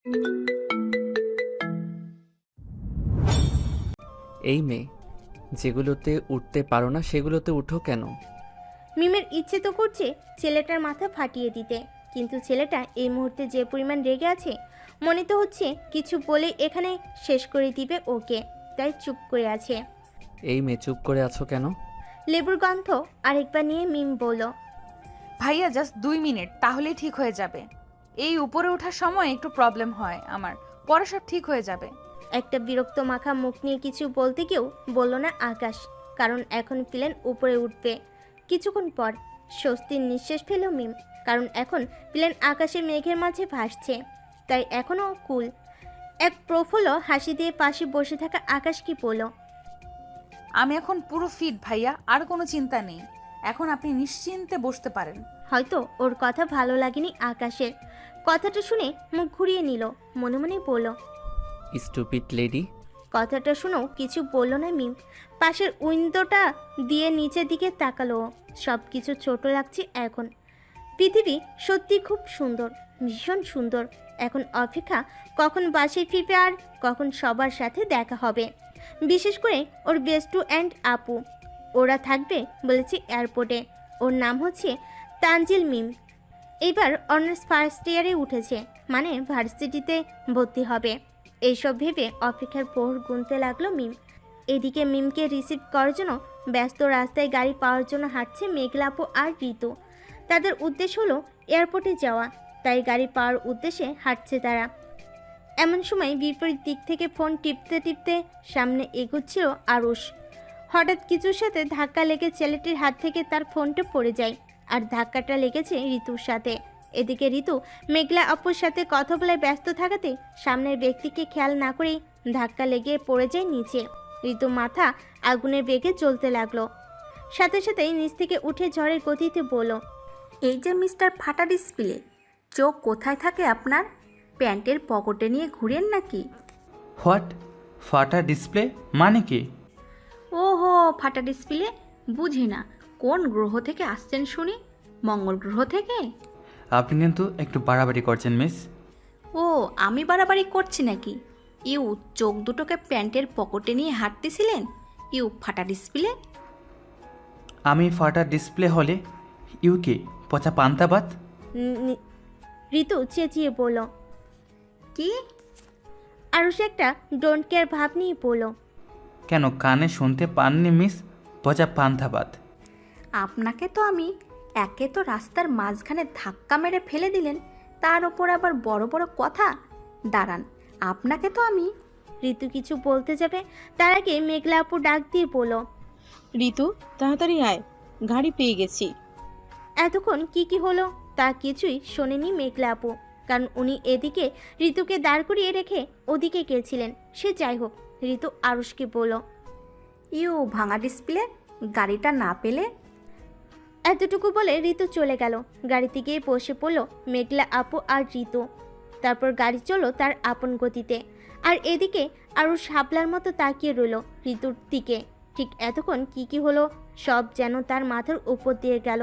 এই মেয়ে, যেগুলোতে উঠতে পারো না সেগুলোতে উঠো কেন? মিমের ইচ্ছে তো করছে ছেলেটার মাথা ফাটিয়ে দিতে, কিন্তু ছেলেটা এই মুহূর্তে যে পরিমাণ রেগে আছে, মনে তো হচ্ছে কিছু বলে এখানে শেষ করে দিবে ওকে, তাই চুপ করে আছে। এই মেয়ে, চুপ করে আছো কেন? লেবুর গন্ধ আরেকবার নিয়ে মিম বলল, ভাইয়া জাস্ট 2 মিনিট, তাহলেই ঠিক হয়ে যাবে। এই উপরে ওঠার সময় একটু প্রবলেম হয় আমার, পরে সব ঠিক হয়ে যাবে। একটা বিরক্ত মাখা মুখ নিয়ে কিছু বলতে কেউ বলল না আকাশ, কারণ এখন প্লেন উপরে উঠবে। কিছুক্ষণ পর স্বস্তির নিঃশ্বাস ফেল মিম, কারণ এখন প্লেন আকাশের মেঘের মাঝে ভাসছে, তাই এখনও কুল। এক প্রফুল্ল হাসি দিয়ে পাশে বসে থাকা আকাশকে বলল, আমি এখন পুরো ফিট ভাইয়া, আর কোনো চিন্তা নেই। এখন আপনি নিশ্চিন্তে বসতে পারেন। হয়তো ওর কথা ভালো লাগেনি আকাশের। কথাটা শুনে মুখ ঘুরিয়ে নিল, মনে মনে বলল, স্টুপিড লেডি। কথাটা শুনেও কিছু বলল না মিম। পাশের উইন্ডোটা দিয়ে নিচের দিকে তাকালো। সব কিছু ছোট লাগছে এখন। পৃথিবী সত্যি খুব সুন্দর, ভীষণ সুন্দর। এখন অপেক্ষা কখন বাসায় ফিরবে আর কখন সবার সাথে দেখা হবে। বিশেষ করে ওর বেস্টু অ্যান্ড আপু, ওরা থাকবে বলেছে এয়ারপোর্টে। ওর নাম হচ্ছে তানজিল মিম। এবার অনার্স ফার্স্ট ইয়ারে উঠেছে, মানে ভার্সিটিতে ভর্তি হবে। এইসব ভেবে অপেক্ষার প্রহর গুনতে লাগলো মিম। এদিকে মিমকে রিসিভ করার জন্য ব্যস্ত রাস্তায় গাড়ি পাওয়ার জন্য হাঁটছে মেঘলা আপু আর ঋতু। তাদের উদ্দেশ্য হলো এয়ারপোর্টে যাওয়া, তাই গাড়ি পাওয়ার উদ্দেশ্যে হাঁটছে তারা। এমন সময় বিপরীত দিক থেকে ফোন টিপতে টিপতে সামনে এগোচ্ছিল আরুষ। হঠাৎ কিছুর সাথে ধাক্কা লেগে ছেলেটির হাত থেকে তার ফোনটা পড়ে যায়, আর ধাক্কাটা লেগেছে ঋতুর সাথে। এদিকে ঋতু মেঘলা আপুর সাথে কথা বলে ব্যস্ত থাকাতে সামনের ব্যক্তিকে খেয়াল না করেই ধাক্কা লেগে পড়ে যায় নিচে। ঋতু মাথা আগুনের বেগে জ্বলতে লাগলো। সাথে সাথেই নিচ থেকে উঠে ঝড়ের গতিতে বলল, এই যে মিস্টার ফাটা ডিসপ্লে, চোখ কোথায় থাকে আপনার? প্যান্টের পকেটে নিয়ে ঘুরেন নাকি? হোয়াট? ফাটা ডিসপ্লে মানে কি? ওহো, ফাটা ডিসপ্লে বুঝি না। কোন গ্রহ থেকে আসছেন শুনি? মঙ্গল গ্রহ থেকে? আপনি কিন্তু একটু বাড়াবাড়ি করছেন মিস। ও, আমি বাড়াবাড়ি করছি নাকি? ইউ, চোখ দুটোকে প্যান্টের পকেটে নিয়ে হাঁটতেছিলেন? ইউ ফাটা ডিসপ্লে। আমি ফাটা ডিসপ্লে হলে ইউকে পচা পান্তাবাত। ঋতু চেঁচিয়ে বলল। কি? আরুষ একটা ডোন্ট কেয়ার ভাব নিয়ে বলল, কেন কানে শুনতে পাননি মিস? পচা পান্তাবাত। আপনাকে তো আমি, একে তো রাস্তার মাঝখানে ধাক্কা মেরে ফেলে দিলেন, তার ওপর আবার বড় বড় কথা। দাঁড়ান, আপনাকে তো আমি। ঋতু কিছু বলতে যাবে, তার আগে মেঘলা আপু ডাক দিয়ে বলল, ঋতু, তাড়াতাড়ি আয়, গাড়ি পেয়ে গেছি। এতক্ষণ কি হলো তা কিছুই শোনেনি মেঘলা আপু, কারণ উনি এদিকে ঋতুকে দাঁড় করিয়ে রেখে ওদিকে গেছিলেন। সে যাই হোক, ঋতু আরুষকে বলল, ইউ ভাঙা ডিসপ্লে, গাড়িটা না পেলে? এতটুকু বলে ঋতু চলে গেল। গাড়িতে গিয়ে বসে পড়ল মেঘলা আপু আর ঋতু। তারপর গাড়ি চলল তার আপন গতিতে, আর এদিকে আরুষ হাবলার মতো তাকিয়ে রইল ঋতুর দিকে। ঠিক এতক্ষণ কি হলো সব যেন তার মাথার উপর দিয়ে গেল।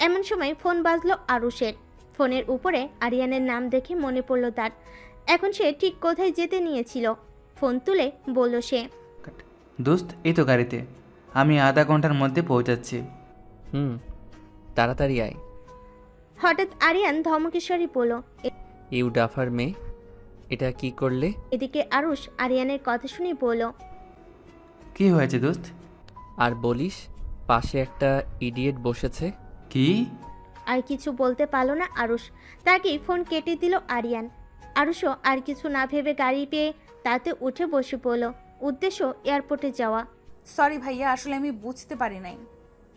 এমন সময় ফোন বাজলো আরুষের। ফোনের উপরে আরিয়ানের নাম দেখে মনে পড়ল তার। এখন সে ঠিক কোথায় যেতে নিয়েছিল। ফোন তুলে বলল সে, দোস্ত, এই তো গাড়িতে, আমি আধা ঘন্টার মধ্যে পৌঁছাচ্ছি। তাড়াতাড়ি আয়। হঠাৎ আরিয়ান ধমকেশ্বরী বলল। ইউ ডাফার মেয়ে, এটা কি করলে? এদিকে আরুষ আরিয়ানের কথা শুনে বলল, কি হয়েছে দোস্ত? আর বলিস, পাশে একটা ইডিয়েট বসেছে। কি? আর কিছু বলতে পারল না আরুষ। তাকেই ফোন কেটে দিল আরিয়ান। আরুষও আর কিছু না ভেবে গাড়ি পেয়ে তাতে উঠে বসে পড়ল। উদ্দেশ্য এয়ারপোর্টে যাওয়া। সরি ভাইয়া, আসলে আমি বুঝতে পারি নাই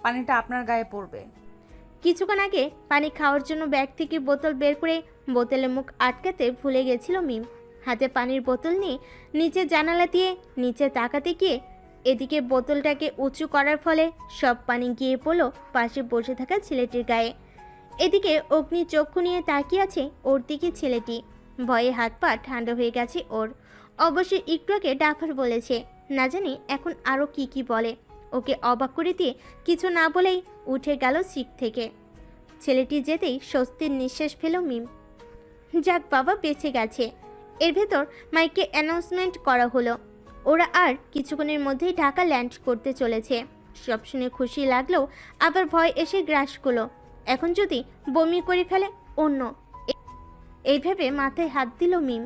পানিটা আপনার গায়ে পড়বে। কিছুক্ষণ আগে পানি খাওয়ার জন্য ব্যাগ থেকে বোতল বের করে বোতলে মুখ আটকাতে ভুলে গেছিল মিম। হাতে পানির বোতল নিয়ে নিচে জানালা দিয়ে নিচে তাকাতে গিয়ে এদিকে বোতলটাকে উঁচু করার ফলে সব পানি গিয়ে পড়ল পাশে বসে থাকা ছেলেটির গায়ে। এদিকে অগ্নি চক্ষু নিয়ে তাকিয়ে আছে ওর দিকে ছেলেটি। ভয়ে হাত পা ঠান্ডা হয়ে গেছে ওর। অবশ্যই একটু আগে ডাফার বলেছে, না জানি এখন আরও কি বলে। ওকে অবাক করে দিয়ে কিছু না বলেই উঠে গেল সিট থেকে। ছেলেটি যেতেই স্বস্তির নিঃশ্বাস ফেল মিম। যাক বাবা, বেঁচে গেছে। এর ভেতর মাইকে অ্যানাউন্সমেন্ট করা হলো ওরা আর কিছুক্ষণের মধ্যেই ঢাকা ল্যান্ড করতে চলেছে। সব শুনে খুশি লাগলেও আবার ভয় এসে গ্রাস করলো। এখন যদি বমি করে ফেলে অন্য, এইভাবে মাথায় হাত দিল মিম।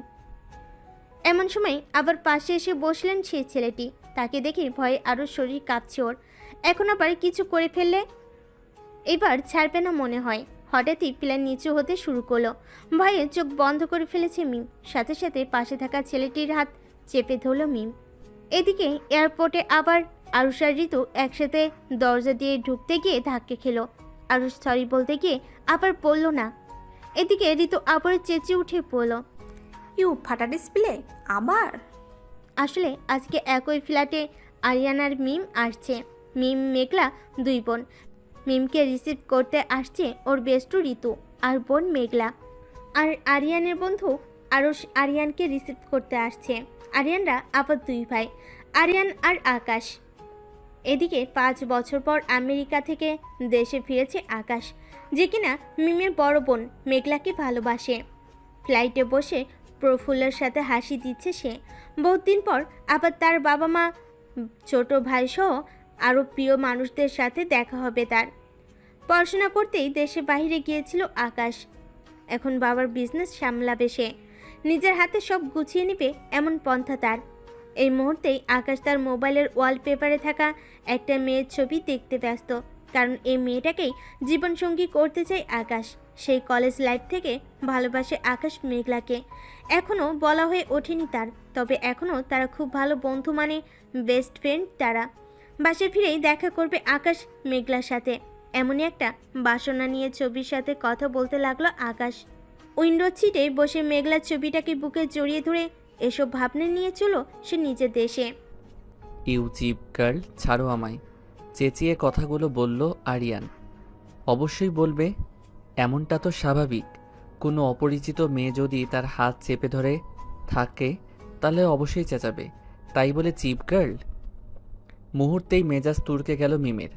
এমন সময় আবার পাশে এসে বসলেন সেই ছেলেটি। তাকে দেখে ভয়ে আরও শরীর কাঁপছে ওর। এখন আবার কিছু করে ফেললে এবার ছাড়বে না মনে হয়। হঠাৎই প্লেন নিচু হতে শুরু করলো। ভয়ে চোখ বন্ধ করে ফেলেছে মিম। সাথে সাথে পাশে থাকা ছেলেটির হাত চেপে ধরল মিম। এদিকে এয়ারপোর্টে আবার আরুষ আর ঋতু একসাথে দরজা দিয়ে ঢুকতে গিয়ে ধাক্কে খেলো। আরুষ সরি বলতে গিয়ে আবার বলল না। এদিকে ঋতু আবার চেঁচিয়ে উঠে পড়ল। ইউ ফাটা ডিসপ্লে আবার? আসলে আজকে একই ফ্ল্যাটে আরিয়ান আর মিম আসছে। মিম মেঘলা দুই বোন। মিমকে রিসিভ করতে আসছে ওর বেস্টু ঋতু আর বোন মেঘলা। আর আরিয়ানের বন্ধু আরুষ আরিয়ানকে রিসিভ করতে আসছে। আরিয়ানরা আবার দুই ভাই, আরিয়ান আর আকাশ। এদিকে 5 বছর পর আমেরিকা থেকে দেশে ফিরেছে আকাশ, যে কিনা মিমের বড় বোন মেঘলাকে ভালোবাসে। ফ্লাইটে বসে প্রফুল্লের সাথে হাসি দিচ্ছে সে। বহুত দিন পর আবার তার বাবা মা, ছোট ভাই সহ আরও প্রিয় মানুষদের সাথে দেখা হবে তার। পড়াশোনা করতেই দেশে বাইরে গিয়েছিল আকাশ। এখন বাবার বিজনেস সামলাবে সে। নিজের হাতে সব গুছিয়ে নেবে এমন পন্থা তার। এই মুহূর্তেই আকাশ তার মোবাইলের ওয়ালপেপারে থাকা একটা মেয়ের ছবি দেখতে ব্যস্ত। কারণ এই মেয়েটাকেই জীবনসঙ্গী করতে চায় আকাশ। সেই কলেজ লাইফ থেকে ভালোবাসে আকাশ মেঘলাকে। এখনও বলা হয়ে ওঠেনি তার, তবে এখনও তারা খুব ভালো বন্ধু, মানে বেস্ট ফ্রেন্ড তারা। বাসে ফিরেই দেখা করবে আকাশ মেঘলার সাথে। এমনই একটা বাসনা নিয়ে ছবির সাথে কথা বলতে লাগলো আকাশ। উইন্ডো সিটে বসে মেঘলার ছবিটাকে বুকে জড়িয়ে ধরে এসব ভাবনা নিয়ে চলো সে নিজের দেশে। ইউ চিপ গার্ল, ছাড়ো আমায়, চেঁচিয়ে কথাগুলো বলল আরিয়ান। অবশ্যই বলবে, এমনটা তো স্বাভাবিক। কোনো অপরিচিত মেয়ে যদি তার হাত চেপে ধরে থাকে তাহলে অবশ্যই চেঁচাবে। তাই বলে চিপ গার্ল? মুহূর্তেই মেজাজ তুড়কে গেল মিমের।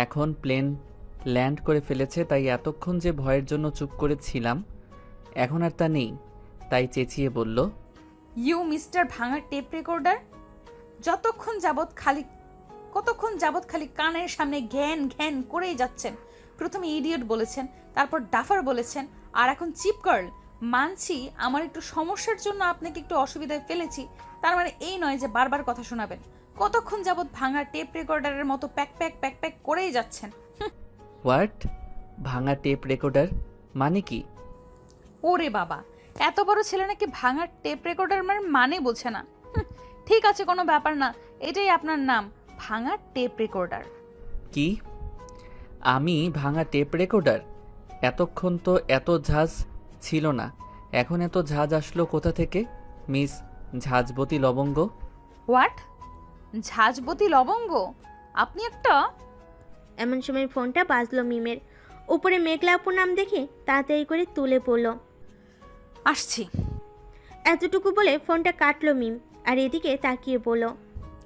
এখন প্লেন ল্যান্ড করে ফেলেছে, তাই এতক্ষণ যে ভয়ের জন্য চুপ করেছিলাম এখন আর তা নেই। তাই চেঁচিয়ে বলল, ইউ মিস্টার ভাঙা টেপ রেকর্ডার, কতক্ষণ যাবত খালি কানের সামনে ঘ্যান ঘ্যান করেই যাচ্ছেন। প্রথমে ইডিয়ট বলেছেন, তারপর ডাফার বলেছেন, আর এখন চিপ গার্ল। মানছি আমার একটু সমস্যার জন্য আপনাকে একটু অসুবিধায় ফেলেছি, তার মানে এই নয় যে বারবার কথা শোনাবেন। কতক্ষণ যাবত ভাঙা টেপ রেকর্ডারের মতো প্যাক প্যাক প্যাক প্যাক করেই যাচ্ছেন। হোয়াট? ভাঙা টেপ রেকর্ডার মানে কি? ওরে বাবা, এত বড় ছেলে নাকি ভাঙা টেপ রেকর্ডার মানে বোঝে না। ঠিক আছে, কোনো ব্যাপার না, এটাই আপনার নাম, ভাঙা টেপ রেকর্ডার। কি? আমি ভাঙা টেপ রেকর্ডার? এতক্ষণ তো এত ঝাঁজ ছিল না, এখন এত ঝাঁজ আসলো কোথা থেকে? মিস ঝাঁজবতী লবঙ্গ। হোয়াট? ঝাঁজবতী লবঙ্গ? আপনি একটা... এমন সময় ফোনটা বাজলো মিমের। উপরে মেঘলা আপুর নাম দেখে তাড়াতাড়ি করে তুলে পড়ল। আসছি। এতটুকু বলে ফোনটা কাটলো মিম আর এদিকে তাকিয়ে বলল,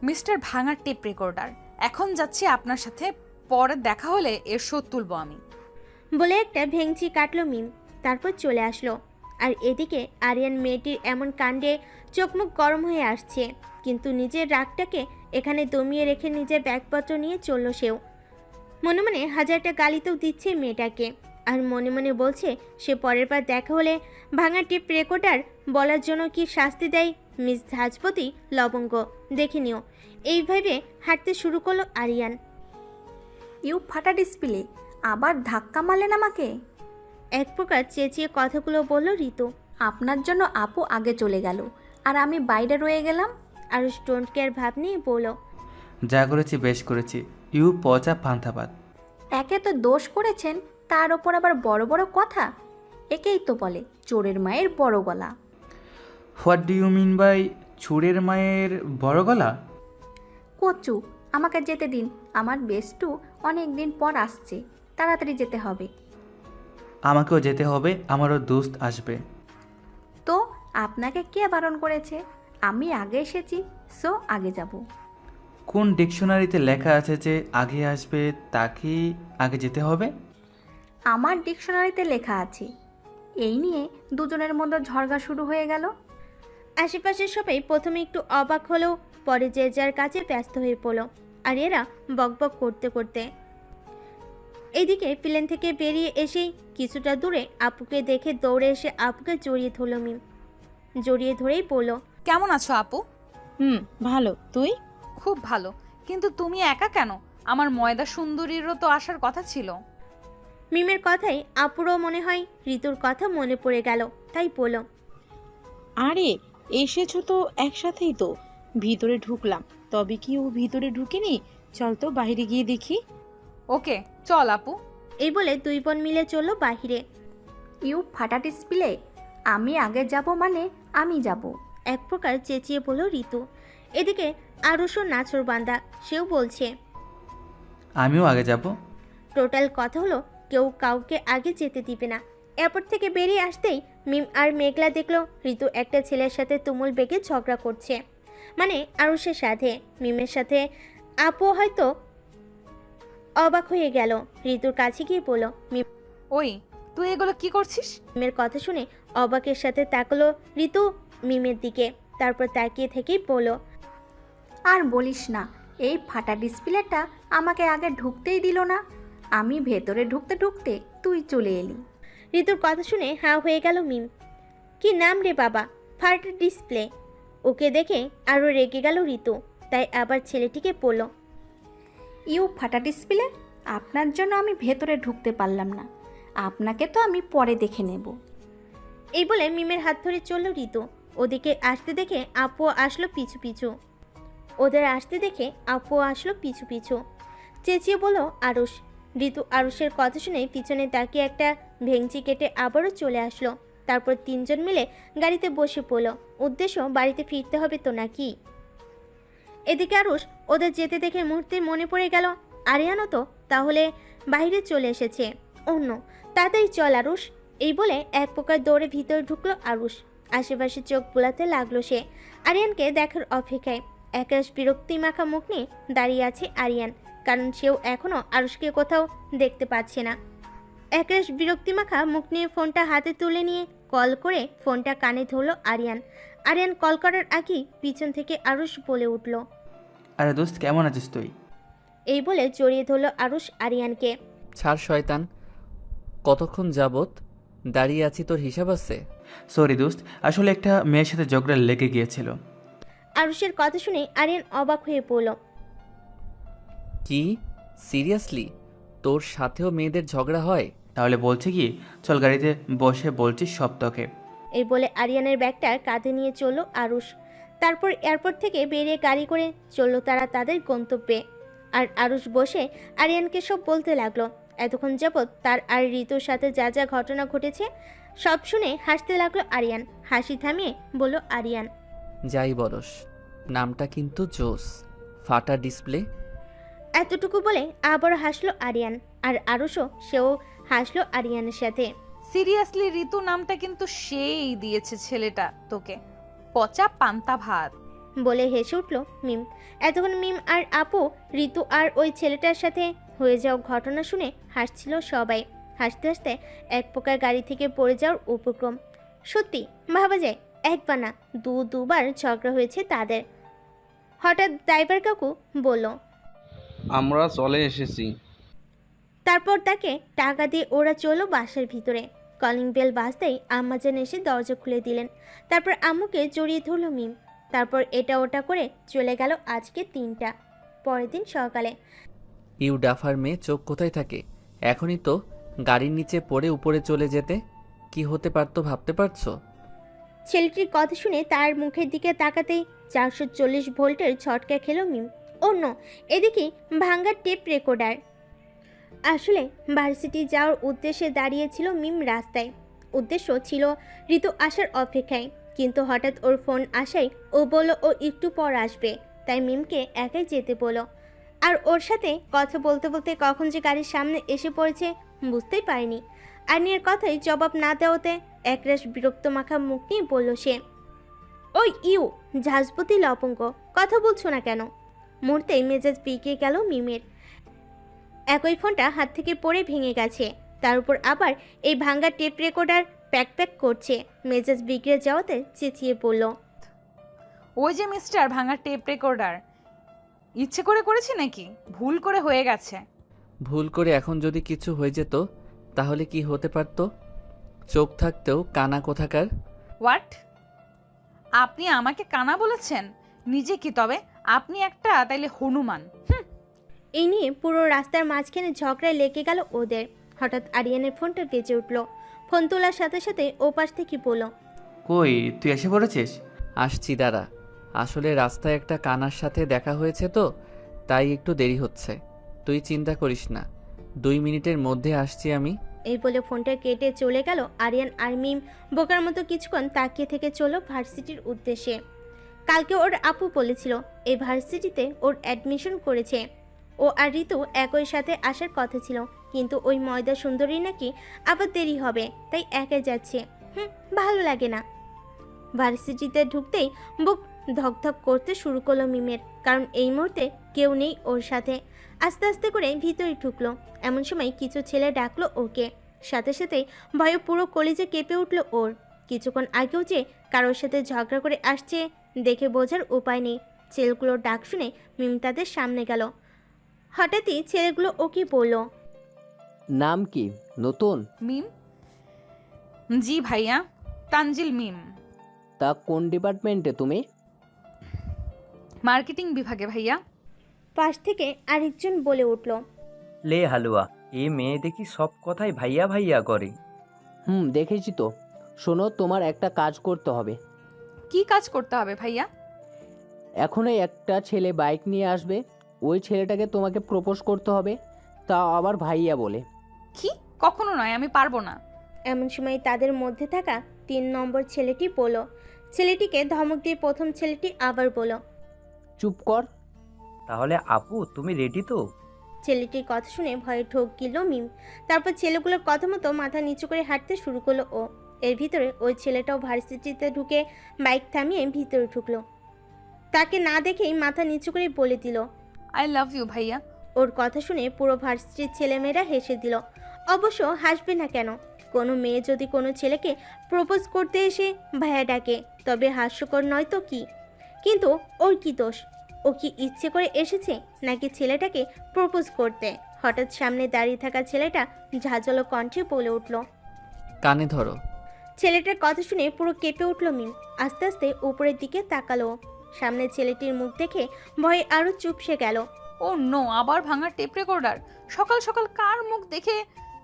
মিস্টার ভাঙা টেপ রেকর্ডার, এখন যাচ্ছি আপনার সাথে, পরে দেখা হলে এর শোধ তুলব আমি। বলে একটা ভেংচি কাটলো মিম, তারপর চলে আসলো। আর এদিকে আরিয়ান মেয়েটির এমন কাণ্ডে চোখ মুখ গরম হয়ে আসছে, কিন্তু নিজের রাগটাকে এখানে দমিয়ে রেখে নিজের ব্যাগপত্র নিয়ে চলল সেও। মনে মনে হাজারটা গালিতেও দিচ্ছে মেয়েটাকে, আর মনে মনে বলছে সে পরের বার দেখা হলে ভাঙা টিপ রেকর্ডার বলার জন্য কি শাস্তি দেয় মিস ঝাঁজপতি লবঙ্গ, দেখে নিও। এইভাবে হাঁটতে শুরু করলো আরিয়ান। ইউ ফাটা ডিসপ্লে আবার ধাক্কা মারলেন আমাকে? এক প্রকার চেঁচিয়ে কথাগুলো বলল ঋতু। আপনার জন্য আপু আগে চলে গেল আর আমি বাইরে রয়ে গেলাম। আর ডোন্ট কেয়ার ভাব নিয়ে বলল, যা করেছি বেশ করেছি, ইউ পচা পান্থাবাদ। একে তো দোষ করেছেন, তার ওপর আবার বড় বড় কথা। একেই তো বলে চোরের মায়ের বড় গলা। What do you mean by চোরের মায়ের বড় গলা? কচু, আমাকে যেতে দিন, আমার বেস্টু অনেক দিন পর আসছে, তাড়াতাড়ি যেতে হবে। আমাকেও যেতে হবে, আমারও দোস্ত আসবে। তো আপনাকে কে বারণ করেছে? আমি আগে এসেছি, সো আগে যাব। কোন ডিকশনারিতে লেখা আছে যে আগে আসবে তাকেই আগে যেতে হবে? আমার ডিকশনারিতে লেখা আছে এই নিয়ে দুজনের মধ্যে ঝগড়া শুরু হয়ে গেল। আশেপাশের সবাই প্রথমে একটু অবাক হলেও পরে যে যার কাজে ব্যস্ত হয়ে পড়ল। আর এরা বকবক করতে করতে এইদিকে প্লেন থেকে বেরিয়ে এসেই কিছুটা দূরে আপুকে দেখে দৌড়ে এসে আপুকে জড়িয়ে ধরল মিম। জড়িয়ে ধরেই বলল, কেমন আছো আপু? ভালো, তুই? খুব ভালো। কিন্তু তুমি একা কেন? আমার ময়দা সুন্দরীরও তো আসার কথা ছিল। মিমের কথাই আপুরও মনে হয় ঋতুর কথা মনে পড়ে গেল, তাই বলল, আরে এসেছো তো একসাথেই তো। ভিতরে ঢুকলাম, তবে কি ও ভিতরে ঢুকেনি? চল তো বাইরে গিয়ে দেখি। ওকে চল আপু। এই বলে দুই বোন মিলে চলল বাহিরে। ইউ ফাটা ডিসপ্লে, আমি আগে যাব মানে আমি যাব। এক প্রকার চেঁচিয়ে বলল ঋতু। এদিকে আরুষও নাচর বান্দা, সেও বলছে। আমিও আগে যাব। টোটাল কথা হলো কেউ কাউকে আগে যেতে দিবে না। এয়ারপোর্ট থেকে বেরিয়ে আসতেই মিম আর মেঘলা দেখলো ঋতু একটা ছেলের সাথে তুমুল বেগে ঝগড়া করছে, মানে আরুষের সাথে। মিমের সাথে আপু হয়তো অবাক হয়ে গেল, ঋতুর কাছে গিয়ে বলল। ওই তুই এগুলো কি করছিস? মিমের কথা শুনে অবাকের সাথে তাকালো ঋতু মিমের দিকে, তারপর তাকিয়ে থেকেই বলল, আর বলিস না, এই ফাটা ডিসপ্লেটা আমাকে আগে ঢুকতেই দিল না। আমি ভেতরে ঢুকতে ঢুকতে তুই চলে এলি। ঋতুর কথা শুনে হাঁ হয়ে গেল মিম। কি নাম রে বাবা, ফাটা ডিসপ্লে। ওকে দেখে আরও রেগে গেল ঋতু, তাই আবার ছেলেটিকে বলল, ইউ ফাটা ডিসপ্লে, আপনার জন্য আমি ভেতরে ঢুকতে পারলাম না। আপনাকে তো আমি পরে দেখে নেব। এই বলে মিমের হাত ধরে চলল ঋতু। ওদিকে আসতে দেখে আপু আসলো পিছু পিছু। ওদের আসতে দেখে আপু আসলো পিছু পিছু। চেঁচিয়ে বলল আরুষ। ঋতু আরুষের কথা শুনে পিছনে তাকিয়ে একটা ভেঙচি কেটে আবারও চলে আসলো। তারপর তিনজন মিলে গাড়িতে বসে পড়ল। উদ্দেশ্য বাড়িতে ফিরতে হবে তো নাকি। এদিকে আরুষ ওদের যেতে দেখে মুহূর্তে মনে পড়ে গেল আরিয়ানও তো তাহলে বাইরে চলে এসেছে। অন্য তাড়াতাড়ি চল আরুষ। এই বলে এক প্রকার দৌড়ে ভিতরে ঢুকলো আরুষ। আশেপাশে চোখ বোলাতে লাগলো সে আরিয়ানকে দেখার অপেক্ষায়। একরাশ বিরক্তি মাখা মুখ নিয়ে দাঁড়িয়ে আছে আরিয়ান, কারণ সেও এখনও আরুষকে কোথাও দেখতে পাচ্ছে না। একরাশ বিরক্তি মাখা মুখ নিয়ে ফোনটা হাতে তুলে নিয়ে কল করে ফোনটা কানে ধরলো আরিয়ান। আরিয়ান কল করার আগেই পিছন থেকে আরুষ বলে উঠল, আরে দোস্ত, কেমন আছিস তুই? এই বলে জড়িয়ে ধরল আরুষ আরিয়ানকে। ছাড় শয়তান, কতক্ষণ যাবত দাঁড়িয়ে আছি, তোর হিসাব আছে? সরি দোস্ত, আসলে একটা মেয়ের সাথে ঝগড়া লেগে গিয়েছিল। আরুষের কথা শুনে আরিয়ান অবাক হয়ে পড়ল। কি সিরিয়াসলি? তোর সাথেও মেয়েদের ঝগড়া হয়? তাহলে বলছে কি, চল গাড়িতে বসে বলছিস সব তোকে। এই বলে আরিয়ানের ব্যাগটা কাঁধে নিয়ে চলল আরুষ। তারপর এয়ারপোর্ট থেকে বেরিয়ে গাড়ি করে চলল তারা তাদের গন্তব্যে। আর আরুষ বসে আরিয়ানকে সব বলতে লাগলো। এতক্ষণ যাবৎ তার আর ঋতুর সাথে যা যা ঘটনা ঘটেছে সব শুনে হাসতে লাগলো আরিয়ান। হাসি থামিয়ে বলল আরিয়ান, যাই বলস, নামটা কিন্তু জোস, ফাটা ডিসপ্লে। এতটুকু বলে আবারও হাসলো আরিয়ান। আর আরুষও সেও হাসলো আরিয়ানের সাথে। সিরিয়াসলি ঋতু নামটা কিন্তু সেই দিয়েছে ছেলেটা তোকে, পচা পান্তা ভাত। বলে হেসে উঠল মিম। এতক্ষণ মিম আর আপু ঋতু আর ওই ছেলেটার সাথে হয়ে যাওয়া ঘটনা শুনে হাসছিল সবাই। হাসতে হাসতে এক প্রকার গাড়ি থেকে পড়ে যাওয়ার উপক্রম। সত্যি ভাবা যায় একবার না দুবার ঝগড়া হয়েছে তাদের। হঠাৎ ড্রাইভার কাকু বলল, আমরা চলে এসেছি। তারপর তাকে টাকা দিয়ে ওরা চলো বাসার ভিতরে। কলিং বেল বাজতেই আম্মাজান এসে দরজা খুলে দিলেন। তারপর আম্মুকে জড়িয়ে ধরল মিম। তারপর এটা ওটা করে চলে গেল আজকে 3টা। পরের দিন সকালে ইউ ডাফার মেয়ে চোখ কোথায় থাকে? এখনই তো গাড়ির নিচে পড়ে উপরে চলে যেতে। কি হতে পারতো ভাবতে পারছো? ছেলেটির কথা শুনে তার মুখের দিকে তাকাতেই 440 ভোল্টের ঝটকা খেল মিম। অন্য এদিকে ভাঙ্গা টেপ রেকর্ডার। আসলে ভার্সিটি যাওয়ার উদ্দেশ্যে দাঁড়িয়েছিল মিম রাস্তায়। উদ্দেশ্য ছিল ঋতু আসার অপেক্ষায়, কিন্তু হঠাৎ ওর ফোন আসায় ও বলল ও একটু পর আসবে, তাই মিমকে একাই যেতে বলল। আর ওর সাথে কথা বলতে বলতে কখন যে গাড়ির সামনে এসে পড়েছে বুঝতেই পারেনি। আর্নিয়ার কথাই জবাব না দেওয়াতে একরাশ বিরক্ত মাখা মুখ নিয়ে বলল সে, ওই ইউ ঝাঁজপতি লপঙ্গ, কথা বলছো না কেন? মুহূর্তেই মেজাজ পিকে গেল মিমের। একই ফোনটা হাত থেকে পড়ে ভেঙে গেছে, তার উপর আবার এই ভাঙ্গা টেপ রেকর্ডার। প্যাক প্যাক করছে। মেজাজ বিগড়ে যাওয়াতে চেঁচিয়ে পড়ল, ওই যে মিস্টার ভাঙা টেপ রেকর্ডার, ইচ্ছে করে করেছি নাকি? ভুল করে হয়ে গেছে। ভুল করে এখন যদি কিছু হয়ে যেত তাহলে কি হতে পারত? চোখ থাকতেও কানা কোথাকার। হোয়াট? আপনি আমাকে কানা বলেছেন? নিজে কি তবে? আপনি একটা তাইলে হনুমান। এই নিয়ে পুরো রাস্তার মাঝখানে ঝগড়ায় লেগে গেল ওদের। হঠাৎ আরিয়ানের ফোনটা বেজে উঠল। ফোন তোলার সাথে সাথে ওপাশ থেকে বলল, কই তুই এসে পড়েছিস? আসছি দাঁড়া। আসলে রাস্তায় একটা কানার সাথে দেখা হয়েছে তো, তাই একটু দেরি হচ্ছে। তুই চিন্তা করিস না, 2 মিনিটের মধ্যে আসছি আমি। এই বলে ফোনটা কেটে চলে গেল আরিয়ান। আর মিম বোকার মতো কিছুক্ষণ তাকিয়ে থেকে চলো ভার্সিটির উদ্দেশ্যে। কালকে ওর আপু বলেছিল এই ভার্সিটিতে ওর অ্যাডমিশন করেছে। ও আর ঋতু একই সাথে আসার কথা ছিল, কিন্তু ওই ময়দা সুন্দরী নাকি আবার দেরি হবে, তাই একা যাচ্ছে। ভালো লাগে না। ভার্সিটিতে ঢুকতেই বুক ধকধক করতে শুরু করলো মিমের, কারণ এই মুহূর্তে কেউ নেই ওর সাথে। আস্তে আস্তে করে ভিতরে ঢুকলো। এমন সময় কিছু ছেলে ডাকলো ওকে। সাথে সাথেই ভয়ে পুরো কলেজে কেঁপে উঠলো ওর। কিছুক্ষণ আগেও যে কারোর সাথে ঝগড়া করে আসছে দেখে বোঝার উপায় নেই। ছেলেগুলোর ডাক শুনে মিম তাদের সামনে গেল। হঠাৎই ছেলেগুলো ওকে বলল, নাম কি নতুন? মিম? জি ভাইয়া, তানজিল মিম। তা কোন ডিপার্টমেন্টে তুমি? মার্কেটিং বিভাগে ভাইয়া। পাশ থেকে আরেকজন বলে উঠল, লে হালুয়া, এ মেয়ে দেখি সব কথাই ভাইয়া ভাইয়া করে। দেখেছি তো। শোনো, তোমার একটা কাজ করতে হবে। কি কাজ করতে হবে ভাইয়া? এখনই একটা ছেলে বাইক নিয়ে আসবে। ওই ছেলেটাকে তোমাকে প্রপোজ করতে হবে, তা আবার ভাইয়া বলে। কি? কখনো নয়, আমি পারবো না। এমন সময় তাদের মধ্যে থাকা 3 নম্বর ছেলেটি বলল। ছেলেটিকে ধমক দিয়ে প্রথম ছেলেটি আবার বলল, চুপ কর। তাহলে আপু তুমি রেডি তো? ছেলেটির কথা শুনে ভয়ে ঢোক গিল মিম। তারপর ছেলেগুলোর কথা মতো মাথা নিচু করে হাঁটতে শুরু করলো ও। এর ভিতরে ওই ছেলেটাও ভার্সিটিতে ঢুকে বাইক থামিয়ে ভিতরে ঢুকলো। তাকে না দেখেই মাথা নিচু করে বলে দিল, আই লাভ ইউ ভাইয়া। ওর কথা শুনে পুরো ভার্সিটির ছেলেমেয়েরা হেসে দিল। অবশ্য হাসবে না কেন? কোনো মেয়ে যদি কোনো ছেলেকে প্রপোজ করতে এসে ভাইয়া ডাকে তবে হাস্যকর নয় তো কি? কিন্তু ওর কি দোষ? ও কি ইচ্ছে করে এসেছে নাকি ছেলেটাকে প্রপোজ করতে? হঠাৎ সামনে দাঁড়িয়ে থাকা ছেলেটা ঝাঁঝালো কণ্ঠে বলে উঠল। কানে ধরো। ছেলেটার কথা শুনে পুরো কেঁপে উঠল মিম। আস্তে আস্তে উপরের দিকে তাকালো। সামনে ছেলেটির মুখ দেখে ভয়ে আরো চুপসে গেল। ও নো, আবার ভাঙা টেপ রেকর্ডার। সকাল সকাল কার মুখ দেখে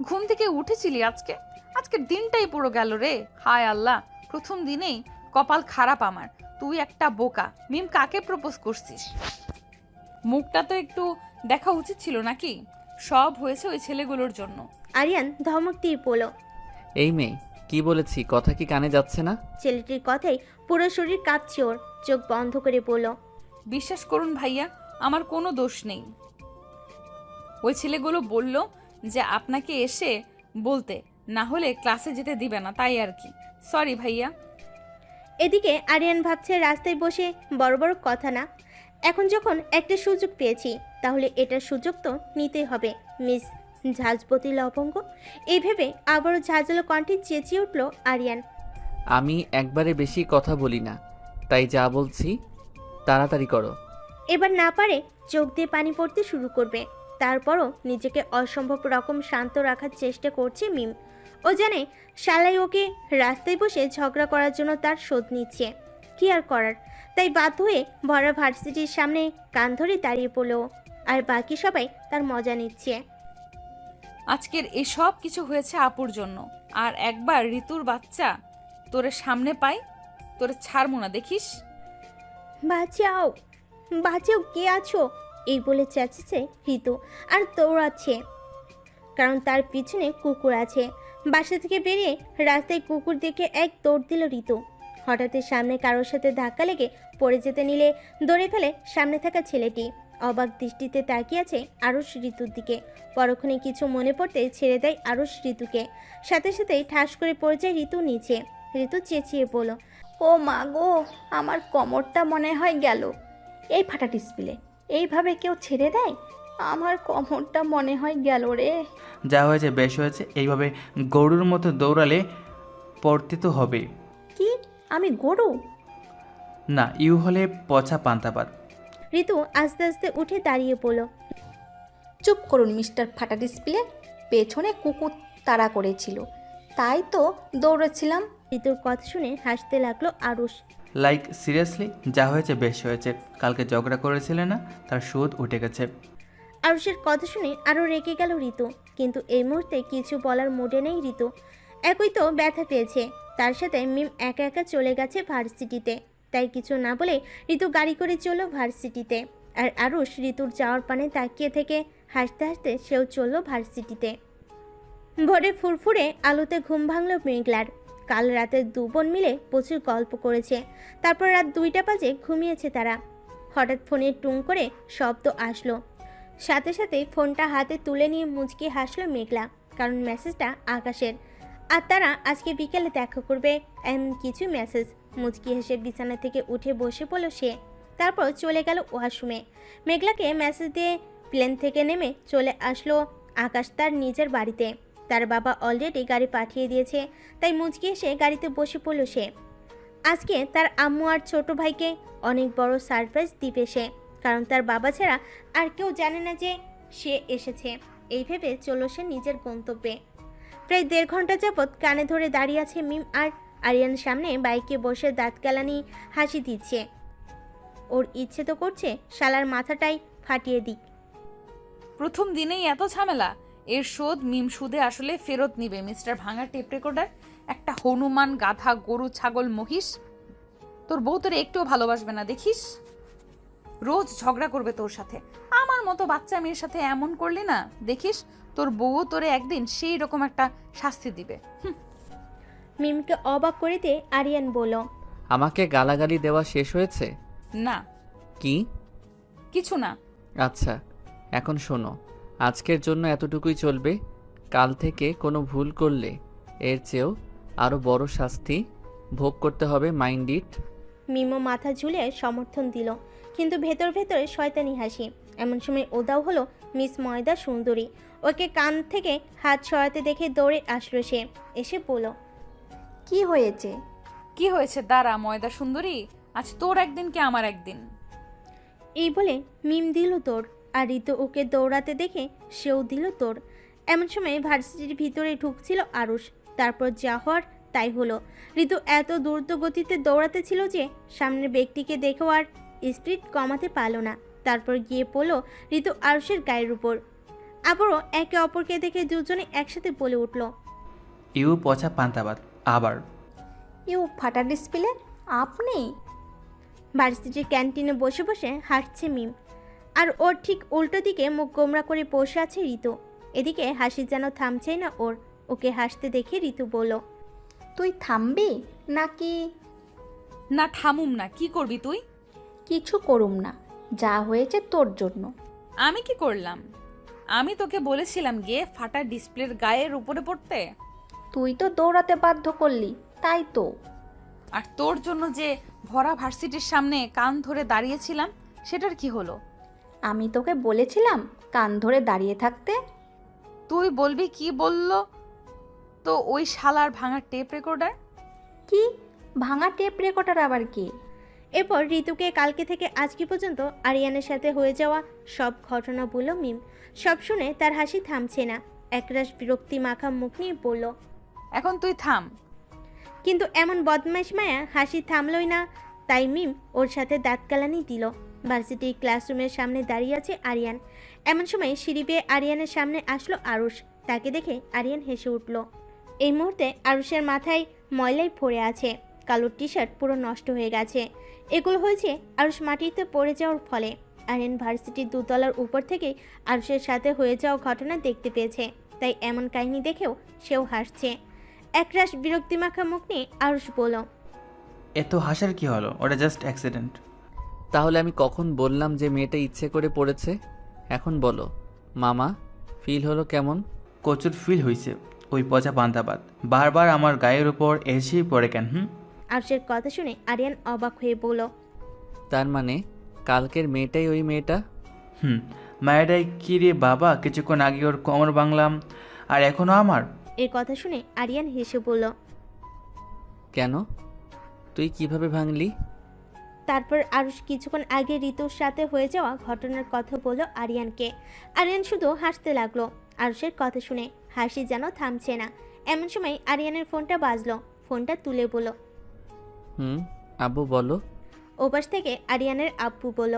ঘুম থেকে উঠেছিলি আজকে? আজকের দিনটাই পুরো গেল রে। হায় আল্লাহ, প্রথম দিনেই কপাল খারাপ আমার। তুই একটা বোকা। মিম, কাকে প্রপোজ করছিস? মুখটা তো একটু দেখা উচিত ছিল নাকি? সব হয়েছে ওই ছেলেগুলোর জন্য। আরিয়ান ধমক দিয়ে বলল, এই মেয়ে, কি বলেছি কথা কি কানে যাচ্ছে না? ছেলেটির কথাই পুরো শরীর কাঁপছে ওর। চোখ বন্ধ করে বলল, বিশ্বাস করুন ভাইয়া, আমার কোনো দোষ নেই। ওই ছেলেগুলো বলল যে আপনাকে এসে বলতে, না হলে ক্লাসে যেতে দিবে না, তাই আর কি। সরি ভাইয়া। এদিকে আরিয়ান ভাবছে রাস্তায় বসে বড় বড় কথা না, এখন যখন একটা সুযোগ পেয়েছি তাহলে এটার সুযোগ তো নিতেই হবে। মিস ঝাঁঝপতি লবঙ্গ, এই ভেবে আবারও ঝাঁঝালো কণ্ঠে চেঁচিয়ে উঠল আরিয়ান। আমি একবারে বেশি কথা বলি না, তাই যা বলছি তাড়াতাড়ি করো। এবার না পারে চোখ দিয়ে পানি পড়তে শুরু করবে। তারপরও নিজেকে অসম্ভব রকম শান্ত রাখার চেষ্টা করছে মিম। ও জানে শালাই ওকে রাস্তায় বসে ঝগড়া করার জন্য তার শোধ নিচ্ছে। কি আর করার, তাই বাধ্য হয়ে ভরা ভার্সিটির সামনে কান ধরে দাঁড়িয়ে পড়ল। আর বাকি সবাই তার মজা নিচ্ছে। আজকের এসব কিছু হয়েছে আপুর জন্য। আর একবার ঋতুর বাচ্চা তোরে সামনে পাই, তোরে ছাড়বো না, দেখিস। বাঁচাও, বাঁচাও, কে আছো? এই বলে চেঁচেছে ঋতু আর দৌড়াচ্ছে, কারণ তার পিছনে কুকুর আছে। বাসা থেকে বেরিয়ে রাস্তায় কুকুর দেখে এক দৌড় দিল ঋতু। হঠাৎই সামনে কারোর সাথে ধাক্কা লেগে পড়ে যেতে নিলে দৌড়ে ফেলে সামনে থাকা ছেলেটি। অবাক দৃষ্টিতে তাকিয়ে আছে আরুষ ঋতুর দিকে। পরক্ষণে কিছু মনে পড়তে ছেড়ে দেয় আরুষ ঋতুকে। সাথে সাথেই ঠাস করে পড়ে যায় ঋতু নিচে। ঋতু চেঁচিয়ে বলল, ও মা গো, আমার কোমরটা মনে হয় গেল এই ফাটা ডিসপ্লে। এইভাবে কেউ ছেড়ে দেয়? আমার কোমরটা মনে হয় গেল রে। যা হয়েছে বেশ হয়েছে। এইভাবে গরুর মতো দৌড়ালে পড়তে তো হবে। কি আমি গরু? না, ইউ হলে পচা পান্তাবাদ। ঋতু আস্তে আস্তে উঠে দাঁড়িয়ে পড়ল। চুপ করুন মিস্টার ফাটা ডিসপ্লে। পেছনে কুকুর তাড়া করেছিল, তাই তো দৌড়েছিলাম। ঋতুর কথা শুনে হাসতে লাগলো আরুষ। লাইক সিরিয়াসলি, যা হয়েছে বেশ হয়েছে। কালকে ঝগড়া করেছিলে না, তার সুদ উঠে গেছে। আরুষের কথা শুনে আরও রেগে গেল ঋতু, কিন্তু এই মুহূর্তে কিছু বলার মুডে নেই ঋতু। একই তো ব্যথা পেয়েছে, তার সাথে মিম একা একা চলে গেছে ভার্সিটিতে। তাই কিছু না বলে ঋতু গাড়ি করে চলল ভার্সিটিতে। আর আরুষ ঋতুর যাওয়ার পানে তাকিয়ে থেকে হাসতে হাসতে সেও চলল ভার্সিটিতে। ভোরে ফুরফুরে আলোতে ঘুম ভাঙল মেঘলার। কাল রাতে দু বোন মিলে প্রচুর গল্প করেছে, তারপর রাত 2টা বাজে ঘুমিয়েছে তারা। হঠাৎ ফোনে টুং করে শব্দ আসলো, সাথে সাথে ফোনটা হাতে তুলে নিয়ে মুচকি হাসলো মেঘলা, কারণ মেসেজটা আকাশের। আর তারা আজকে বিকেলে দেখা করবে এমন কিছু মেসেজ। মুচকি হেসে বিছানা থেকে উঠে বসে পড়ল সে, তারপর চলে গেল ওয়াশরুমে। মেঘলাকে মেসেজ দিয়ে প্লেন থেকে নেমে চলে আসলো আকাশ তার নিজের বাড়িতে। তার বাবা অলরেডি গাড়ি পাঠিয়ে দিয়েছে, তাই মুচকি এসে গাড়িতে বসে পড়ল সে। আজকে তার আম্মু আর ছোট ভাইকে অনেক বড় সারপ্রাইজ দিবে সে, কারণ তার বাবা ছাড়া আর কেউ জানে না যে সে এসেছে। এই ভেবে চলল সে নিজের গন্তব্যে। প্রায় 1.5 ঘন্টা যাবৎ কানে ধরে দাঁড়িয়ে আছে মিম আর আরিয়ান সামনে বাইকে বসে দাঁত কালানি হাসি দিচ্ছে। ওর ইচ্ছে তো করছে শালার মাথাটাই ফাটিয়ে দিক। প্রথম দিনেই এত ঝামেলা। এর শোধ মিম সুদে আসলে ফেরত নিবে মিস্টার ভাঙা টেপ রেকর্ডার। একটা হনুমান, গাধা, গরু, ছাগল, মহিষ। তোর বউ তোরে একটুও ভালোবাসবে না দেখিস। রোজ ঝগড়া করবে তোর সাথে। আমার মতো বাচ্চা মেয়ের সাথে এমন করলি না, দেখিস তোর বউও তোরে একদিন সেই রকম একটা শাস্তি দিবে। মিমকে অবাক করে দিয়ে আরিয়ান বলল, আমাকে গালাগালি দেওয়া শেষ হয়েছে? না, কি? কিছু না। আচ্ছা, এখন শোনো, আজকের জন্য এতটুকুই চলবে। কাল থেকে কোনো ভুল করলে এর চেয়েও আরও বড় শাস্তি ভোগ করতে হবে, মাইন্ড ইট। মিমও মাথা ঝুলিয়ে সমর্থন দিল, কিন্তু ভেতর ভেতরে শয়তানি হাসি। এমন সময় ওদাও হলো মিস ময়দা সুন্দরী। ওকে কান থেকে হাত সরাতে দেখে দৌড়ে আসলো সে, এসে বলল, কি হয়েছে? কি হয়েছে? দাঁড়া ময়দা সুন্দরী, আজ তোর একদিন কি আমার একদিন। এই বলে মিম দিল তোর, আর ঋতু ওকে দৌড়াতে দেখে সেও দিল তোর। এমন সময় ভার্সিটির ভিতরে ঢুকছিল আরুষ। তারপর যা হওয়ার তাই হলো। ঋতু এত দ্রুত গতিতে দৌড়াতে ছিল যে সামনের ব্যক্তিকে দেখেও আর স্পিড কমাতে পারল না। তারপর গিয়ে পড়ল ঋতু আরুষের গায়ের উপর। আবারও একে অপরকে দেখে দুজনে একসাথে বলে উঠল, ইউ পচা পান্তাবাদ। আবার ইউ ফাটা ডিসপ্লে, আপনি? ভার্সিটির ক্যান্টিনে বসে বসে হাসছে মিম, আর ওর ঠিক উল্টো দিকে মুখ গোমরা করে বসে আছে ঋতু। এদিকে হাসি যেন থামছেই না ওর। ওকে হাসতে দেখে ঋতু বলল, তুই থামবি নাকি? না, থামুম না। কি করবি তুই? কিছু করুম না, যা হয়েছে তোর জন্য। আমি কি করলাম? আমি তোকে বলেছিলাম গিয়ে ফাটা ডিসপ্লের গায়ের উপরে পড়তে। তুই তো দৌড়াতে বাধ্য করলি, তাই তো। আর তোর জন্য যে ভরা ভার্সিটির সামনে কান ধরে দাঁড়িয়েছিলাম, সেটার কি হলো? আমি তোকে বলেছিলাম কান ধরে দাঁড়িয়ে থাকতে। তুই বলবি কি বললো তো ওই শালার ভাঙা টেপ রেকর্ডার? কি ভাঙা টেপ রেকর্ডার আবার কি? এরপর ঋতুকে কালকে থেকে আজকে পর্যন্ত আরিয়ানের সাথে হয়ে যাওয়া সব ঘটনা বলল মিম। সব শুনে তার হাসি থামছে না। একরাশ বিরক্তি মাখা মুখ নিয়ে বলল, এখন তুই থাম। কিন্তু এমন বদমাইশ মায়া হাসি থামলই না। তাই মিম ওর সাথে দাঁতকালানি দিল। ভার্সিটির ক্লাসরুমের সামনে দাঁড়িয়ে আছে আরিয়ান। এমন সময় সিঁড়ি বেয়ে আরিয়ানের সামনে আসলো আরুষ। তাকে দেখে আরিয়ান হেসে উঠল। এই মুহূর্তে আরুষের মাথায় ময়লাই পড়ে আছে, কালো টি শার্ট পুরো নষ্ট হয়ে গেছে। এগুলো হয়েছে আরুষ মাটিতে পড়ে যাওয়ার ফলে। আরিয়ান ভার্সিটির 2 তলার উপর থেকে আরুষের সাথে হয়ে যাওয়া ঘটনা দেখতে পেয়েছে, তাই এমন কাহিনী দেখেও সেও হাসছে। একরাশ বিরক্তিমাখা মুখ নিয়ে আরুষ বলল, এত হাসার কি হলো? ওটা জাস্ট অ্যাক্সিডেন্ট। তাহলে আমি কখন বললাম যে মেয়েটা ইচ্ছে করে পড়েছে? এখন বলো মামা, ফিল হলো কেমন? প্রচুর ফিল হয়েছে। ওই পচা পান্তাবাদ বারবার আমার গায়ের উপর এসেই পড়ে কেন? আরুষের কথা শুনে আরিয়ান অবাক হয়ে বলল, তার মানে কালকের মেয়েটাই ওই মেয়েটা? মায়েরাই কি রে বাবা, কিছুক্ষণ আগে ওর কোমর বাংলাম আর এখনো আমার। এর কথা শুনে আরিয়ান হেসে বলল, কেন? তুই কিভাবে ভাঙলি? তারপর আরুষ কিছুক্ষণ আগে ঋতুর সাথে হয়ে যাওয়া ঘটনার কথা বলল আরিয়ানকে। আরিয়ান শুধু হাসতে লাগলো। আরুষের কথা শুনে হাসি যেন থামছে না। এমন সময় আরিয়ানের ফোনটা বাজলো। ফোনটা তুলে বলল। আব্বু বলো। ওপাশ থেকে আরিয়ানের আব্বু বলল।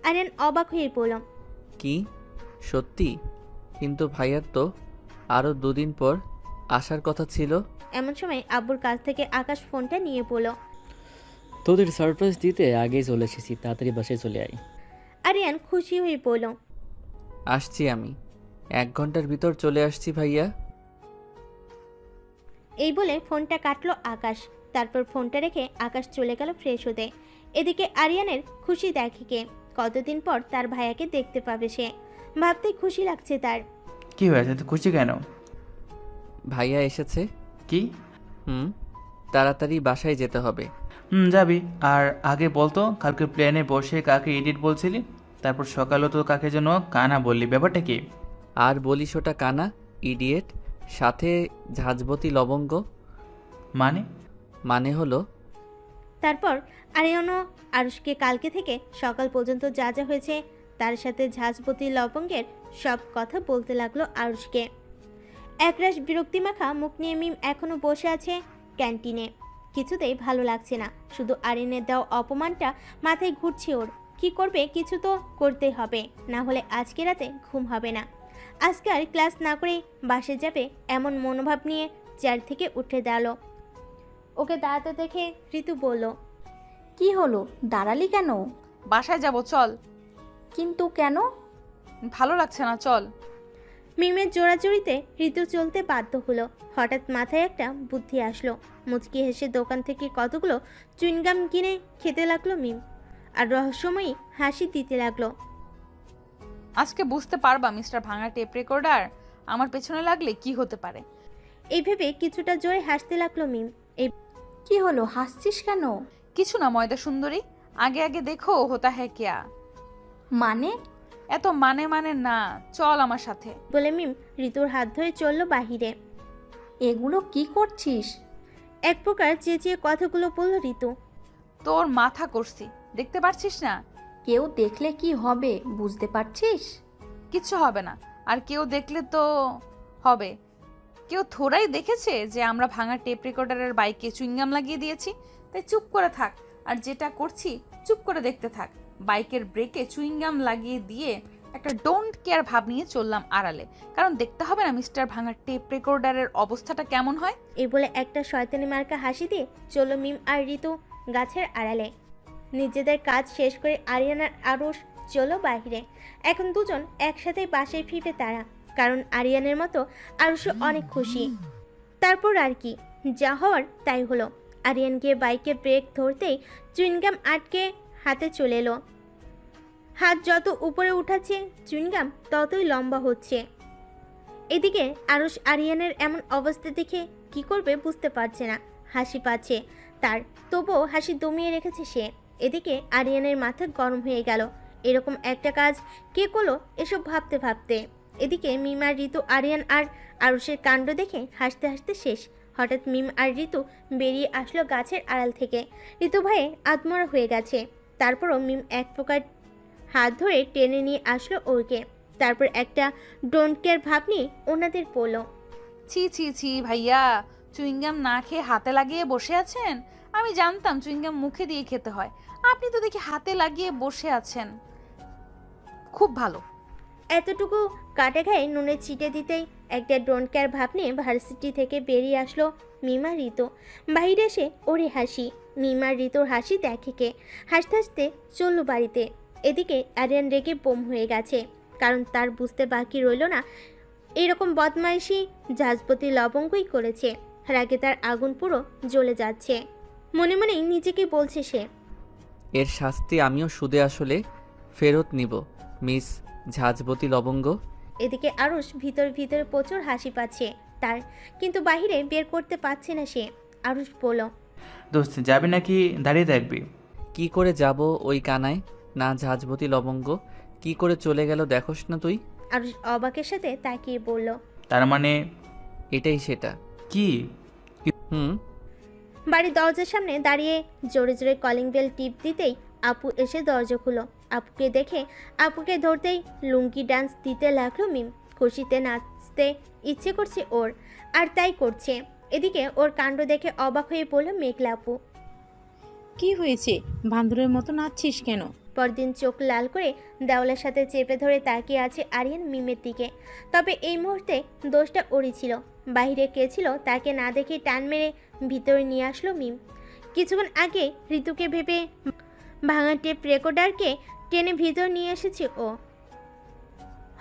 আরিয়ান অবাক হয়ে বলল, কি সত্যি? কিন্তু ভাইয়ার তো আরও 2 দিন পর আসার কথা ছিল। এমন সময় আব্বুর কাছ থেকে আকাশ ফোনটা নিয়ে বলল। তোদের সারপ্রাইজ দিতে আগেই চলে এসেছি, তাড়াতাড়ি বাসায় চলে আয়। আরিয়ান খুশি হয়ে বলল, আসছি আমি, 1 ঘন্টার ভিতর চলে আসছি ভাইয়া। এই বলে ফোনটা কাটলো আকাশ। তারপর ফোনটা রেখে আকাশ চলে গেল ফ্রেশ হতে। এদিকে আরিয়ানের খুশি দেখে কে, কতদিন পর তার ভাইয়াকে দেখতে পাবে সে। ভাবতে খুশি লাগছে তার। কি হয়েছে, তুই খুশি কেন? ভাইয়া এসেছে। কি? তাড়াতাড়ি বাসায় যেতে হবে। যাবি। আর আগে বলতো, কালকে প্লেনে বসে কাকে ইডিট বলছিলি, তারপর সকালেও তো কাকে যেন কানা বললি, ব্যাপারটা কি? আর বলিস ওটা কানা, ইডিয়েট, সাথে ঝাঁঝবতী লবঙ্গ। মানে হলো। তারপর আরিয়ানও আরুষকে কালকে থেকে সকাল পর্যন্ত যা যা হয়েছে তার সাথে ঝাঁঝবতী লবঙ্গের সব কথা বলতে লাগলো আরুষকে। একরাশ বিরক্তিমাখা মুখ নিয়ে মিম এখনো বসে আছে ক্যান্টিনে। কিছুতেই ভালো লাগছে না। শুধু আরিয়ানের দেওয়া অপমানটা মাথায় ঘুরছে ওর। কি করবে, কিছু তো করতেই হবে, না হলে আজকে রাতে ঘুম হবে না। আজকে আর ক্লাস না করেই বাসে যাবে এমন মনোভাব নিয়ে চেয়ার থেকে উঠে দাঁড়ালো। ওকে দাঁড়াতে দেখে ঋতু বলল, কি হলো, দাঁড়ালি কেন? বাসায় যাব, চল। কিন্তু কেন? ভালো লাগছে না, চল। মিমের জোড়াজড়িতে ঋতু চলতে বাধ্য হলো। হঠাৎ মাথায় একটা বুদ্ধি আসলো। মুচকি হেসে দোকান থেকে কতগুলো চুইনগাম কিনে খেতে লাগলো মিম, আর রহস্যময়ী হাসি দিতে লাগলো। আজকে বুঝতে পারবা মিস্টার ভাঙা টেপ রেকর্ডার আমার পেছনে লাগলে কি হতে পারে। এই ভেবে কিছুটা জোরে হাসতে লাগলো মিম। কি হলো, হাসছিস কেন? কিছু না ময়দা সুন্দরী, আগে আগে দেখো হোতা হ্যাঁ কেয়া। মানে? এত মানে না, চল আমার সাথে বলে মিম ঋতুর হাত ধরে চললো বাহিরে। এগুলো কি করছিস? এক প্রকার চেঁচিয়ে কথাগুলো বলল ঋতু। তোর মাথা করছি, দেখতে পারছিস না? কেউ দেখলে কি হবে বুঝতে পারছিস? কিচ্ছু হবে না, আর কেউ দেখলে তো হবে। কেউ থোড়াই দেখেছে যে আমরা ভাঙা টেপ রেকর্ডারের বাইকে চুইংগাম লাগিয়ে দিয়েছি, তাই চুপ করে থাক, আর যেটা করছি চুপ করে দেখতে থাক। বাইকের ব্রেকে চুইংগাম লাগিয়ে দিয়ে একটা ডোন্ট কেয়ার ভাব নিয়ে চললাম আড়ালে, কারণ দেখতে হবে না মিস্টার ভাঙা টেপ রেকর্ডারের অবস্থাটা কেমন হয়। এই বলে একটা শয়তানি মার্কা হাসি দিয়ে চলল মিম আর ঋতু গাছের আড়ালে। নিজেদের কাজ শেষ করে আরিয়ান আর আরুষ চলো বাহিরে। এখন দুজন একসাথে বাসায় ফিরবে তারা, কারণ আরিয়ানের মতো আরুষও অনেক খুশি। তারপর আর কি, যা হওয়ার তাই হলো। আরিয়ান গিয়ে বাইকে ব্রেক ধরতেই চুইনগাম আটকে হাতে চলে এলো। হাত যত উপরে উঠাচ্ছে চুইনগাম ততই লম্বা হচ্ছে। এদিকে আরুষ আরিয়ানের এমন অবস্থা দেখে কি করবে বুঝতে পারছে না। হাসি পাচ্ছে তার, তবুও হাসি দমিয়ে রেখেছে সে। এদিকে আরিয়ানের মাথা গরম হয়ে গেল। এরকম একটা কাজ কে করলো এসব ভাবতে ভাবতে। এদিকে মিম আর ঋতু আরিয়ান আর আরুষের কাণ্ড দেখে হাসতে হাসতে শেষ। হঠাৎ মিম আর ঋতু বেরিয়ে আসলো গাছের আড়াল থেকে। ঋতু ভয়ে আত্মরা হয়ে গেছে। তারপরও মিম এক প্রকার হাত ধরে টেনে নিয়ে আসলো ওকে। তারপর একটা ডোন্ট কেয়ার ভাব নিয়ে ওনাদের বলল, ছি ছি ছি ভাইয়া, চুইংগাম না খেয়ে হাতে লাগিয়ে বসে আছেন? আমি জানতাম চুইংগাম মুখে দিয়ে খেতে হয়, আপনি তো দেখি হাতে লাগিয়ে বসে আছেন। খুব ভালো। এতটুকু কাটে গায়ে নুনের ছিটে দিতেই একটা ডোন্ট কেয়ার ভাব নিয়ে ভার্সিটি থেকে বেরিয়ে আসলো মিমা ঋতু। বাইরে এসে ওরে হাসি। মিমা ঋতুর হাসি দেখে কে, হাসতে হাসতে চললো বাড়িতে। এদিকে আরিয়ান রেগে বোম হয়ে গেছে, কারণ তার বুঝতে বাকি রইল না এরকম বদমাইশি ঝাঁঝপতি লবঙ্গই করেছে। রাগে তার আগুন পুরো জ্বলে যাচ্ছে। মনে মনেই নিজেকে বলছে সে, এর শাস্তি আমিও সুদে আসলে ফেরত নিব মিস ঝাঁঝবতী লবঙ্গ। এদিকে আরুষ ভিতর ভিতরে প্রচুর হাসি পাচ্ছে তার, কিন্তু বাহিরে বের করতে পারছে না সে। আরুষ বলল, দোস্ত যাবি নাকি দাঁড়িয়ে থাকবি? কি করে যাব ওই কানায়, না ঝাঁঝবতী লবঙ্গ কি করে চলে গেল দেখোস না তুই? আরুষ অবাকের সাথে তাকিয়ে বলল, তার মানে এটাই সেটা। কি? হুম। বাড়ির দরজার সামনে দাঁড়িয়ে জোরে জোরে কলিং বেল টিপ দিতেই আপু এসে দরজা খুলো। আপুকে দেখে আপুকে ধরতেই লুঙ্গি ডান্স দিতে লাগলো মিম। খুশিতে নাচতে ইচ্ছে করছে ওর, আর তাই করছে। এদিকে ওর কাণ্ড দেখে অবাক হয়ে পড়ল মেঘলা আপু। কি হয়েছে? বান্দরের মতো নাচছিস কেন? পরদিন চোখ লাল করে দেওয়ালের সাথে চেপে ধরে তাকিয়ে আছে আরিয়ান মিমের দিকে। তবে এই মুহূর্তে দোষটা ওরই ছিল। বাইরে কে ছিল তাকে না দেখে টান মেরে ভিতরে নিয়ে আসলো মিম। কিছুক্ষণ আগে ঋতুকে ভেবে ভাঙা টেপ রেকর্ডারকে টেনে ভিতর নিয়ে এসেছে ও।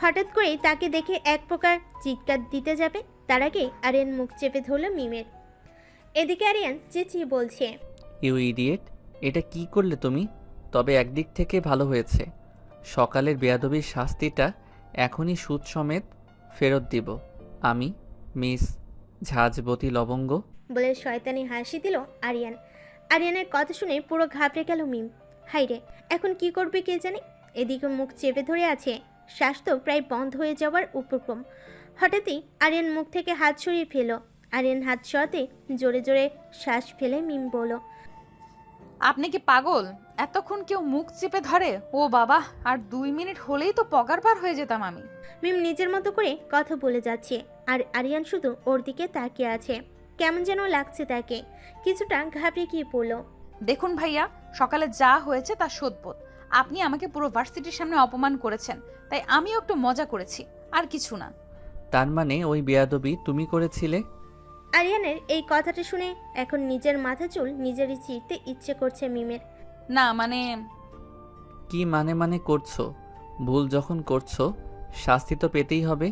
হঠাৎ করেই তাকে দেখে এক প্রকার চিৎকার দিতে যাবে, তার আগে আরিয়ান মুখ চেপে ধরল মিমের। এদিকে আরিয়ান চেঁচিয়ে বলছে, ইউ ইডিয়েট, এটা কি করলে তুমি? তবে একদিক থেকে ভালো হয়েছে, সকালের বেয়াদবির শাস্তিটা এখনই সুদ সমেত ফেরত দিব আমি, মিস ঝাঁঝবতী লবঙ্গ। বলে শয়তানি হাসি দিল আরিয়ান। আরিয়ানের কথা শুনে পুরো ঘাবড়ে গেল মিম। হাইরে, এখন কি করবে কে জানে। এদিকে মুখ চেপে ধরে আছে, শ্বাস তো প্রায় বন্ধ হয়ে যাওয়ার উপক্রম। হঠাৎই আরিয়ান মুখ থেকে হাত সরিয়ে ফেল। আরিয়ান হাত সরাতে জোরে জোরে শ্বাস ফেলে মিম বলল, আপনি কি পাগল? এতক্ষণ কেউ মুখ চেপে ধরে? ও বাবা, আর 2 মিনিট হলেই তো পগার পার হয়ে যেতাম আমি। মিম নিজের মতো করে কথা বলে যাচ্ছে, আর আরিয়ান শুধু ওর দিকে তাকিয়ে আছে। কেমন যেন লাগছে তাকে, কিছুটা ঘাবড়ে গিয়ে পড়ল। দেখুন ভাইয়া, সকালে যা হয়েছে তা শোধবোধ। আপনি আমাকে পুরো ভার্সিটির সামনে অপমান করেছেন, তাই আমিও একটু মজা করেছি, আর কিছু না। তার মানে ওই বেয়াদবি তুমি করেছিলে? আরিয়ানের এই কথাটা শুনে এখন নিজের মাথা চুল নিজেরই চিরতে ইচ্ছে করছে মিমের। না মানে কি মানে করছো? ভুল যখন করছো শাস্তি তো পেতেই হবে।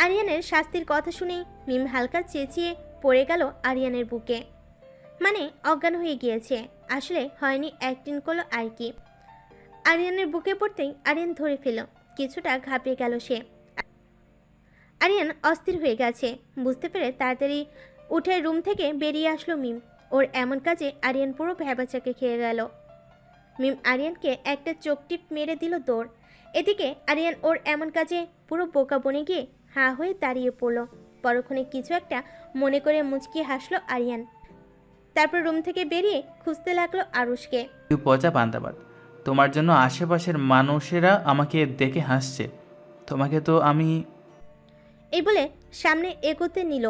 আরিয়ানের শাস্তির কথা শুনে মিম হালকা চেঁচিয়ে পড়ে গেল আরিয়ানের বুকে। মানে অজ্ঞান হয়ে গিয়েছে, আসলে হয়নি, অ্যাক্টিং করলো আর কি। আরিয়ানের বুকে পড়তেই আরিয়ান ধরে ফেল। কিছুটা ঘাবড়ে গেল সে। আরিয়ান অস্থির হয়ে গেছে, বুঝতে পেরে তাড়াতাড়ি উঠে রুম থেকে বেরিয়ে আসলো মিম। ওর এমন কাজে আরিয়ান পুরো ভ্যাবাচাকে খেয়ে গেল। মিম আরিয়ানকে একটা চোখ টিপ মেরে দিল দৌড়। এদিকে আরিয়ান ওর এমন কাজে পুরো বোকা বনে গিয়ে হাঁ হয়ে দাঁড়িয়ে পড়ল। পরক্ষণে কিছু একটা মনে করে মুচকি হাসলো আরিয়ান। তারপর রুম থেকে বেরিয়ে খুঁজতে লাগলো আরুষকে। তুই পচা পান্তাবাদ, তোমার জন্য আশেপাশের মানুষেরা আমাকে দেখে হাসছে। তোমাকে তো আমি... এই বলে সামনে এগোতে নিল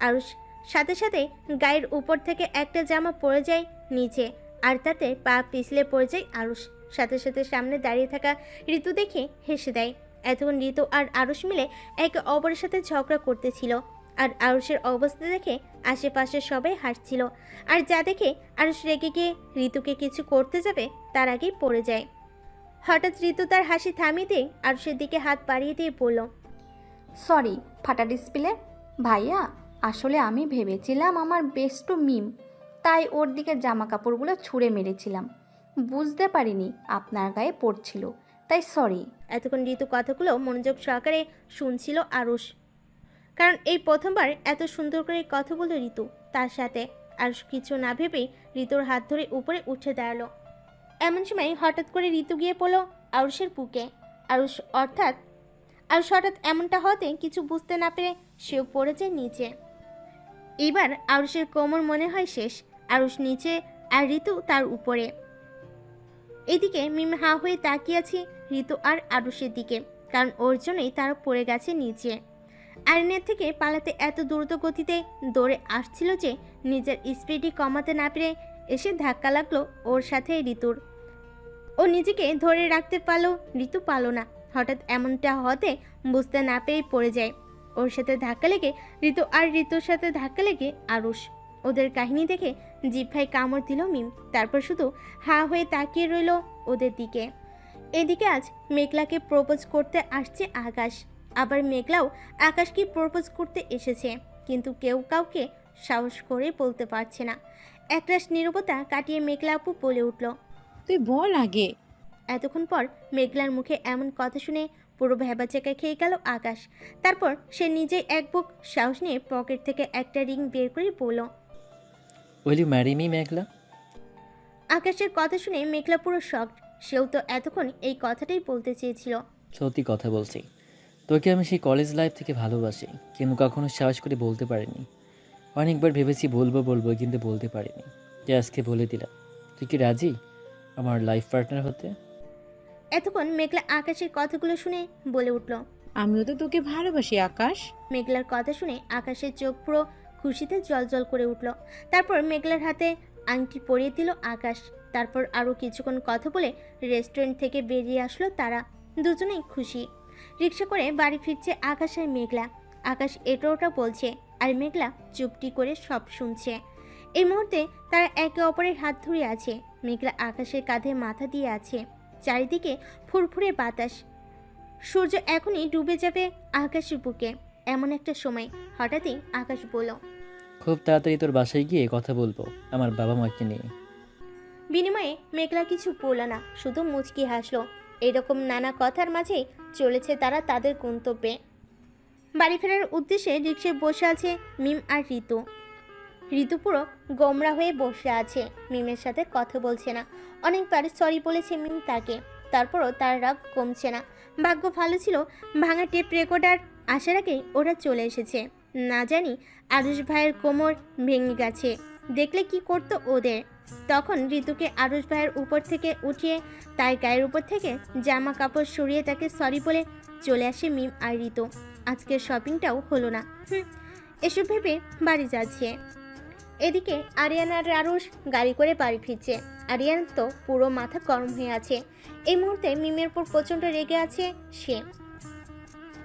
আরুষ। সাথে সাথে গায়ের উপর থেকে একটা জামা পড়ে যায় নিচে, আর তাতে পা পিছলে পড়ে যায় আরুষ। সাথে সাথে সামনে দাঁড়িয়ে থাকা ঋতু দেখে হেসে দেয়। এতক্ষণ ঋতু আর আরুষ মিলে একে অপরের সাথে ঝগড়া করতেছিল, আর আরুষের অবস্থা দেখে আশেপাশে সবাই হাসছিল। আর যা দেখে আরুষ রেগে গিয়ে ঋতুকে কিছু করতে যাবে তার আগেই পড়ে যায়। হঠাৎ ঋতু তার হাসি থামিয়ে দিয়ে আরুষের দিকে হাত বাড়িয়ে দিয়ে বলল, সরি ফাটা ডিসপ্লে। ভাইয়া, আসলে আমি ভেবেছিলাম আমার বেস্টু মিম, তাই ওর দিকে জামা কাপড়গুলো ছুঁড়ে মেরেছিলাম। বুঝতে পারিনি আপনার গায়ে পড়ছিল, তাই সরি। এতক্ষণ ঋতু কথাগুলো মনোযোগ সহকারে শুনছিল আরুষ, কারণ এই প্রথমবার এত সুন্দর করে কথা বলল ঋতু তার সাথে। আরুষ কিছু না ভেবেই ঋতুর হাত ধরে উপরে উঠে দাঁড়ালো। এমন সময় হঠাৎ করে ঋতু গিয়ে পড়লো আরুষের বুকে। আরুষ হঠাৎ এমনটা হতে কিছু বুঝতে না পেরে সেও পড়ে যায় নিচে। এবার আরুষের কোমর মনে হয় শেষ। আরুষ নিচে আর ঋতু তার উপরে। এদিকে মিম হাঁ হয়ে তাকিয়ে আছে ঋতু আর আরুষের দিকে, কারণ ওর জন্যই তারা পড়ে গেছে নিচে। আরিনের থেকে পালাতে এত দ্রুত গতিতে দৌড়ে আসছিল যে নিজের স্পিডই কমাতে না পেরে এসে ধাক্কা লাগলো ওর সাথে ঋতুর। ও নিজেকে ধরে রাখতে পারলো, ঋতু পারলো না। হঠাৎ এমনটা হতে বুঝতে না পেরেই পড়ে যায়। ওর সাথে ধাক্কা লেগে ঋতু, আর ঋতুর সাথে ধাক্কা লেগে আরুষ। ওদের কাহিনী দেখে জিহ্বায় কামড় দিল মিম। তারপর শুধু হাঁ হয়ে তাকিয়ে রইল ওদের দিকে। এদিকে আজ মেঘলাকে প্রপোজ করতে আসছে আকাশ, আবার মেঘলাও আকাশকে প্রপোজ করতে এসেছে, কিন্তু কেউ কাউকে সাহস করে বলতে পারছে না। একরাশ নীরবতা কাটিয়ে মেঘলা আপু বলে উঠল, তুই বল আগে। এতক্ষণ পর মেঘলার মুখে এমন কথা শুনে পুরো ভ্যাবাচাকা খেয়ে গেল আকাশ। তারপর সে নিজেই এক বুক সাহস নিয়ে পকেট থেকে একটা রিং বের করে বলল, উইল ইউ ম্যারি মি মেঘলা? আকাশের কথা শুনে মেঘলা পুরো শকড। সেও তো এতক্ষণ এই কথাটাই বলতে চেয়েছিল। সত্যি কথা বলছি, তোকে আমি সেই কলেজ লাইফ থেকে ভালোবাসি, কিন্তু কখনো সাহস করে বলতে পারিনি। অনেকবার ভেবেছি বলবো বলবো, কিন্তু বলতে পারিনি। তুই আজকে বলে দিলাম। তুই কি রাজি আমার লাইফ পার্টনার হতে? এতক্ষণ মেঘলা আকাশের কথাগুলো শুনে বলে উঠল। আমিও তো তোকে ভালোবাসি আকাশ। মেঘলার কথা শুনে আকাশের চোখ পুরো খুশিতে জলজল করে উঠল। তারপর মেঘলার হাতে আংটি পরিয়ে দিল আকাশ। তারপর আরও কিছুক্ষণ কথা বলে রেস্টুরেন্ট থেকে বেরিয়ে আসলো তারা। দুজনেই খুশি। রিক্সা করে বাড়ি ফিরছে আকাশ আর মেঘলা। আকাশ এটা ওটা বলছে আর মেঘলা চুপটি করে সব শুনছে। এই মুহূর্তে তারা একে অপরের হাত ধরে আছে। মেঘলা আকাশের কাঁধে মাথা দিয়ে আছে। চারিদিকে ফুরফুরে বাতাস। সূর্য এখনই ডুবে যাবে আকাশের বুকে। এমন একটা সময় হঠাৎই আকাশ বলল, খুব তাড়াতাড়ি তোর বাসায় গিয়ে কথা বলবো আমার বাবা মাকে নিয়ে। বিনিময়ে মেঘলা কিছু বলল না, শুধু মুচকি হাসলো। এরকম নানা কথার মাঝেই চলেছে তারা তাদের গন্তব্যে। বাড়ি ফেরার উদ্দেশ্যে রিকশায় বসে আছে মিম আর ঋতু। ঋতু পুরো গোমরা হয়ে বসে আছে, মিমের সাথে কথা বলছে না। অনেকবার সরি বলেছে মিম তাকে, তারপরও তার রাগ কমছে না। ভাগ্য ভালো ছিল ভাঙা টেপ রেকর্ডার আসার আগেই ওরা চলে এসেছে। না জানি আরুষ ভাইয়ের কোমর ভেঙে গেছে, দেখলে কি করতো ওদের। তখন ঋতুকে আরুষ ভাইয়ের উপর থেকে উঠিয়ে তার গায়ের উপর থেকে জামা কাপড় সরিয়ে তাকে সরি বলে চলে আসে মিম আর ঋতু। আজকের শপিংটাও হলো না। এসব ভেবে বাড়ি যাচ্ছে। এদিকে আরিয়ান আর আরুষ গাড়ি করে বাড়ি ফিরছে। আরিয়ান তো পুরো মাথা গরম হয়ে আছে। এই মুহূর্তে মিমের উপর প্রচণ্ড রেগে আছে সে।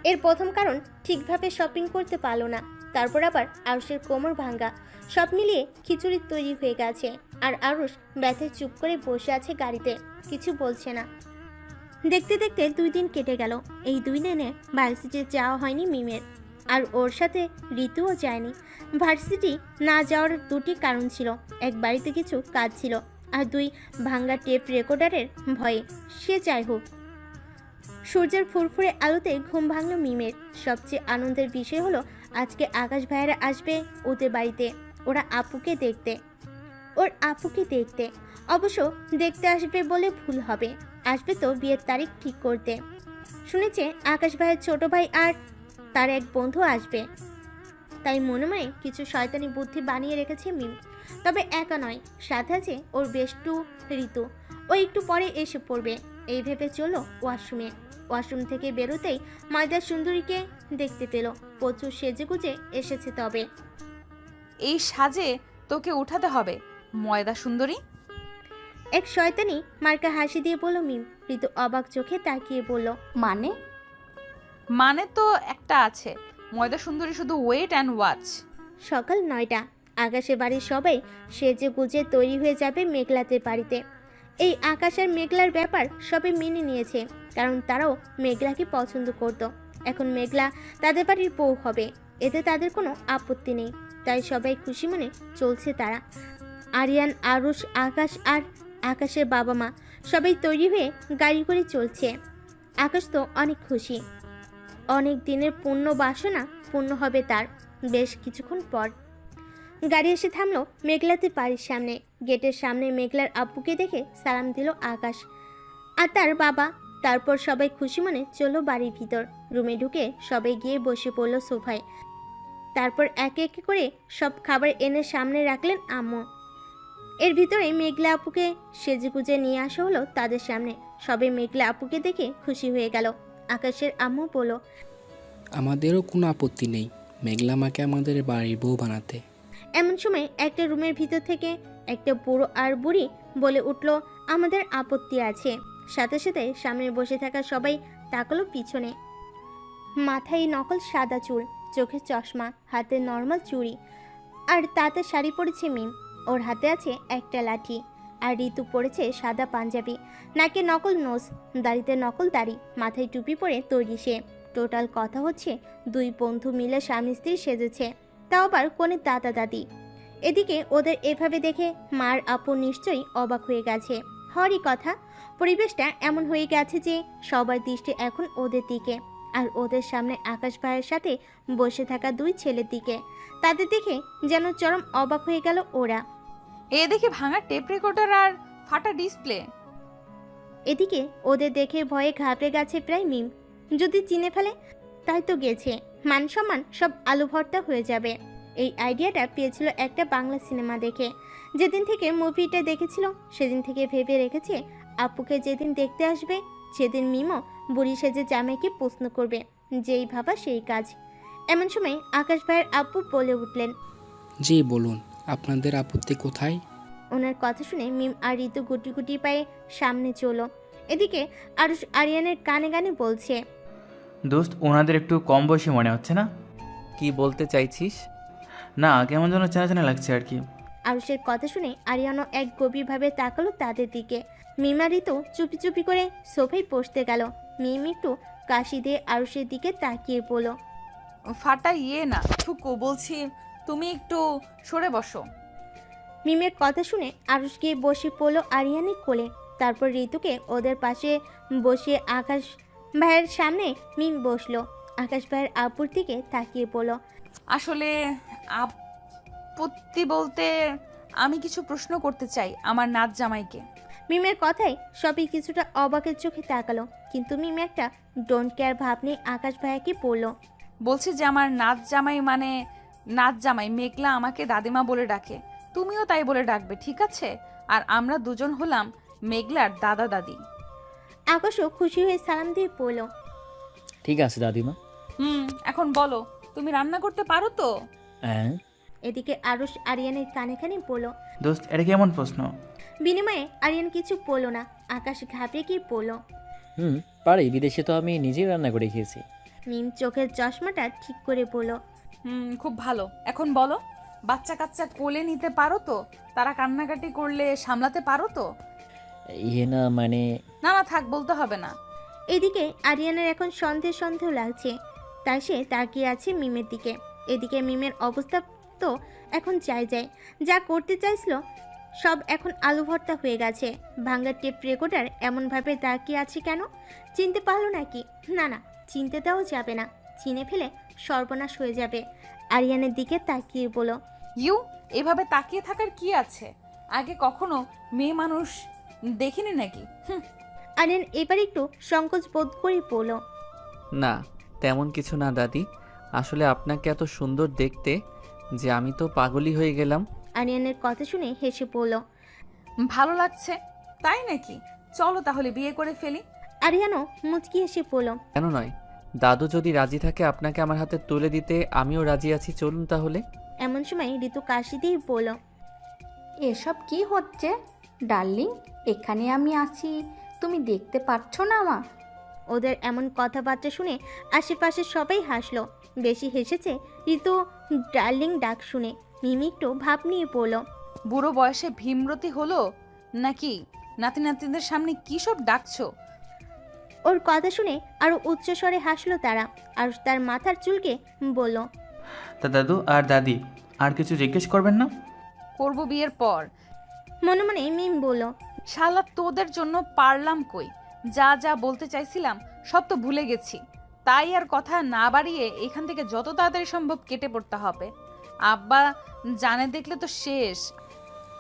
এর প্রথম কারণ ঠিকভাবে শপিং করতে পারলো না, তারপর আবার আরুষের কোমর ভাঙ্গা। সব মিলিয়ে খিচুড়ি তৈরি হয়ে গেছে। আর আরুষ ব্যথায় চুপ করে বসে আছে গাড়িতে, কিছু বলছে না। দেখতে দেখতে 2 দিন কেটে গেল। এই 2 দিনে ভার্সিটি যাওয়া হয়নি মিমের, আর ওর সাথে ঋতুও যায়নি। ভার্সিটি না যাওয়ার 2টি কারণ ছিল। এক, বাড়িতে কিছু কাজ ছিল, আর 2, ভাঙ্গা টেপ রেকর্ডারের ভয়ে। সে যাই হোক, সূর্যের ফুরফুরে আলোতে ঘুম ভাঙল মিমের। সবচেয়ে আনন্দের বিষয় হলো আজকে আকাশ ভাইয়েরা আসবে ওদের বাড়িতে। ওর আপুকে দেখতে। অবশ্য দেখতে আসবে বলে ভুল হবে, আসবে তো বিয়ের তারিখ ঠিক করতে। শুনেছে আকাশ ভাইয়ের ছোট ভাই আর তার এক বন্ধু আসবে, তাই মনে মনে কিছু শয়তানি বুদ্ধি বানিয়ে রেখেছে মিম। তবে একা নয়, সাথে আছে ওর বেষ্টু ঋতু। ও একটু পরে এসে পড়বে এই ভেবে চলো ওয়াশরুমে। ওয়াশরুম থেকে বেরোতেই ময়দা সুন্দরীকে দেখতে পেল। প্রচুর সেজেগুজে এসেছে। তবে এই সাজে তোকে উঠাতে হবে ময়দা সুন্দরী। এক শয়তানি মার্কা হাসি দিয়ে বলল মিম। ঋতু অবাক চোখে তাকিয়ে বলল, মানে তো একটা আছে, ময়দা সুন্দরী শুধু ওয়েট অ্যান্ড ওয়াচ। সকাল 9টা। আকাশের বাড়ির সবাই সেজে গুজে তৈরি হয়ে যাবে মেঘলাদের বাড়িতে। এই আকাশ আর মেঘলার ব্যাপার সবাই মেনে নিয়েছে, কারণ তারাও মেঘলাকে পছন্দ করত। এখন মেঘলা তাদের বাড়ির বউ হবে, এতে তাদের কোনো আপত্তি নেই। তাই সবাই খুশি মনে চলছে তারা। আরিয়ান, আরুষ, আকাশ আর আকাশের বাবা মা সবাই তৈরি হয়ে গাড়ি করে চলছে। আকাশ তো অনেক খুশি। অনেক দিনের পূর্ণ বাসনা পূর্ণ হবে তার বেশ কিছুক্ষণ পর। গাড়ি এসে থামলো মেঘলাতে বাড়ির সামনে। গেটের সামনে মেঘলার আব্বুকে দেখে সালাম দিল আকাশ আর তার বাবা। তারপর সবাই খুশি মনে চলল বাড়ির ভিতর। রুমে ঢুকে সবাই গিয়ে বসে পড়ল সোফায়। তারপর একে একে করে সব খাবার এনে সামনে রাখলেন আম্মু। এর ভিতরে মেঘলা আপুকে সেজেগুজে নিয়ে আসা হলো তাদের সামনে। সবাই মেঘলা আপুকে দেখে খুশি হয়ে গেল। আকাশের আম্মু বলল, আমাদেরও কোনো আপত্তি নেই মেঘলা মাকে আমাদের বাড়ির বউ বানাতে। এমন সময় একটা রুমের ভিতর থেকে একটা বুড়ো আর বুড়ি বলে উঠল, আমাদের আপত্তি আছে। সাথে সাথে সামনে বসে থাকা সবাই তাকালো পিছনে। মাথায় নকল সাদা চুল, চোখে চশমা, হাতে নর্মাল চুড়ি, আর তাতে শাড়ি পরেছে মিম। ওর হাতে আছে একটা লাঠি। আর ঋতু পরেছে সাদা পাঞ্জাবি, নাকে নকল নোজ, দাড়িতে নকল দাড়ি, মাথায় টুপি পরে তৈরি সে। টোটাল কথা হচ্ছে 2 বন্ধু মিলে স্বামী স্ত্রী সেজেছে, তাও আবার কোনে দাদা দাদি। এদিকে ওদের এভাবে দেখে মার আপু নিশ্চয়ই অবাক হয়ে গেছে। হরই কথা, পরিবেশটা এমন হয়ে গেছে যে সবার দৃষ্টি এখন ওদের দিকে, আর ওদের সামনে আকাশ ভাইয়ের সাথে বসে থাকা 2 ছেলের দিকে। তাদের দেখে যেন চরম অবাক হয়ে গেল ওরা। এ দেখে ভাঙা টেপ রেকর্ডার আর ফাটা ডিসপ্লে। এদিকে ওদের দেখে ভয়ে ঘাবড়ে গেছে প্রায় মিম। যদি চিনে ফেলে তাই তো গেছে, মান সম্মান সব আলু ভর্তা হয়ে যাবে। এই আইডিয়াটা পেয়েছিল একটা বাংলা সিনেমা দেখে। যেদিন থেকে মুভিটা দেখেছিল সেদিন থেকে ভেবে রেখেছে আপুকে যেদিন দেখতে আসবে সেদিন মিমো বুড়ি সেজে জামাইকে প্রশ্ন করবে, যেই ভাবা সেই কাজ। এমন সময় আকাশ ভাইয়ের আপু বলে উঠলেন, জি বলুন, আপনাদের আপত্তি কোথায়? ওনার কথা শুনে মিম আর ঋতু গুটি গুটি পায়ে সামনে চলো। এদিকে আরুষ আরিয়ানের কানে কানে বলছে, দোস্ত ওনাদের একটু কম বয়সী মনে হচ্ছে না? কি বলতে চাইছিস? না, কেমন যেন চেনা চেনা লাগছে আর কি। আরুষের কথা শুনে আরিয়ানও এক গভীরভাবে তাকালো তাদের দিকে। মিম আর ঋতু চুপি চুপি করে সোফায় বসতে গেল। মিম একটু কাশি দিয়ে আরুষের দিকে তাকিয়ে বলল, ফাটা ইয়ে না থুকু, বলছি তুমি একটু সরে বসো। মিমের কথা শুনে আরুষ গিয়ে বসে পড়লো আরিয়ানের কোলে। তারপর ঋতুকে ওদের পাশে বসিয়ে আকাশ ভাইয়ের সামনে মিম বসলো। আকাশ ভাইয়ের আপুর দিকে তাকিয়ে বলল, আসলে আপত্তি বলতে আমি কিছু প্রশ্ন করতে চাই আমার নাচ জামাইকে। মিমের কথায় সবই কিছুটা অবাকের চোখে তাকালো, কিন্তু মিম একটা ডোন্ট কেয়ার ভাব নিয়ে আকাশ ভাইয়াকে বলল, বলছি যে আমার নাচ জামাই মেঘলা আমাকে দাদিমা বলে ডাকে, তুমিও তাই বলে ডাকবে, ঠিক আছে? আর আমরা দুজন হলাম মেঘলার দাদা দাদি। আকাশও খুশি হয়ে সালাম দিয়ে বলল, ঠিক আছে দাদিমা। এখন বলো, তুমি রান্না করতে পারো তো? হ্যাঁ। এদিকে আরুষ আরিয়ানের কানে কানে বলল। দোস্ত এটা কেমন প্রশ্ন? বিনিময়ে আরিয়ান কিছু বলল না। আকাশ ঘাবড়ে গিয়ে বলল, পারি, বিদেশে তো আমি নিজেই রান্না করে খেয়েছি। মিম চোখের চশমাটা ঠিক করে বলল, খুব ভালো। এখন বলো, বাচ্চা কাচ্চা কোলে নিতে পারো তো? তারা কান্নাকাটি করলে সামলাতে পারো তো? ইয়ে না মানে। না থাক, বলতে হবে না। এদিকে আরিয়ানের এখন সন্দেহ সন্দেহ লাগছে, তাই সে তাকিয়ে আছে মিমের দিকে। এদিকে মিমের অবস্থা তো এখন যায় যা করতে চাইছিল সব এখন আলু ভর্তা হয়ে গেছে। ভাঙ্গা টেপ রেকর্ডার এমনভাবে তাকিয়ে আছে কেন? চিনতে পারলো নাকি? না, চিনতে দেওয়া যাবে না, চিনে ফেলে সর্বনাশ হয়ে যাবে। আরিয়ানের দিকে তাকিয়ে বলল, এভাবে তাকিয়ে থাকার কি আছে? আগে কখনো মেয়ে মানুষ দেখিনি নাকি? আরিয়ান এবার একটু সংকোচ বোধ করে বলল, না তেমন কিছু না দাদি, আসলে আপনাকে এত সুন্দর দেখতে যে আমি তো পাগলই হয়ে গেলাম। আরিয়ানের কথা শুনে হেসে বলল, ভালো লাগছে তাই নাকি? চলো তাহলে বিয়ে করে ফেলি। আরিয়ানও মুচকি হেসে বলল, কেন নয়, দাদু যদি রাজি থাকে আপনাকে আমার হাতে তুলে দিতে আমিও রাজি আছি, চলুন তাহলে। এমন সময় ঋতু কাশি দিয়ে বলল, এসব কি হচ্ছে ডার্লিং? এখানে আমি আছি, তুমি দেখতে পাচ্ছ না মা? ওদের এমন কথাবার্তা শুনে আশেপাশে সবাই হাসলো। বেশি হেসেছে ঋতু ডার্লিং ডাক শুনে। মিমি একটু ভাব নিয়ে পড়ল, বুড়ো বয়সে ভীমরতি হলো নাকি? নাতি নাতিদের সামনে কি সব ডাকছো? ওর কথা শুনে আরো উচ্চস্বরে হাসলো তারা। আর তার মাথার চুলকে বলল, তা দাদু আর দাদি আর কিছু জিজ্ঞেস করবেন না? করব বিয়ের পর। মনে মনে মিম বলল, শালা তোদের জন্য পারলাম কই, যা বলতে চাইছিলাম সব তো ভুলে গেছি। তাই আর কথা না বাড়িয়ে এখান থেকে যত তাড়াতাড়ি সম্ভব কেটে পড়তে হবে। আব্বা জানে দেখলে তো শেষ।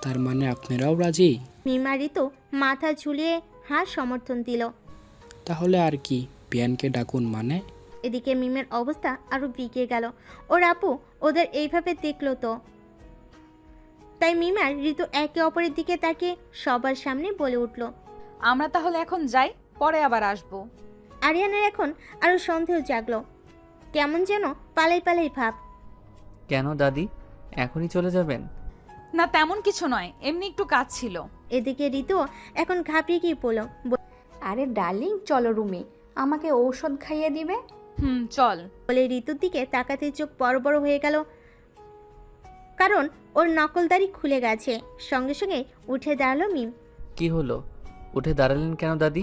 তার মানে আপনারাও রাজি? মিম আর ঋতু মাথা ঝুলিয়ে হাঁ সমর্থন দিল। তাহলে আর কি, পিয়ানকে ডাকুন মানে। এদিকে মিমের অবস্থা আরো বিগড়ে গেল। ওর আপু ওদের এইভাবে দেখলো তো, তাই মিম আর ঋতু একে অপরের দিকে তাকিয়ে সবার সামনে বলে উঠল, আমরা তাহলে এখন যাই, পরে আবার আসবো। আরিয়ানের এখন আরো সন্দেহ জাগলো, কেমন যেন পালাই ভাব। কেন দাদি, এখনই চলে যাবেন? না তেমন কিছু নয়, এমনি একটু কাজ ছিল। এদিকে ঋতু এখন ঘাবড়ে গিয়ে বলল, আরে ডার্লিং চলো রুমে, আমাকে ঔষধ খাইয়ে দিবে। চল। বলে ঋতুর দিকে তাকাতে চোখ বড় বড় হয়ে গেল, কারণ ওর নকলদারি খুলে গেছে। সঙ্গে সঙ্গে উঠে দাঁড়ালো মিম। কি হলো, উঠে দাঁড়ালেন কেন দাদি?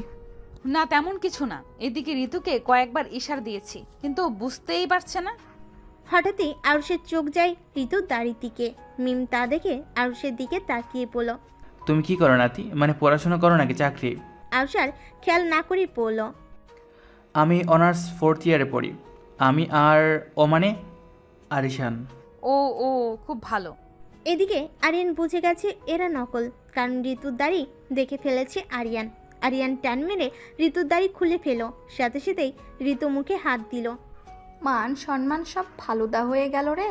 না তেমন কিছু না, এদিকে ঋতুকে কয়েকবার ইশারা দিয়েছি কিন্তু বুঝতেই পারছে না। হঠাৎই আরুষের চোখ যায় ঋতুর দাড়ির দিকে। মিম তা দেখে আরুষের দিকে তাকিয়ে পড়ল। তুমি কি করো নাতি, মানে পড়াশোনা করো নাকি চাকরি? আরুষ আর খেয়াল না করে পড়ল, আমি অনার্স 4th ইয়ারে পড়ি। আমি আর ও মানে আরিশান। ও খুব ভালো। এদিকে আরিয়ান বুঝে গেছে এরা নকল, কারণ ঋতুর দাড়ি দেখে ফেলেছে আরিয়ান। আরিয়ান টান মেরে ঋতুর দাড়ি খুলে ফেলো, সাথে সাথেই ঋতু মুখে হাত দিল। মান সম্মান সব ফালুদা হয়ে গেল রে।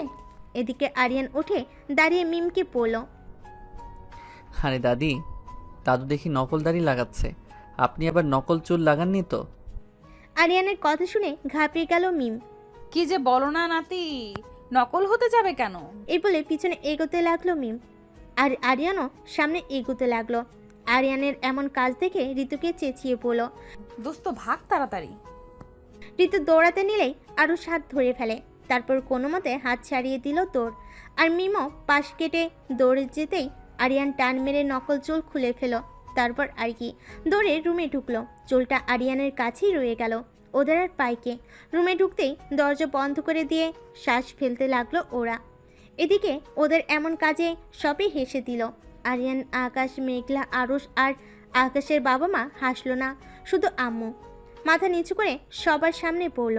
এদিকে আরিয়ান উঠে দাঁড়িয়ে মিমকে বলল, আরে দাদি, দাদু দেখি নকল দাড়ি লাগাচ্ছে। আপনি আবার নকল চুল লাগাননি তো? আরিয়ানের কথা শুনে ঘাবড়ে গেল মিম। কি যে বলো না নাতি, নকল হতে যাবে কেন? এই বলে পিছনে এগোতে লাগলো মিম, আর আরিয়ানও সামনে এগোতে লাগলো। আরিয়ানের এমন কাজ দেখে ঋতুকে চেঁচিয়ে পড়ল। দোস্ত ভাগ তাড়াতাড়ি। ঋতু দৌড়াতে নিলেই আরও হাত ধরে ফেলে, তারপর কোনো মতে হাত ছাড়িয়ে দিল দৌড়। আর মিমও পাশ কেটে দৌড়ে যেতেই আরিয়ান টান মেরে নকল চুল খুলে ফেল। তারপর আর কি দৌড়ে রুমে ঢুকলো। চুলটা আরিয়ানের কাছেই রয়ে গেল। ওদের আর পাইকে রুমে ঢুকতেই দরজা বন্ধ করে দিয়ে শ্বাস ফেলতে লাগলো ওরা। এদিকে ওদের এমন কাজে সবই হেসে দিল। আরিয়ান, আকাশ, মেঘলা, আরুষ আর আকাশের বাবা মা হাসলো না, শুধু আম্মু মাথা নিচু করে সবার সামনে পড়ল।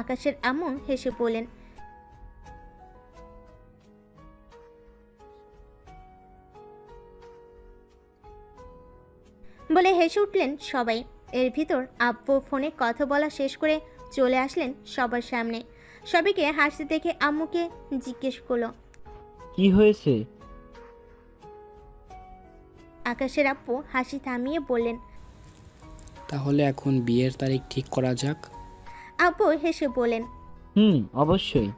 আকাশের আম্মু হেসে বললেন, বলে হেসে উঠলেন সবাই। এর ভিতর আব্বু ফোনে কথা বলা শেষ করে চলে আসলেন সবার সামনে। সবাইকে হাসতে দেখে আম্মুকে জিজ্ঞেস করলো, কি হয়েছে? আকাশের আব্বু হাসি থামিয়ে বললেন, তাহলে এখন বিয়ের তারিখ ঠিক করা যাক। আব্বু হেসে বললেন, অবশ্যই।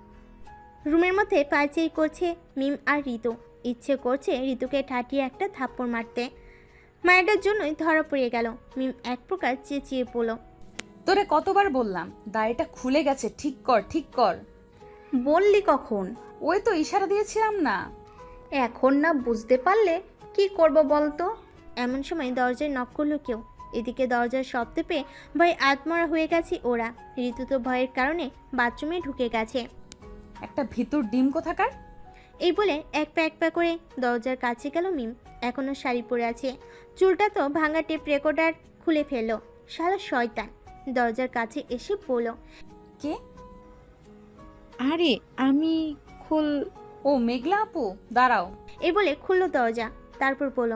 রুমের মধ্যে পাইচাই করছে মিম আর ঋতু। ইচ্ছে করছে ঋতুকে ঠাটিয়ে একটা থাপ্পড় মারতে। মায়েরটার জন্যই ধরা পড়ে গেল। মিম এক প্রকার চেঁচিয়ে পড়ল, তোরে কতবার বললাম দাড়িটা খুলে গেছে, ঠিক কর ঠিক কর। বললি কখন? ওই তো ইশারা দিয়েছিলাম না? এখন না বুঝতে পারলে কি করব বলতো? এমন সময় দরজায় নক করলো কেউ। এদিকে দরজার শব্দ পেয়ে ভয়ে আত্মরা হয়ে গেছে ওরা। ঋতু তো ভয়ের কারণে বাথরুমে ঢুকে গেছে। একটা ভিতর ডিম কোথাকার। এই বলে এক পা করে দরজার কাছে গেল মিম। এখনো শাড়ি পরে আছে, চুলটা তো ভাঙা টেপ রেকর্ডার খুলে ফেললো। শালা শয়তান দরজার কাছে এসে পড়ল, কে? আরে আমি ও মেঘলা আপু, দাঁড়াও। এই বলে খুললো দরজা, তারপর বলল,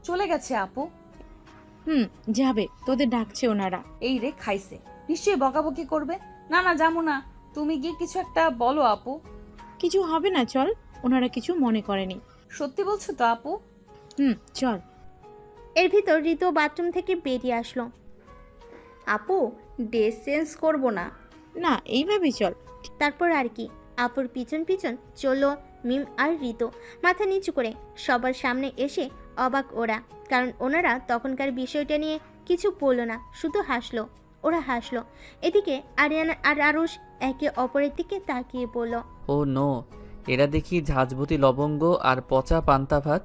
চলে গেছে আপু। যাবে, তোদের ডাকছে ওনারা। এই রে খাইছে, নিশ্চয়ই বকাবকি করবে। না না যাবো না, তুমি গিয়ে কিছু একটা বলো আপু। কিছু হবে না, চল, ওনারা কিছু মনে করেনি। সত্যি বলছো তো আপু? চল। এর ভিতর ঋতু বাথরুম থেকে বেরিয়ে আসলো। আপু, ড্রেস চেঞ্জ করবো না? না, এইভাবেই চল। তারপর আর কি আপুর পিছন পিছন চললো মিম আর ঋতু মাথা নিচু করে। সবার সামনে এসে অবাক ওরা, কারণ ওনারা তখনকার বিষয়টা নিয়ে কিছু বলল না, শুধু হাসলো। ওরা হাসলো। এদিকে আরিয়ানা আর আরুষ একে অপরের দিকে তাকিয়ে পড়ল। ও নো, এরা দেখি ঝাঁঝবতী লবঙ্গ আর পচা পান্তা ভাত।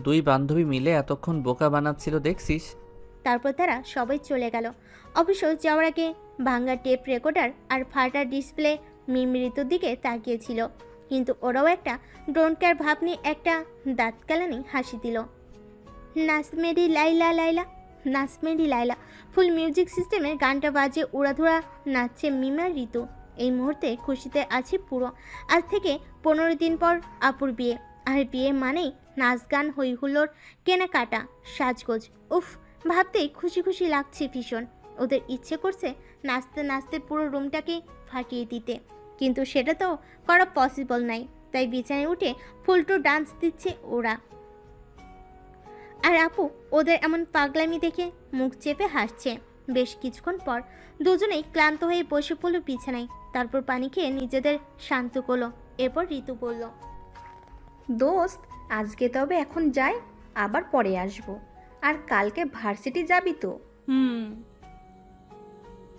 দুই বান্ধবী মিলে এতক্ষণ বোকা বানাচ্ছিল দেখছিস। তারপর তারা সবাই চলে গেল। অবশ্য যাওয়ার আগে ভাঙ্গা টেপ রেকর্ডার আর ফাটা ডিসপ্লে মিম ঋতুর দিকে তাকিয়েছিল, কিন্তু ওরাও একটা ডোন্ট কেয়ার ভাব নিয়ে একটা দাঁত কালানি হাসি দিল। নাচমেরি লাইলা লাইলা, নাচমেরি লাইলা ফুল মিউজিক সিস্টেমের গানটা বাজে উড়াধুরা নাচছে মিম আর ঋতু। এই মুহূর্তে খুশিতে আছে পুরো। আজ থেকে 15 দিন পর আপুর বিয়ে, আর বিয়ে মানেই নাচ গান, হই হুল্লোড়, কেনাকাটা, সাজগোজ। উফ, ভাবতেই খুশি খুশি লাগছে ভীষণ। ওদের ইচ্ছে করছে নাচতে নাচতে পুরো রুমটাকে ফাটিয়ে দিতে, কিন্তু সেটা তো করা পসিবল নাই। তাই বিছানায় উঠে ফুলটু ডান্স দিচ্ছে ওরা। আর আপু ওদের এমন পাগলামি দেখে মুখ চেপে হাসছে। বেশ কিছুক্ষণ পর দুজনেই ক্লান্ত হয়ে বসে পড়ল বিছানায়। তারপর পানি খেয়ে নিজেদের শান্ত করলো। এরপর ঋতু বলল, দোস্ত, আজকে তবে এখন যাই, আবার পরে আসবো। আর কালকে ভার্সিটি যাবি তো?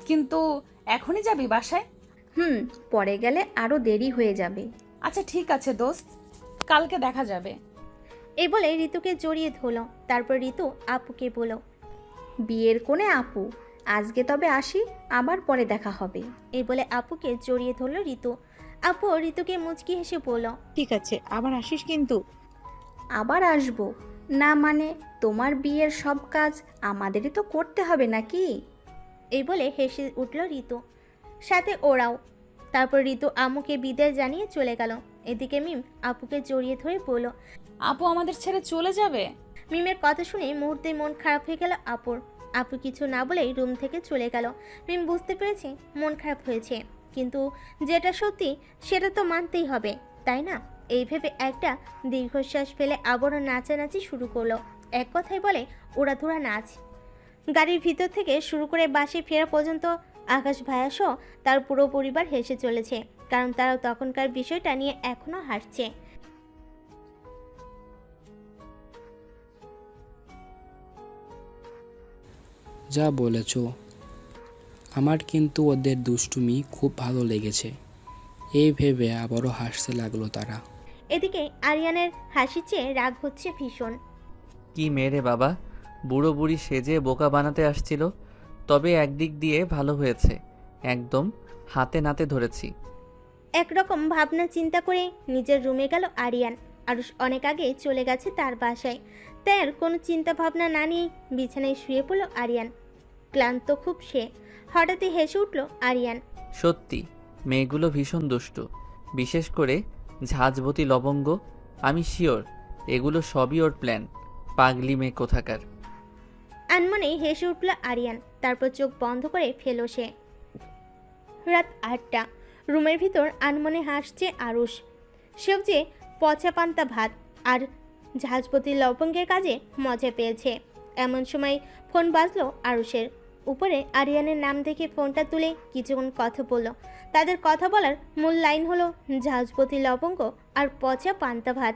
কিন্তু এখনই যাবি বাসায়? পরে গেলে আরো দেরি হয়ে যাবে। আচ্ছা ঠিক আছে দোস্ত, কালকে দেখা যাবে। এই বলে ঋতুকে জড়িয়ে ধরলো। তারপর ঋতু আপুকে বলল, বিয়ের কোণে আপু, আজকে তবে আসি, আবার পরে দেখা হবে। এই বলে আপুকে জড়িয়ে ধরলো ঋতু। আপু ঋতুকে মুচকি হেসে বলল, ঠিক আছে, আবার আসিস কিন্তু। আবার আসবো না মানে? তোমার বিয়ের সব কাজ আমাদেরই তো করতে হবে নাকি? এই বলে হেসে উঠল ঋতু, সাথে ওরাও। তারপর ঋতু আম্মুকে বিদায় জানিয়ে চলে গেল। এদিকে মিম আপুকে জড়িয়ে ধরে বলল, আপু আমাদের ছেড়ে চলে যাবে? মিমের কথা শুনে মুহূর্তে মন খারাপ হয়ে গেল আপুর। আপু কিছু না বলেই রুম থেকে চলে গেল। মিম বুঝতে পেরেছে মন খারাপ হয়েছে, কিন্তু যেটা সত্যি সেটা তো মানতেই হবে, তাই না? এই ভেবে একটা দীর্ঘশ্বাস ফেলে আবারও নাচানাচি শুরু করলো। এক কথায় বলে উড়াধুরা নাচ। গাড়ির ভিতর থেকে শুরু করে বাসে ফেরা পর্যন্ত আকাশ ভাইয়া সহ তার পুরো পরিবার হেসে চলেছে, কারণ তারাও তখনকার বিষয়টা নিয়ে এখনো হাসছে। যা বলেছ, আমার কিন্তু ওদের দুষ্টুমি খুব ভালো লেগেছে। এই ভেবে আবারও হাসতে লাগলো তারা। এদিকে আরিয়ানের হাসি চেয়ে রাগ হচ্ছে ভীষণ। কি মেয়ে রে বাবা, বুড়ো বুড়ি সেজে বোকা বানাতে আসছিল, তবে একদিক দিয়ে ভালো হয়েছে, একদম হাতে নাতে ধরেছি। একরকম ভাবনা চিন্তা করে নিজের রুমে গেল আরিয়ান। আরুষ অনেক আগে চলে গেছে তার বাসায়, তাই আর কোনো চিন্তা ভাবনা না নিয়ে বিছানায় শুয়ে পড়ল আরিয়ান। ক্লান্ত খুব সে। হঠাৎই হেসে উঠল আরিয়ান। সত্যি মেয়েগুলো ভীষণ দুষ্টু, বিশেষ করে ঝাঁঝবতী লবঙ্গ। আমি শিওর এগুলো সবই ওর প্ল্যান, পাগলি মেয়ে কোথাকার। আনমনে হেসে উঠল আরিয়ান, তারপর চোখ বন্ধ করে ফেল সে। রাত ৮টা। রুমের ভিতর আনমনে হাসছে আরুষ। সেও যে পচা পান্তা ভাত আর ঝাঁঝপতি লবঙ্গের কাজে মজা পেয়েছে। এমন সময় ফোন বাজলো আরুষের। উপরে আরিয়ানের নাম দেখে ফোনটা তুলে কিছুক্ষণ কথা বলল। তাদের কথা বলার মূল লাইন হলো ঝাঁঝপতি লবঙ্গ আর পচা পান্তা ভাত।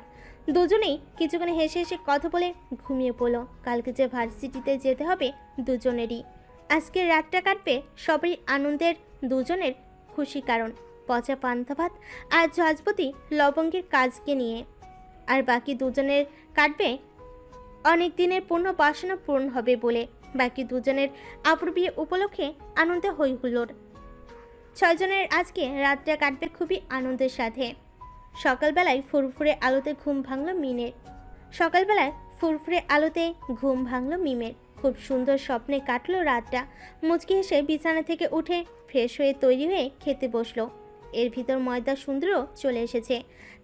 দুজনেই কিছুক্ষণ হেসে হেসে কথা বলে ঘুমিয়ে পড়ল। কালকে যে ভার্সিটিতে যেতে হবে দুজনেরই। আজকের রাতটা কাটবে সবারই আনন্দের, দুজনের খুশি, কারণ পচা পান্তা ভাত আর ঝাঁঝপতি লবঙ্গের কাজকে নিয়ে। আর বাকি দুজনের কাটবে অনেক দিনের পূর্ণ বাসনা পূরণ হবে বলে। বাকি দুজনের আপুর বিয়ে উপলক্ষে আনন্দে হই হুল্লোড়। 6 জনের আজকে রাতটা কাটবে খুবই আনন্দের সাথে। সকালবেলায় ফুরফুরে আলোতে ঘুম ভাঙল মিমের। খুব সুন্দর স্বপ্নে কাটলো রাতটা। মুচকি হেসে বিছানা থেকে উঠে ফ্রেশ হয়ে তৈরি হয়ে খেতে বসলো। এর ভিতর ময়দা সুন্দরও চলে এসেছে।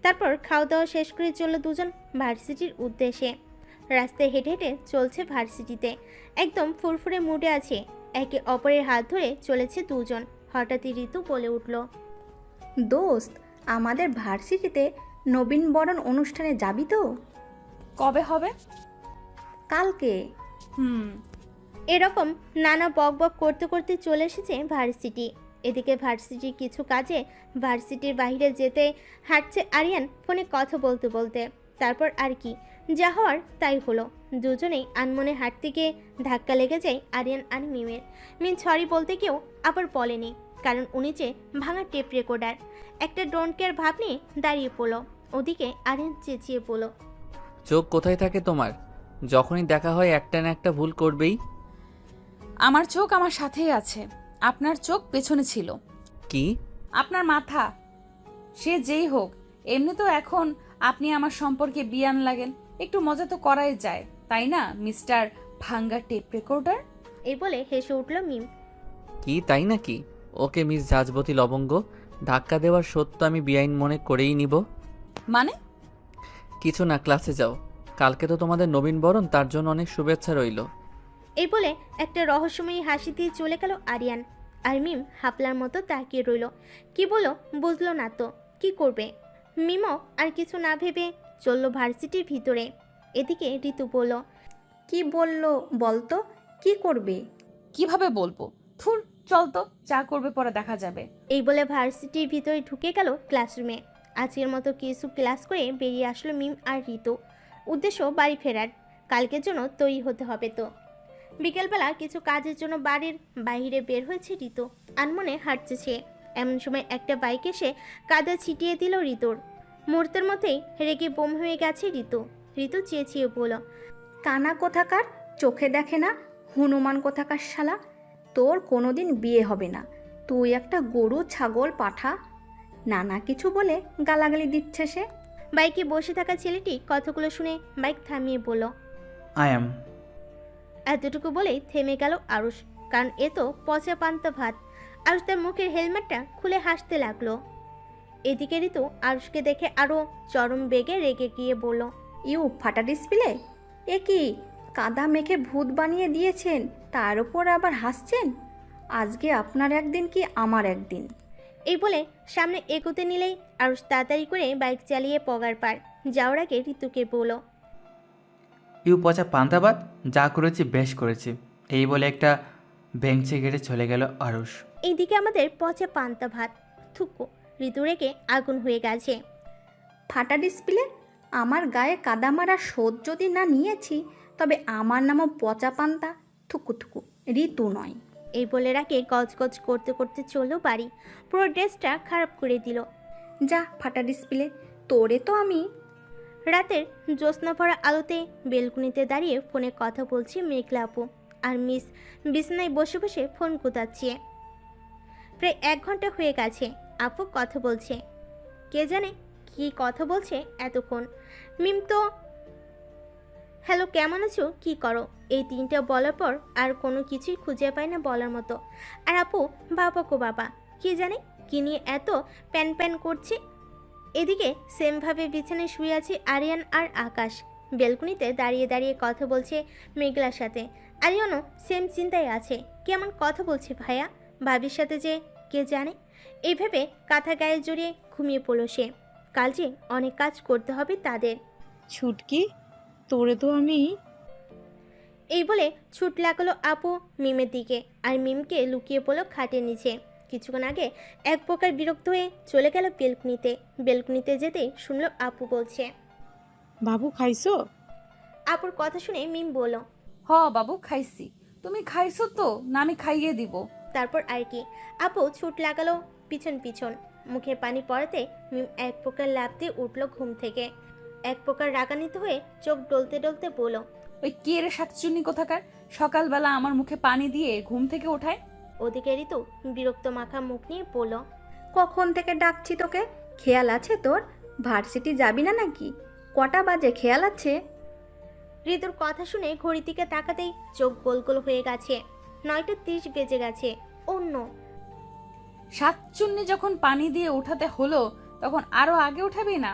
তারপর খাওয়া দাওয়া শেষ করে চলল দুজন ভার্সিটির উদ্দেশ্যে। রাস্তায় হেঁটে হেঁটে চলছে ভার্সিটিতে, একদম ফুরফুরে মুডে আছে। একে অপরের হাত ধরে চলেছে দুজন। হঠাৎই ঋতু বলে উঠল, দোস্ত, আমাদের ভার্সিটিতে নবীনবরণ অনুষ্ঠানে যাবি তো? কবে হবে? কালকে। এরকম নানা বক বক করতে করতে চলে এসেছে ভার্সিটি। এদিকে ভার্সিটির কিছু কাজে ভার্সিটির বাইরে যেতে হাঁটছে আরিয়ান ফোনে কথা বলতে বলতে। তারপর আর কি, যা হওয়ার তাই হলো। দুজনেই আনমনে হাঁটতে গিয়ে ধাক্কা লেগে যায় আরিয়ান আর মিমের। মিম সরি বলতে কেউ আবার বলেনি, কারণ উনি যে ভাঙা টেপ রেকর্ডার। একটা ডোন্ট কেয়ার ভাব নিয়ে দাঁড়িয়ে পড়লো। ওদিকে আরিয়ান চেঁচিয়ে পড়লো, চোখ কোথায় থাকে তোমার? যখনই দেখা হয় একটা না একটা ভুল করবেই। আমার চোখ আমার সাথেই আছে, আপনার চোখ পেছনে ছিল। কি? আপনার মাথা। সে যেই হোক, এমনি তো এখন আপনি আমার সম্পর্কে বিয়ান লাগেন, একটু মজা তো করাই যায়, তাই না মিস্টার ভাঙ্গা টেপ রেকর্ডার? এই বলে হেসে উঠল মিম। কি তাই নাকি? ওকে মিস ঝাঁঝবতী লবঙ্গ, ধাক্কা দেওয়ার সত্য আমি বেআইন মনে করেই নিব। মানে? কিছু না, ক্লাসে যাও। কালকে তো তোমাদের নবীনবরণ, তার জন্য অনেক শুভেচ্ছা রইল। এই বলে একটা রহস্যময়ী হাসি দিয়ে চলে গেল আরিয়ান। আর মিম হাপলার মতো তাকিয়ে রইল। কি বলো বুঝলো না তো কি করবে। মিমও আর কিছু না ভেবে চলল ভার্সিটির ভিতরে। এদিকে ঋতু বলল, কি বললো বলতো? কি করবে? কিভাবে বলবো? থুর, চল তো, যা করবে পরে দেখা যাবে। এই বলে ভার্সিটির ভিতরে ঢুকে গেল ক্লাসরুমে। আজকের মতো কিছু ক্লাস করে বেরিয়ে আসলো মিম আর ঋতু। উদ্দেশ্য বাড়ি ফেরার, কালকের জন্য তৈরি হতে হবে তো। বিকেলবেলা কিছু কাজের জন্য বাড়ির বাইরে বের হয়েছে ঋতু। আনমনে হাঁটছে সে। এমন সময় একটা বাইক এসে কাদা ছিটিয়ে দিল ঋতুর। মুহূর্তের মধ্যেই রেগে বোম হয়ে গেছে ঋতু। ঋতু চেঁচিয়ে বলল, কানা কোথাকার, চোখে দেখে না, হনুমান কোথাকার শালা, তোর কোনোদিন বিয়ে হবে না। তুই একটা গরু, ছাগল, পাঠা। নানা কিছু বলে গালাগালি দিচ্ছে সে। বাইকে বসে থাকা ছেলেটি কথাগুলো শুনে বাইক থামিয়ে বলল, আই এম। এতটুকু বলেই থেমে গেল আরুষ, কারণ এ তো পচা পান্তা ভাত। আরুষ তার মুখের হেলমেটটা খুলে হাসতে লাগলো। এদিকে ঋতু আরুষকে দেখে আরো চরম বেগে রেগে গিয়ে বলল, ইউ ফাটা ডিসপ্লে, এ কি কাদা মেখে ভূত বানিয়ে দিয়েছেন, তার উপর আবার হাসছেন। আজকে আপনার একদিন কি আমার একদিন। এই বলে সামনে এগোতে নিলেই আরুষ তাড়াতাড়ি করে বাইক চালিয়ে পগার পার যাওয়ার আগে ঋতুকে বলো, ইউ পচা পান্তাবাদ, যা করেছি বেশ করেছি, এই বলে একটা বেঞ্চে গেড়ে চলে গেল আরুষ। এইদিকে আমাদের পচা পান্তা ভাত থুকো ঋতু রেখে আগুন হয়ে গেছে। ফাটা ডিসপ্লে, আমার গায়ে কাদা মারা শোধ যদি না নিয়েছি তবে আমার নামও পচা পান্তা, থুকু থুকু, ঋতু নয়। এই বলে রাখে গজগজ করতে করতে চললো বাড়ি, পুরো ড্রেসটা খারাপ করে দিল। যা ফাটা ডিসপ্লে, তোরে তো আমি। রাতের জ্যোৎস্না ভরা আলোতে বেলকুনিতে দাঁড়িয়ে ফোনে কথা বলছি মেঘলা আপু, আর মিস বিছানায় বসে বসে ফোন কোতাচ্ছে। প্রায় 1 ঘন্টা হয়ে গেছে আপু কথা বলছে, কে জানে কি কথা বলছে এতক্ষণ। মিম তো হ্যালো কেমন আছো, কি করো, এই 3টা বলার পর আর কোনো কিছুই খুঁজে পায় না বলার মতো। আর আপু বাবা কো বাবা, কে জানে কি নিয়ে এত প্যান প্যান করছে। এদিকে সেমভাবে বিছানায় শুয়ে আছে আরিয়ান আর আকাশ, বেলকুনিতে দাঁড়িয়ে দাঁড়িয়ে কথা বলছে মেঘলার সাথে। আরিয়ানও সেম চিন্তায় আছে, কেমন কথা বলছে ভাইয়া ভাবির সাথে যে, কে জানে। এই ভেবে কাঁথা গায়ে জড়িয়ে ঘুমিয়ে পড়ল সে, কাল যে অনেক কাজ করতে হবে তাদের। ছুটকি, তোরে তো আমি। এই বলে ছুট লাগলো আপু মিমের দিকে, আর মিমকে লুকিয়ে পড়লো খাটের নিচে। কিছুক্ষণ আগে এক প্রকার বিরক্ত হয়ে চলে গেল বেলকুনিতে। বেলকুনিতে যেতেই শুনলো আপু বলছে, বাবু খাইছো? আপুর কথা শুনে মিম বলল, হ বাবু খাইছি, তুমি খাইছো তো না আমি খাইয়ে দিব। তারপর আর কি। আপু ছুট লাগালো পিছন পিছন, মুখে পানি পড়াতে মিম এক প্রকার লাফ দিয়ে উঠলো ঘুম থেকে। এক প্রকার রাগান্বিত হয়ে চোখ ডলতে ডলতে বলল, ওই কে রে শাকচুন্নি কোথাকার, সকালবেলা আমার মুখে পানি দিয়ে ঘুম থেকে ওঠায়। ওদিকে ঋতু বিরক্ত মাখা মুখ নিয়ে বলল, কখন থেকে ডাকছি তোকে, খেয়াল আছে তোর? ভার্সিটি যাবি না নাকি? কটা বাজে খেয়াল আছে? ঋতুর কথা শুনে ঘড়ির দিকে তাকাতেই চোখ গোল গোল হয়ে গেছে। 9:30 বেজে গেছে। অন্য শাকচুন্নি যখন পানি দিয়ে উঠাতে হলো তখন আরো আগে উঠাবি না?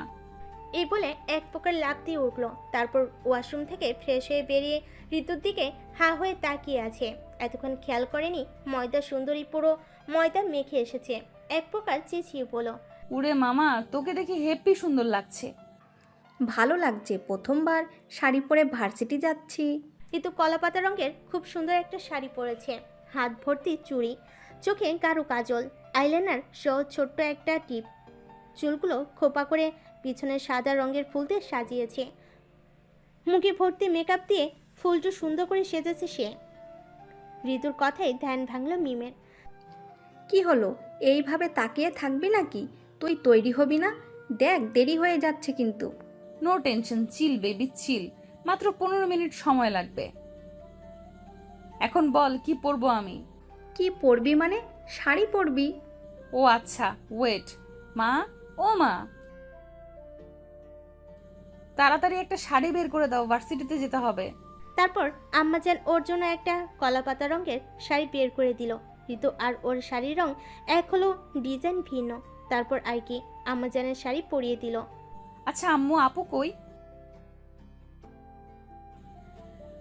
এই বলে এক প্রকার লাফ দিয়ে উঠলো। তারপর ওয়াশরুম থেকে ফ্রেশ হয়ে বেরিয়ে ঋতুর দিকে হা হয়ে তাকিয়ে আছে। এতক্ষণ খেয়াল করেনি ময়দা সুন্দরী পুরো ময়দা মেখে এসেছে। এক প্রকার চেঁচিয়ে বলো, উড়ে মামা, তোকে দেখি হেপি সুন্দর লাগছে। ভালো লাগছে, প্রথমবার শাড়ি পরে ভার্সিটি যাচ্ছি। ঋতু কলাপাতা রঙের খুব সুন্দর একটা শাড়ি পরেছে, হাত ভর্তি চুড়ি, চোখে গাঢ় কাজল, আইলাইনার সহ ছোট্ট একটা টিপ, চুলগুলো খোপা করে পিছনে সাদা রঙের ফুল দিয়ে সাজিয়েছে। মুখে ভর্তি মেকআপ দিয়ে ফুলটা সুন্দর করে সেজেছে সে। ঋতুর কথাই ধ্যান ভাঙল মিমের। কি হলো, এইভাবে তাকিয়ে থাকবি নাকি? তুই তৈরি হবি না? দেখ দেরি হয়ে যাচ্ছে কিন্তু। নো টেনশন, চিল বেবি চিল, মাত্র 15 মিনিট সময় লাগবে। এখন বল কি পরবো আমি? কি পরবি মানে? শাড়ি পরবি? ও আচ্ছা, ওয়েট মা, ও মা, তাড়াতাড়ি একটা শাড়ি বের করে দাও, ভার্সিটিতে যেতে হবে। তারপর আম্মাজান ওর জন্য একটা কলাপাতা রঙের শাড়ি বের করে দিল। ঋতু আর ওর শাড়ির রং এক হলো, ডিজাইন ভিন্ন। তারপর আর কি আম্মাজানের শাড়ি পরিয়ে দিল। আচ্ছা আম্মু, আপু কই?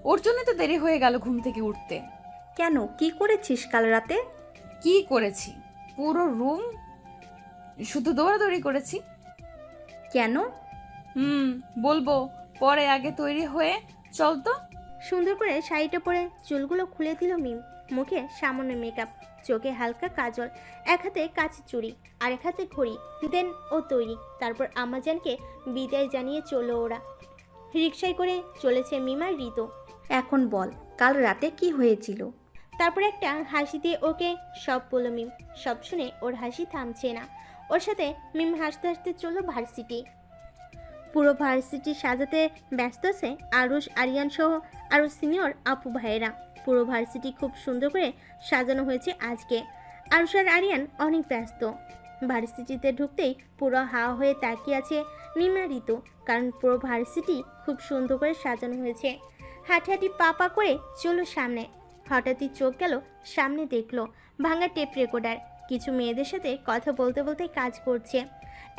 ওর জন্য তো দেরি হয়ে গেল ঘুম থেকে উঠতে। কেন, কি করেছিস কাল রাতে? কি করেছি? পুরো রুম শুধু দৌড়াদৌড়ি করেছি। কেন? বলবো পরে, আগে তৈরি হয়ে চল তো। সুন্দর করে শাড়িটা পরে চুলগুলো খুলে দিল মিম। মুখে সামান্য মেকআপ, চোখে হালকা কাজল, এক হাতে কাচের চুড়ি আর এক হাতে ঘড়ি, দেন ও তৈরি। তারপর আম্মাজানকে বিদায় জানিয়ে চলো ওরা। রিকশায় করে চলেছে মিম আর ঋতু। এখন বল, কাল রাতে কি হয়েছিল? তারপর একটা হাসি দিয়ে ওকে সব বলল মিম। সব শুনে ওর হাসি থামছে না। ওর সাথে মিম হাসতে হাসতে চলল ভার্সিটি। পুরো ভার্সিটি সাজাতে ব্যস্ত আছে আরুষ, আরিয়ান সহ আরও সিনিয়র আপু ভাইয়েরা। পুরো ভার্সিটি খুব সুন্দর করে সাজানো হয়েছে আজকে। আরুষ আর আরিয়ান অনেক ব্যস্ত। ভার্সিটিতে ঢুকতেই পুরো হাওয়া হয়ে তাকিয়ে আছে মিম আর ঋতু, কারণ পুরো ভার্সিটি খুব সুন্দর করে সাজানো হয়েছে। হাঁটি হাঁটি পা পা করে চলো সামনে। হঠাৎই চোখ গেল সামনে, দেখলো ভাঙা টেপ রেকর্ডার। কিছু মেয়েদের সাথে কথা বলতে বলতে কাজ করছে।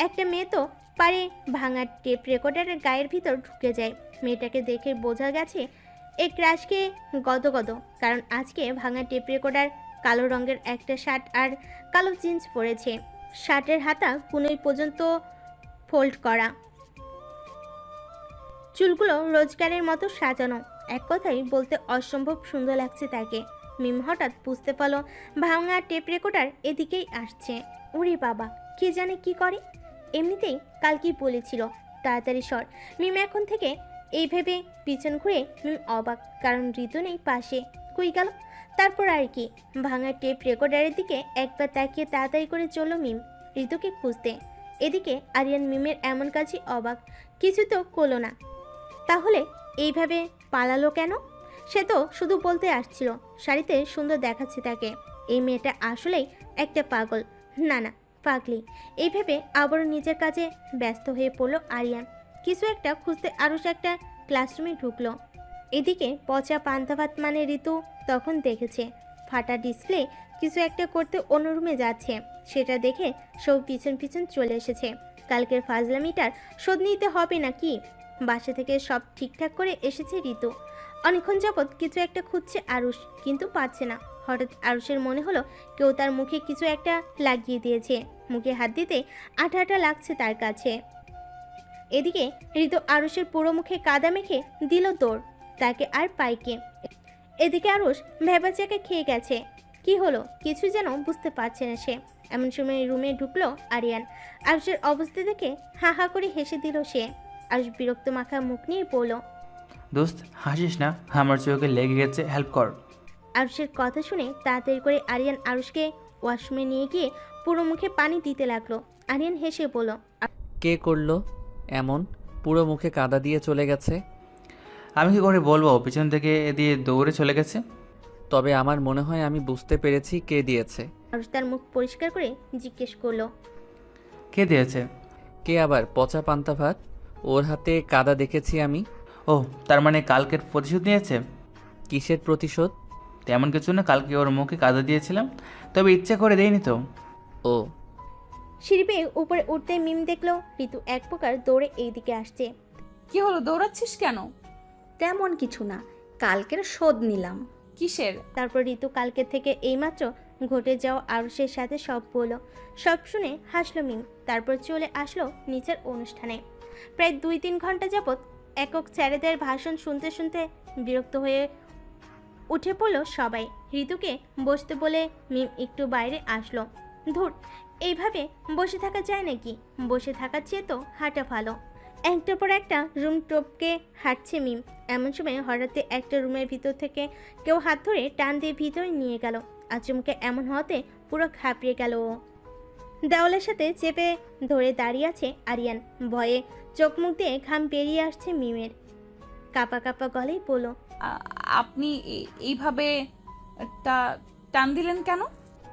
একটা মেয়ে তো পারে ভাঙা টেপ রেকর্ডারের গায়ের ভিতর ঢুকে যায়। মেয়েটাকে দেখে বোঝা গেছে এই ক্রাশকে গদগদ, কারণ আজকে ভাঙা টেপ রেকর্ডার কালো রঙের একটা শার্ট আর কালো জিন্স পরেছে। শার্টের হাতা কুনোই পর্যন্ত ফোল্ড করা, চুলগুলো রোজগারের মতো সাজানো। এক কথাই বলতে অসম্ভব সুন্দর লাগছে তাকে। মিম হঠাৎ বুঝতে পারলো ভাঙা টেপ রেকর্ডার এদিকেই আসছে। ওরে বাবা, কে জানে কি করে। এমনিতেই কাল কি বলেছিল তাড়াতাড়ি সর। মিম এখন থেকে এই ভেবে পিছন ঘুরে মিম অবাক, কারণ ঋতু নেই পাশে। কই গেল? তারপর আর কি, ভাঙা টেপ রেকর্ডারের দিকে একবার তাকিয়ে তাড়াতাড়ি করে চলল মিম ঋতুকে খুঁজতে। এদিকে আরিয়ান মিমের এমন কাজই অবাক, কিছু তো করলো না। তাহলে এইভাবে পালালো কেন? সে তো শুধু বলতে আসছিল শাড়িতে সুন্দর দেখাচ্ছে তাকে। এই মেয়েটা আসলেই একটা পাগল, না না পাগলি। এই ভেবে আবারও নিজের কাজে ব্যস্ত হয়ে পড়লো আরিয়ান। কিছু একটা খুঁজতে আরুষ একটা ক্লাসরুমে ঢুকলো। এদিকে পচা পান্তা ভাত মানে ঋতু তখন দেখেছে ফাটা ডিসপ্লে কিছু একটা করতে অন্য রুমে যাচ্ছে। সেটা দেখে সব পিছন পিছন চলে এসেছে। কালকের ফাজলামিটার শোধ নিতে হবে নাকি? বাসা থেকে সব ঠিকঠাক করে এসেছে ঋতু। অনেকক্ষণ যাবৎ কিছু একটা খুঁজছে আরুষ, কিন্তু পাচ্ছে না। হঠাৎ আরুষের মনে হলো কেউ তার মুখে কিছু একটা লাগিয়ে দিয়েছে। মুখে হাত দিতে আঠা আঠা লাগছে তার কাছে। এদিকে ঋতু আরুষের পুরো মুখে কাদা মেখে দিল দৌড়, তাকে আর পাইকে। এদিকে আরুষ ভেবাচাকে খেয়ে গেছে। কি হলো কিছু যেন বুঝতে পারছে না সে। এমন সময় রুমে ঢুকলো আরিয়ান। আরুষের অবস্থা দেখে হা হা করে হেসে দিল সে। আরুষ বিরক্ত মাখা মুখ নিয়ে বলল, দোস্ত হাসিস না, আমার চোখে লেগে গেছে, হেল্প কর। আরুষের কথা শুনে তাড়াতাড়ি করে আরিয়ান আরুষকে ওয়াশরুমে নিয়ে গিয়ে পুরো মুখে পানি দিতে লাগলো। আরিয়ান হেসে বলল, কে করলো এমন? পুরো মুখে কাদা দিয়ে চলে গেছে। আমি কি করে বলবো, পিছন থেকে দিয়ে দৌড়ে চলে গেছে। তবে আমার মনে হয় আমি বুঝতে পেরেছি কে দিয়েছে। আরুষ তার মুখ পরিষ্কার করে জিজ্ঞেস করলো, কে দিয়েছে? কে আবার? পচা পান্তা ভাত, ওর হাতে কাদা দেখেছি আমি। ও, তার মানে কালকের প্রতিশোধ নিয়েছে? কিসের প্রতিশোধ? তেমন কিছু না, কালকে ওর মুখে কাদা দিয়েছিলাম, তবে ইচ্ছা করে দেয়নি তো। ও। সিঁড়ি বেয়ে উপরে উঠতে মিম দেখলো ঋতু এক প্রকার দৌড়ে এইদিকে আসছে। কি হলো, দৌড়াচ্ছিস কেন? তেমন কিছু না, কালকের শোধ নিলাম। কিসের? তারপর ঋতু কালকে থেকে এইমাত্র ঘটে যাওয়া আরুষের সাথে সব বলল। সব শুনে হাসলো মিম। তারপর চলে আসলো নিচের অনুষ্ঠানে। প্রায় 2-3 ঘন্টা যাবৎ একক ছেলেদের ভাষণ শুনতে শুনতে বিরক্ত হয়ে উঠে পড়লো সবাই। ঋতুকে বসতে বলে মিম একটু বাইরে আসলো। ধুর, এইভাবে বসে থাকা যায় নাকি? বসে থাকার চেয়ে তো হাঁটা ভালো। একটার পর একটা রুম টপকে হাঁটছে মিম। এমন সময় হঠাৎ একটা রুমের ভিতর থেকে কেউ হাত ধরে টান দিয়ে ভিতরে নিয়ে গেল। আচমকে এমন হতে পুরো ঘাবড়ে গেল ও। দেওয়ালের সাথে চেপে ধরে দাঁড়িয়ে আছে আরিয়ান। ভয়ে চোখ মুখ দিয়ে ঘাম বেরিয়ে আসছে মিমের। কাঁপা কাঁপা গলেই বলল, আপনি এইভাবে টান দিলেন কেন?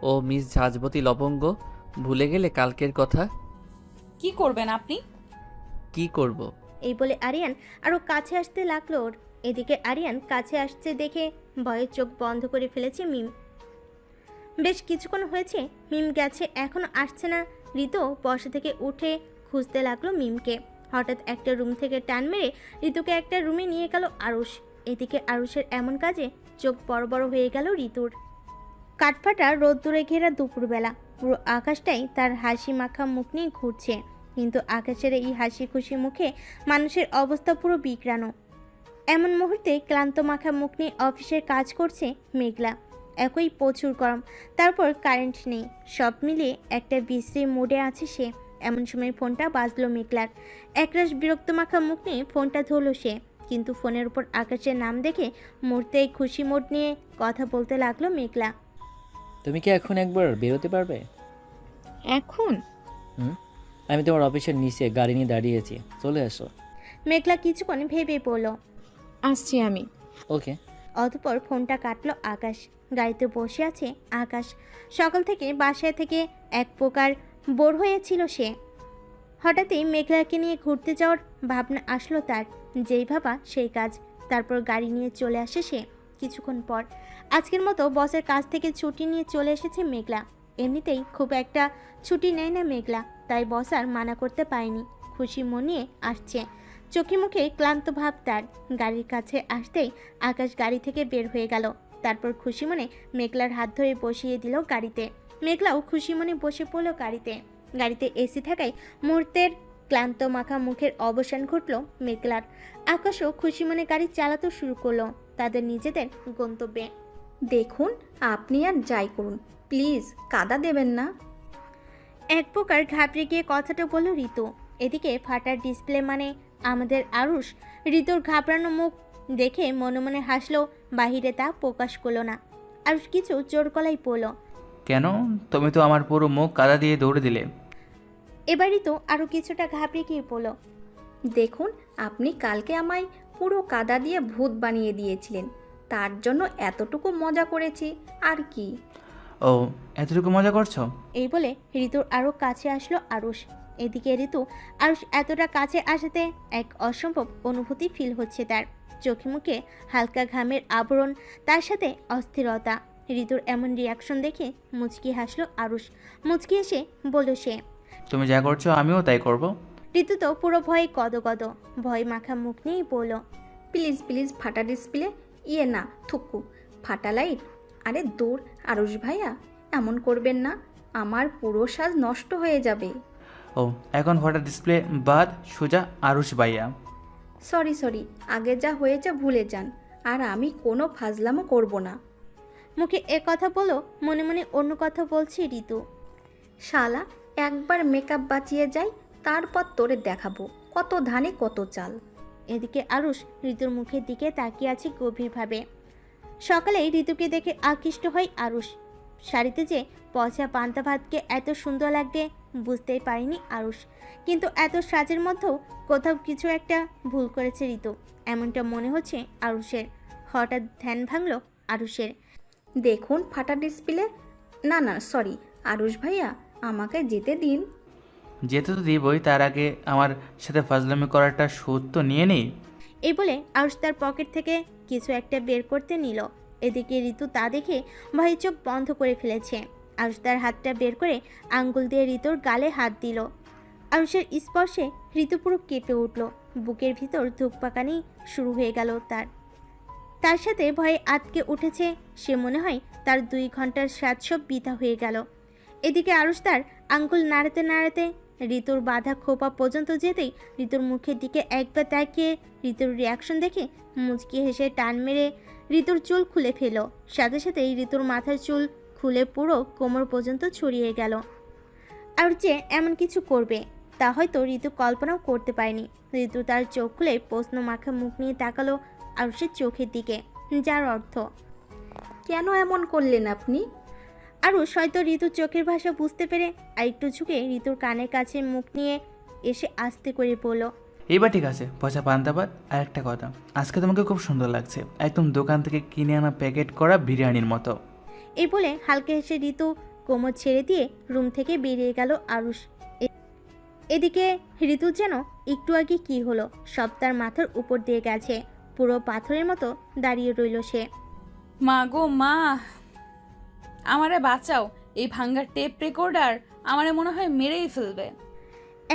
ও মিস ঝাঁঝবতী লবঙ্গ, ভুলে গেলে কালকের কথা? কি করবেন আপনি? কি করব? এই বলে আরিয়ান আরো কাছে আসতে লাগলো ওর। এদিকে আরিয়ান কাছে আসছে দেখে ভয়ে চোখ বন্ধ করে ফেলেছে মিম। বেশ কিছুক্ষণ হয়েছে মিম গেছে, এখনো আসছে না। ঋতু বসা থেকে উঠে খুঁজতে লাগলো মিমকে। হঠাৎ একটা রুম থেকে টান মেরে ঋতুকে একটা রুমে নিয়ে গেল আরুষ। এদিকে আরুষের এমন কাজে চোখ বড় বড় হয়ে গেল ঋতুর। কাঠফাটা রোদ্দুরে ঘেরা দুপুরবেলা, পুরো আকাশটাই তার হাসি মাখা মুখ নিয়ে ঘুরছে। কিন্তু আকাশের এই হাসি খুশি মুখে মানুষের অবস্থা পুরো বিগড়ানো। এমন মুহূর্তে ক্লান্ত মাখা মুখ নিয়ে অফিসের কাজ করছে মেঘলা। একই প্রচুর গরম, তারপর কারেন্ট নেই। সব মিলিয়ে একটা বিশ্রী মুডে আছে সে। এমন সময় ফোনটা বাজলো মেঘলার। একরাশ বিরক্ত মাখা মুখ নিয়ে ফোনটা ধরল সে, কিন্তু ফোনের উপর আকাশের নাম দেখে মুহূর্তেই খুশি মুড নিয়ে কথা বলতে লাগলো মেঘলা। তুমি কি এখন একবার বেরোতে পারবে? এখন? আমি তোমার অফিসের নিচে গাড়ি নিয়ে দাঁড়িয়েছি, চলে আসো। মেঘলা কিছুক্ষণ ভেবে পড়ল, আসছি আমি। ওকে। অতঃপর ফোনটা কাটলো আকাশ। গাড়িতে বসে আছে আকাশ। সকাল থেকে বাসায় থেকে এক প্রকার বোর হয়েছিল সে। হঠাৎই মেঘলাকে নিয়ে ঘুরতে যাওয়ার ভাবনা আসলো তার। যেই ভাবা সেই কাজ। তারপর গাড়ি নিয়ে চলে আসে সে। কিছুক্ষণ পর আজকের মতো বসের কাছ থেকে ছুটি নিয়ে চলে এসেছে মেঘলা। এমনিতেই খুব একটা ছুটি নেয় না মেঘলা, তাই বস আর মানা করতে পারেনি। খুশি মনিয়ে আসছে, চোখে মুখে ক্লান্ত ভাব তার। গাড়ির কাছে আসতেই আকাশ গাড়ি থেকে বের হয়ে গেল। তারপর খুশি মনে মেঘলার হাত ধরে বসিয়ে দিল গাড়িতে। মেঘলাও খুশি মনে বসে পড়ল গাড়িতে। গাড়িতে এসি থাকায় মুহূর্তের ক্লান্ত মাখা মুখের অবসান ঘটল মেঘলার। আকাশও খুশি মনে গাড়ি চালাতে শুরু করলো তাদের নিজেদের গন্তব্যে। দেখুন, আপনি আর যাই করুন, প্লিজ কাদা দেবেন না। এক প্রকার ঘাবড়ে গিয়ে কথাটা বলল ঋতু। এদিকে ফাটার ডিসপ্লে মানে আমাদের আরুষ। ঋতুর ঘাবড়ানো মুখ দেখে মনে মনে হাসলো, বাহিরে তা প্রকাশ করলো না। আরুষ কিছু জোর গলায় বলল, কেন? তুমি তো আমার পুরো মুখ কাদা দিয়ে দৌড়ে দিলে। এবার ঋতু আরও কিছুটা ঘাবড়ে গিয়ে বলল, দেখুন, আপনি কালকে আমায় পুরো কাদা দিয়ে ভূত বানিয়ে দিয়েছিলেন, তার জন্য এতটুকু মজা করেছি আর কি। ও, এতটুকু মজা করছো? এই বলে ঋতুর আরও কাছে আসলো আরুষ। এদিকে ঋতু আরুষ এতটা কাছে আসাতে এক অসম্ভব অনুভূতি ফিল হচ্ছে তার। চোখে মুখে হালকা ঘামের আবরণ, তার সাথে অস্থিরতা। ঋতুর এমন রিয়াকশন দেখে মুচকি হাসলো আরুষ। মুচকি এসে বলল সে, তুমি যা করছো আমিও তাই করব। ঋতু তো পুরো ভয়ে গদগদ, ভয় মাখা মুখ নিয়েই বলল, প্লিজ প্লিজ ফাটা ডিসপ্লে, ইয়ে না থুকু, ফাটা লাইট। আরে দূর আরুষ ভাইয়া, এমন করবেন না, আমার পুরো সাজ নষ্ট হয়ে যাবে। ও, এখন ফটো ডিসপ্লে বাদ, সোজা আরুষ ভাইয়া। সরি সরি, আগে যা হয়েছে ভুলে যান, আর আমি কোনো ফাজলামো করব না। মুখে এ কথা বলো, মনে মনে অন্য কথা বলছে ঋতু। শালা, একবার মেকআপ বাঁচিয়ে যাই, তারপর তোরে দেখাবো কত ধানে কত চাল। এদিকে আরুষ ঋতুর মুখের দিকে তাকিয়ে আছে গভীরভাবে। সকালে ঋতুকে দেখে আকৃষ্ট হয় আরুষ। শাড়িতে যে পচা পান্তা ভাতকে এত সুন্দর লাগবে বুঝতেই পারেনি আরুষ। কিন্তু এত সাজের মধ্যেও কোথাও কিছু একটা ভুল করেছে ঋতু, এমনটা মনে হচ্ছে আরুষের। হঠাৎ ধ্যান ভাঙল আরুষের। দেখুন ফাটা ডিসপ্লে, না না সরি আরুষ ভাইয়া, আমাকে যেতে দিন। যেতে তো দিবই, তার আগে আমার সাথে ফাজলামি করাটা সুদ তো নিয়ে নেই। এই বলে আরুষ তার পকেট থেকে কিছু একটা বের করতে নিল। এদিকে ঋতু তা দেখে ভয়ে চোখ বন্ধ করে ফেলেছে। আরুষ তার হাতটা বের করে আঙ্গুল দিয়ে ঋতুর গালে হাত দিল। আরুষের স্পর্শে ঋতু পুরো কেঁপে উঠল। বুকের ভিতর ধুকপাকানি শুরু হয়ে গেল তার সাথে ভয়ে আটকে উঠেছে সে। মনে হয় তার 2 ঘন্টার স্বাদ সব বৃথা হয়ে গেল। এদিকে আরুষ তার আঙ্গুল নাড়াতে নাড়াতে ঋতুর বাধা খোপা পর্যন্ত যেতেই ঋতুর মুখের দিকে একবার তাকিয়ে ঋতুর রিয়াকশন দেখে মুচকি হেসে টান মেরে ঋতুর চুল খুলে ফেল। সাথে সাথেই ঋতুর মাথার চুল খুলে পুরো কোমর পর্যন্ত ছড়িয়ে গেল। আর যে এমন কিছু করবে তা হয়তো ঋতু কল্পনাও করতে পারেনি। ঋতু তার চোখ খুলে প্রশ্ন মাখা মুখ নিয়ে তাকালো আরুষের চোখের দিকে, যার অর্থ, কেন এমন করলেন আপনি? আরুষ হয়তো ঋতুর চোখের ভাষা বুঝতে পেরে আরেকটু ঝুঁকে ঋতুর কানের কাছে মুখ নিয়ে এসে আস্তে করে বলল, এইবার ঠিক আছে, পচা পান্তা ভাত। আর একটা কথা, আজকে তোমাকে খুব সুন্দর লাগছে, একদম দোকান থেকে কিনে আনা প্যাকেট করা বিরিয়ানির মতো। এই বলে হালকা হেসে ঋতু কোমর ছেড়ে দিয়ে রুম থেকে বেরিয়ে গেল আরুষ। এদিকে ঋতু যেন একটু আগে কি হলো সব তার মাথার উপর দিয়ে গেছে। পুরো পাথরের মতো দাঁড়িয়ে রইল সে। মা গো মা, আমারে বাঁচাও, এই ভাঙ্গার টেপ রেকর্ডার আমারে মনে হয় মেরেই ফেলবে।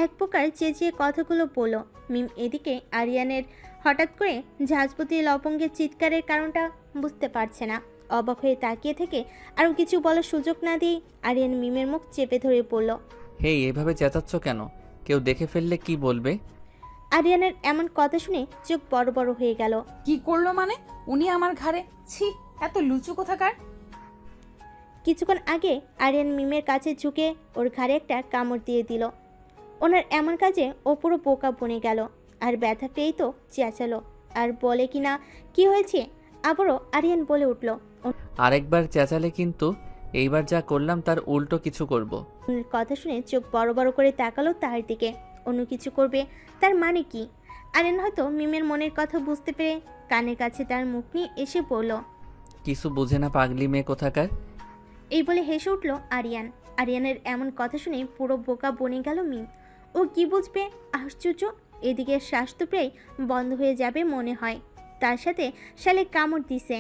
এক প্রকার চেঁচিয়ে কথাগুলো বলল মিম। এদিকে আরিয়ানের হঠাৎ করে ঝাঁজপতি লবঙ্গের চিৎকারের কারণটা বুঝতে পারছে না। অবাক হয়ে তাকিয়ে থেকে আরও কিছু বলার সুযোগ না দিয়ে আরিয়ান মিমের মুখ চেপে ধরে পড়ল। হেই, এভাবে চেঁচাচ্ছ কেন? কেউ দেখে ফেললে কি বলবে? আরিয়ানের এমন কথা শুনে চোখ বড় বড় হয়ে গেল। কি করলো মানে? উনি আমার ঘাড়ে, ছি, এত লুচু কোথাকার। কিছুক্ষণ আগে আরিয়ান মিমের কাছে ঝুঁকে ওর ঘাড়ে একটা কামড় দিয়ে দিল। ওনার এমন কাজে ও পুরো বোকা বনে গেল। আর ব্যথা পেয়েই তো চেঁচালো। আর বলে কিনা কি হয়েছে, আবারও আরিয়ান বলে উঠল, আরেকবার চেঁচালে কিন্তু এইবার যা করলাম তার উল্টো কিছু করব। ওনার কথা শুনে চোখ বড় বড় করে তাকালো তার দিকে। অন্য কিছু করবে তার মানে কি? আরিয়ান হয়তো মিমের মনের কথা বুঝতে পেরে কানের কাছে তার মুখ নিয়ে এসে বলল, কিছু বুঝে না পাগলি মেয়ে কোথাকার। এই বলে হেসে উঠল আরিয়ান। আরিয়ানের এমন কথা শুনে পুরো বোকা বনে গেল মিম। ও কি বুঝবে? আশ্চর্য। এদিকে শ্বাস তো প্রায় বন্ধ হয়ে যাবে মনে হয়। তার সাথে শালে কামড় দিছে,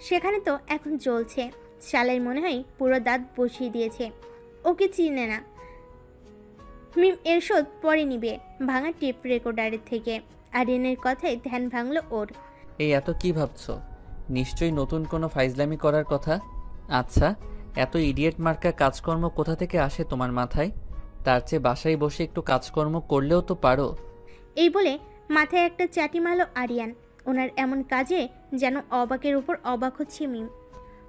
সেখানে তো এখন জ্বলছে। শালের মনে হয় পুরো দাঁত বসিয়ে দিয়েছে। ওকে চিনে না। মিম এর শোধ পরে নিবে ভাঙা টেপ রেকর্ডারের থেকে। আরিয়ানের কথায় ধ্যান ভাঙলো ওর। এই এত কি ভাবছো? নিশ্চয়ই নতুন কোনো ফাইজলামি করার কথা। আচ্ছা, এত ইডিয়েট মার্কা কাজকর্ম কোথা থেকে আসে তোমার মাথায়? তার চেয়ে বাসায় বসে একটু কাজকর্ম করলেও তো পারো। এই বলে মাথায় একটা চাটি মারল আরিয়ান। ওনার এমন কাজে যেন অবাকের উপর অবাক হচ্ছে মিম।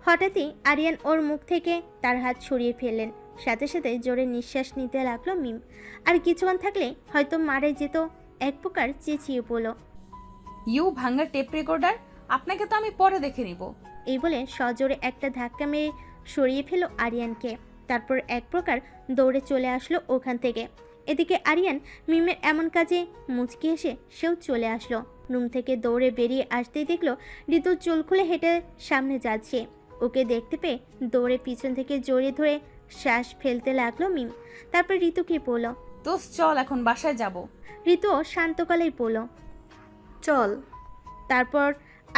হঠাৎই আরিয়ান ওর মুখ থেকে তার হাত সরিয়ে ফেললেন। সাথে সাথে জোরে নিঃশ্বাস নিতে লাগলো মিম। আর কিছুক্ষণ থাকলে হয়তো মারা যেত। এক প্রকার চেঁচিয়ে পড়ল, ইউ ভাঙা টেপ রেকর্ডার, আপনাকে তো আমি পরে দেখে নিব। এই বলে সজোরে একটা ধাক্কা মেরে সরিয়ে ফেলো আরিয়ানকে। তারপর এক প্রকার দৌড়ে চলে আসলো ওখান থেকে। এদিকে আরিয়ান মিমের এমন কাজে মুচকি এসে সেও চলে আসলো। রুম থেকে দৌড়ে বেরিয়ে আসতেই দেখলো ঋতু চুল খুলে হেঁটে সামনে যাচ্ছে। ওকে দেখতে পেয়ে দৌড়ে পিছন থেকে জড়িয়ে ধরে শ্বাস ফেলতে লাগলো মিম। তারপর ঋতুকে বলল, দোস্ত চল এখন বাসায় যাব। ঋতুও শান্ত গলায় বলল, চল। তারপর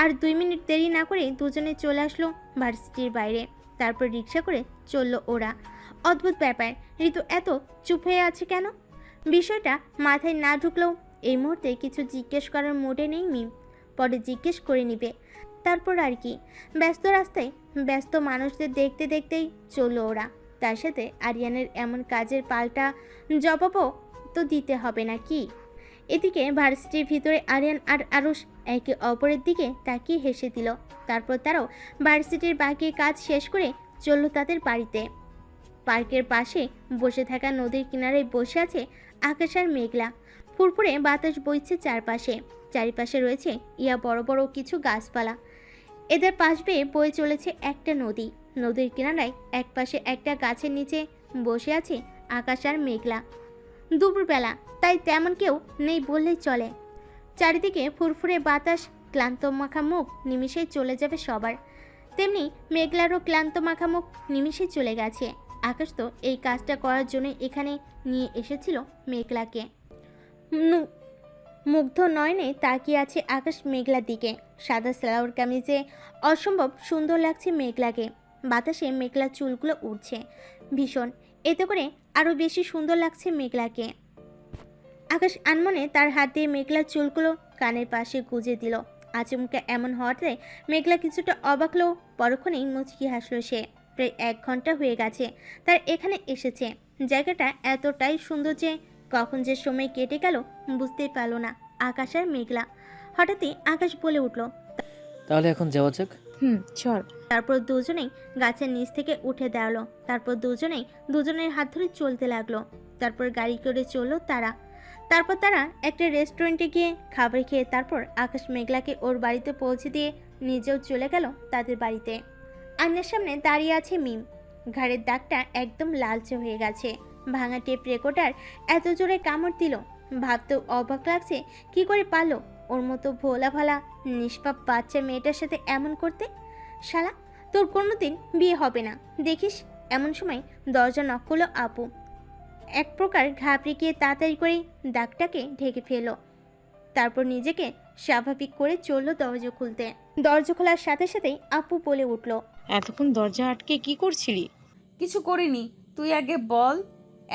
আর 2 মিনিট দেরি না করে দুজনে চলে আসলো ভার্সিটির বাইরে। তারপর রিক্সা করে চললো ওরা। অদ্ভুত ব্যাপার, ঋতু এত চুপ হয়ে আছে কেন? বিষয়টা মাথায় না ঢুকলেও এই মুহূর্তে কিছু জিজ্ঞেস করার মুডে নেই মিম। পরে জিজ্ঞেস করে নিবে। তারপর আর কি, ব্যস্ত রাস্তায় ব্যস্ত মানুষদের দেখতে দেখতেই চললো ওরা। তার সাথে আরিয়ানের এমন কাজের পাল্টা জবাবও তো দিতে হবে না কি? এদিকে ভার্সিটির ভিতরে আরিয়ান আর আরুষ একে অপরের দিকে তাকিয়ে হেসে দিল। তারপর তারাও ভার্সিটির বাকি কাজ শেষ করে চলল তাদের বাড়িতে। পার্কের পাশে বসে থাকা নদীর কিনারায় বসে আছে আকাশ আর মেঘলা। ফুরফুরে বাতাস বইছে চারপাশে। চারিপাশে রয়েছে ইয়া বড় বড় কিছু গাছপালা। এদের পাশ বেয়ে বয়ে চলেছে একটা নদী। নদীর কিনারায় এক পাশে একটা গাছের নিচে বসে আছে আকাশ আর মেঘলা। দুপুরবেলা, তাই তেমন কেউ নেই বললেই চলে। চারিদিকে ফুরফুরে বাতাস, ক্লান্ত মাখা মুখ নিমিষেই চলে যাবে সবার। তেমনি মেঘলারও ক্লান্ত মাখা মুখ নিমিষেই চলে গেছে। আকাশ তো এই কাজটা করার জন্য এখানে নিয়ে এসেছিল মেঘলাকে। মুগ্ধ নয়নে তাকিয়ে আছে আকাশ মেঘলার দিকে। সাদা সালোয়ার কামিজে অসম্ভব সুন্দর লাগছে মেঘলাকে। বাতাসে মেঘলার চুলগুলো উড়ছে ভীষণ। এতে করে আরও বেশি সুন্দর লাগছে মেঘলাকে। আকাশ আনমনে তার হাত দিয়ে মেঘলার চুলগুলো কানের পাশে গুজে দিল। আচমকা এমন হওয়াতে মেঘলা কিছুটা অবাক হলেও পরক্ষণেই মুচকি হাসল সে। প্রায় 1 ঘন্টা হয়ে গেছে তার এখানে এসেছে। জায়গাটা এতটাই সুন্দর যে কখন যে সময় কেটে গেল বুঝতেই পারল না আকাশ আর মেঘলা। হঠাৎই আকাশ বলে উঠল, তাহলে এখন যাওয়া যাক। চল। তারপর দুজনেই গাছের নিচ থেকে উঠে দাঁড়ালো। তারপর দুজনেই দুজনের হাত ধরে চলতে লাগলো। তারপর গাড়ি করে চললো তারা। তারপর তারা একটা রেস্টুরেন্টে গিয়ে খাবার খেয়ে তারপর আকাশ মেঘলাকে ওর বাড়িতে পৌঁছে দিয়ে নিজেও চলে গেল তাদের বাড়িতে। আয়নার সামনে দাঁড়িয়ে আছে মিম। ঘাড়ের দাগটা একদম লালচে হয়ে গেছে। ভাঙা টেপ রেকর্ডার এত জোরে কামড় দিল, ভাবতেও অবাক লাগছে কি করে পারলো ওর মতো ভোলা ভালা নিষ্পাপ বাচ্চা মেয়েটার সাথে এমন করতে। শালা, তোর কোনোদিন বিয়ে হবে না দেখিস। এমন সময় দরজা নক করলো আপু। এক প্রকার ঘাবড়ে গিয়ে তাড়াতাড়ি করে দাগটাকে ঢেকে ফেলো। তারপর নিজেকে স্বাভাবিক করে চলল দরজা খুলতে। দরজা খোলার সাথে সাথেই আপু বলে উঠল, এতক্ষণ দরজা আটকে কি করছিলি? কিছু করিনি, তুই আগে বল।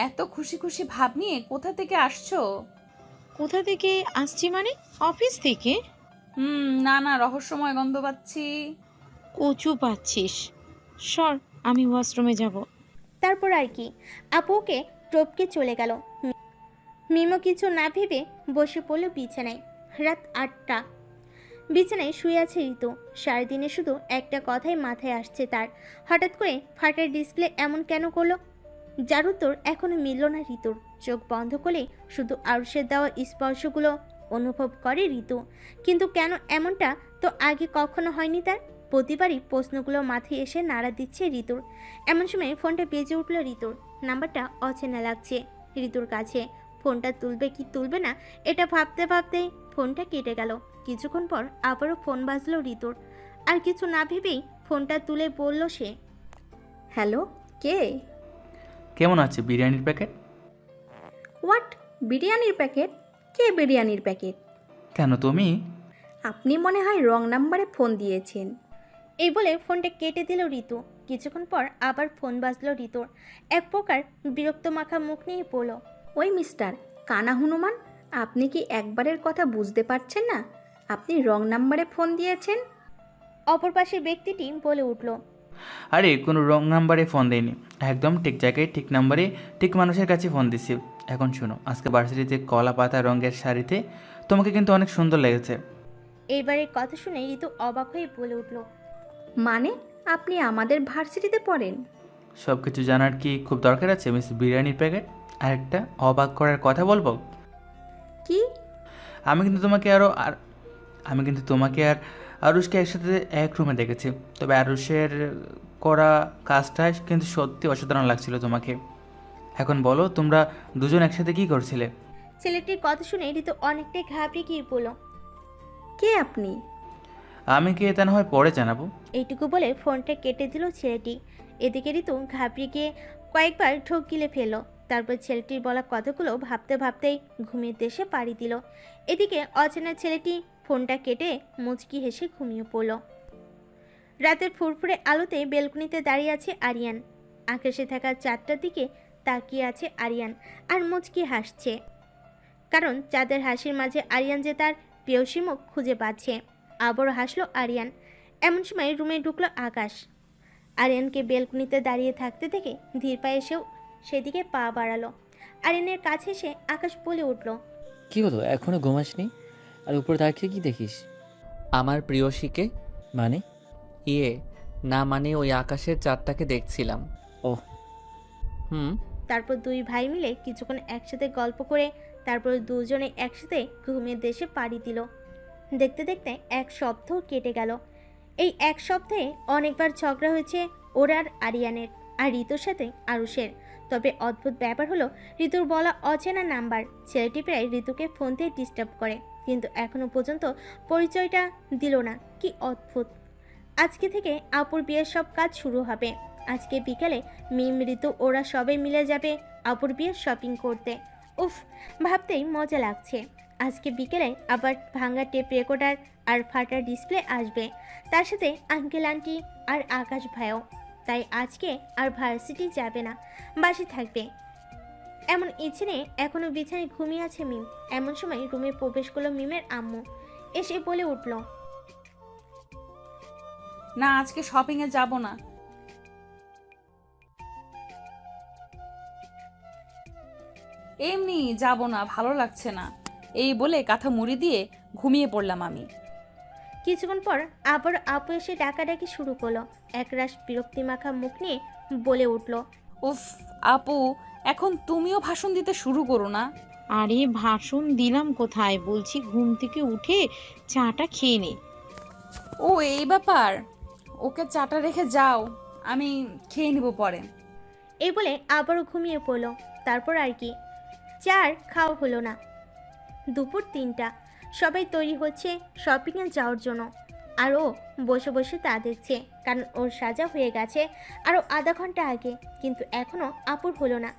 এত খুশি খুশি ভাব নিয়ে কোথা থেকে আসছো? কোথা থেকে আসছি মানে? অফিস থেকে। না না, রহস্যময় গন্ধ পাচ্ছি। কচু পাচ্ছিস? সর, আমি ওয়াশরুমে যাব। তারপর আর কি, আপুকে টপকে চলে গেল। মিমো কিছু না ভেবে বসে পড়ল বিছানায়। রাত 8টা। বিছানায় শুয়ে আছে ঋতু। সারাদিনে শুধু একটা কথাই মাথায় আসছে তার। হঠাৎ করে ফাটা ডিসপ্লে এমন কেন করলো? যার উত্তর এখনো মিলল না ঋতুর। চোখ বন্ধ করে শুধু আরুষের দেওয়া স্পর্শগুলো অনুভব করে ঋতু। কিন্তু কেন এমনটা তো আগে কখনো হয়নি তার। প্রতিবারই প্রশ্নগুলো মাথায় এসে নাড়া দিচ্ছে ঋতুর। এমন সময় ফোনটা বেজে উঠল ঋতুর। নাম্বারটা অচেনা লাগছে ঋতুর কাছে। ফোনটা তুলবে কি তুলবে না এটা ভাবতে ভাবতেই ফোনটা কেটে গেল। কিছুক্ষণ পর আবারও ফোন বাজলো ঋতুর। আর কিছু না ভেবেই ফোনটা তুলে বলল সে, হ্যালো, কে? কেমন আছে বিরিয়ানির প্যাকেট? হোয়াট? বিরিয়ানির প্যাকেট? কে বিরিয়ানির প্যাকেট? কেন তুমি? আপনি মনে হয় রং নাম্বারে ফোন দিয়েছেন। এই বলে ফোনটা কেটে দিল ঋতু। কিছুক্ষণ পর আবার ফোন বাজলো ঋতুর। এক প্রকার বিরক্ত মাখা মুখ নিয়ে বলল, ওই মিস্টার কানা হনুমান, আপনি কি একবারের কথা বুঝতে পারছেন না? আপনি রং নাম্বারে ফোন দিয়েছেন। অপর পাশের ব্যক্তিটি বলে উঠল, আরে কোনো রং নাম্বারে ফোন দেয়নি, একদম ঠিক জায়গায় ঠিক নাম্বারে ঠিক মানুষের কাছে ফোন দিছি। এখন শোনো, আজকে ভার্সিটিতে কলা পাতা রঙের শাড়িতে তোমাকে কিন্তু অনেক সুন্দর লেগেছে। এইবারে কথা শুনে ঋতু অবাক হয়ে বলে উঠল, মানে আপনি আমাদের ভার্সিটিতে পড়েন? সব কিছু জানার কি খুব দরকার আছে মিস বিরিয়ানির প্যাকেট? আরেকটা অবাক করার কথা বলবো। কি? আমি কিন্তু তোমাকে আর আরুষকে একসাথে এক রুমে দেখেছি। তবে আরুষের করা কাজটা কিন্তু সত্যি অসাধারণ লাগছিল তোমাকে। এখন বলো, তোমরা দুজন একসাথে কি করছিলে? ছেলেটির কথা শুনে ঋতু অনেকটাই ঘাবড়ে গিয়ে বলল, কে আপনি? আমি কে তা না হয় পরে জানাবো। এইটুকু বলে ফোনটা কেটে দিল ছেলেটি। এদিকে ঋতু ঘাবড়ে গিয়ে কয়েকবার ঢোক গিলে ফেলল। তারপর ছেলেটির বলা কথাগুলো ভাবতে ভাবতেই ঘুমের দেশে পাড়ি দিল। এদিকে অচেনা ছেলেটি ফোনটা কেটে মুচকি হেসে ঘুমিয়ে পড়ল। রাতের ফুরফুরে আলোতে বেলকনিতে দাঁড়িয়ে আছে আরিয়ান। আকাশে থাকা চাঁদটার দিকে তাকিয়ে আছে আরিয়ান আর মুচকি হাসছে, কারণ চাঁদের হাসির মাঝে আরিয়ান যে তার প্রেয়সী মুখ খুঁজে পাচ্ছে। আবারও হাসলো আরিয়ান। এমন সময় রুমে ঢুকলো আকাশ। আরিয়ানকে বেলকনিতে দাঁড়িয়ে থাকতে দেখে ধীর পায়ে এসেও সেদিকে পা বাড়ালো। আরিয়ানের কাছে এসে আকাশ বলে উঠল, কি হলো, এখনো ঘুমাসনি? আর উপরে তাকিয়ে কি দেখিস? আমার প্রিয়সীকে। মানে? না মানে ওই আকাশের চাঁদটাকে দেখছিলাম। ওহ। হুম। তারপর দুই ভাই মিলে কিছুক্ষণ একসাথে গল্প করে তারপর দুজনে একসাথে ঘুমের দেশে পাড়ি দিল। দেখতে দেখতে এক সপ্তাহ কেটে গেল। এই এক সপ্তাহে অনেকবার ঝগড়া হয়েছে ওর আর আরিয়ানের, আর ঋতুর সাথে আরুষের। তবে অদ্ভুত ব্যাপার হলো, ঋতুর বলা অচেনা নাম্বার ছেলেটি প্রায় ঋতুকে ফোন দিয়ে ডিস্টার্ব করে, কিন্তু এখনো পর্যন্ত পরিচয়টা দিল না। কি অদ্ভুত। আজকে থেকে আপুর বিয়ের সব কাজ শুরু হবে। আজকে বিকেলে মিম, ঋতু ওরা সবাই মিলে যাবে আপুর বিয়ের শপিং করতে। উফ, ভাবতেই মজা লাগছে। আজকে বিকেলে আবার ভাঙা টেপ রেকর্ডার আর ফাটা ডিসপ্লে আসবে, তার সাথে আঙ্কেল আন্টি আর আকাশ ভাইও। তাই আজকে আর ভার্সিটি যাবে না, বাসে থাকবে। এমন ইচ্ছে নিয়ে এখনো বিছানায় ঘুমিয়ে আছে মিম। এমন সময় রুমে প্রবেশ করলো মিমের আম্মু। এসে বলে উঠল, না, আজকে শপিংয়ে যাব না। এমনি যাব না, ভালো লাগছে না। এই বলে কাঁথা মুড়ি দিয়ে ঘুমিয়ে পড়লাম আমি। কিছুক্ষণ পর আবার আপু এসে ডাকাডাকি শুরু করলো। একরাশ বিরক্তি মাখা মুখ নিয়ে বলে উঠল, উফ আপু, এখন তুমিও ভাষণ দিতে শুরু করো না। আরে ভাষণ দিলাম কোথায়, বলছি ঘুম থেকে উঠে চাটা খেয়ে নে। ও এই ব্যাপার, ওকে চাটা রেখে যাও, আমি খেয়ে নিব পরে। এই বলে আবারও ঘুমিয়ে পড়ল। তারপর আর কি, চার খাওয়া হলো না। দুপুর 3টা, সবাই তৈরি হচ্ছে শপিংয়ে যাওয়ার জন্য। আর ও বসে বসে তা দেখছে, কারণ ওর সাজা হয়ে গেছে আরও আধা ঘন্টা আগে, কিন্তু এখনও আপুর হলো না।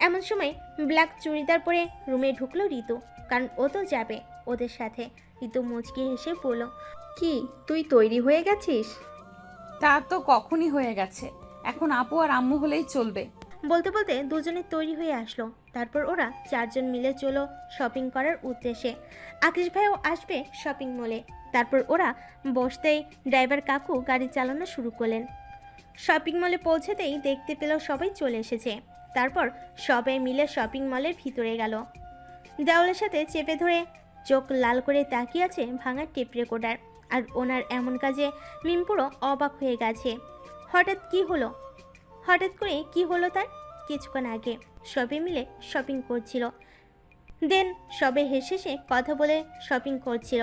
এমন সময় ব্ল্যাক চুড়িদার পরে রুমে ঢুকলো ঋতু, কারণ ও তো যাবে ওদের সাথে। ঋতু মুচকি হেসে বলল, কি তুই তৈরি হয়ে গেছিস? তা তো কখনই হয়ে গেছে, এখন আপু আর আম্মু হলেই চলবে। বলতে বলতে দুজনে তৈরি হয়ে আসলো। তারপর ওরা 4 জন মিলে চলো শপিং করার উদ্দেশ্যে। আকাশ ভাইও আসবে শপিং মলে। তারপর ওরা বসতেই ড্রাইভার কাকু গাড়ি চালানো শুরু করলেন। শপিং মলে পৌঁছাতেই দেখতে পেল সবাই চলে এসেছে। তারপর সবাই মিলে শপিং মলের ভিতরে গেল। দেওয়ালের সাথে চেপে ধরে চোখ লাল করে তাকিয়ে আছে ভাঙা টেপ রেকর্ডার। আর ওনার এমন কাজে মিম পুরো অবাক হয়ে গেছে। হঠাৎ করে কি হলো তার? কিছুক্ষণ আগে সবাই মিলে শপিং করছিল, দেন সবে হেসে হেসে কথা বলে শপিং করছিল।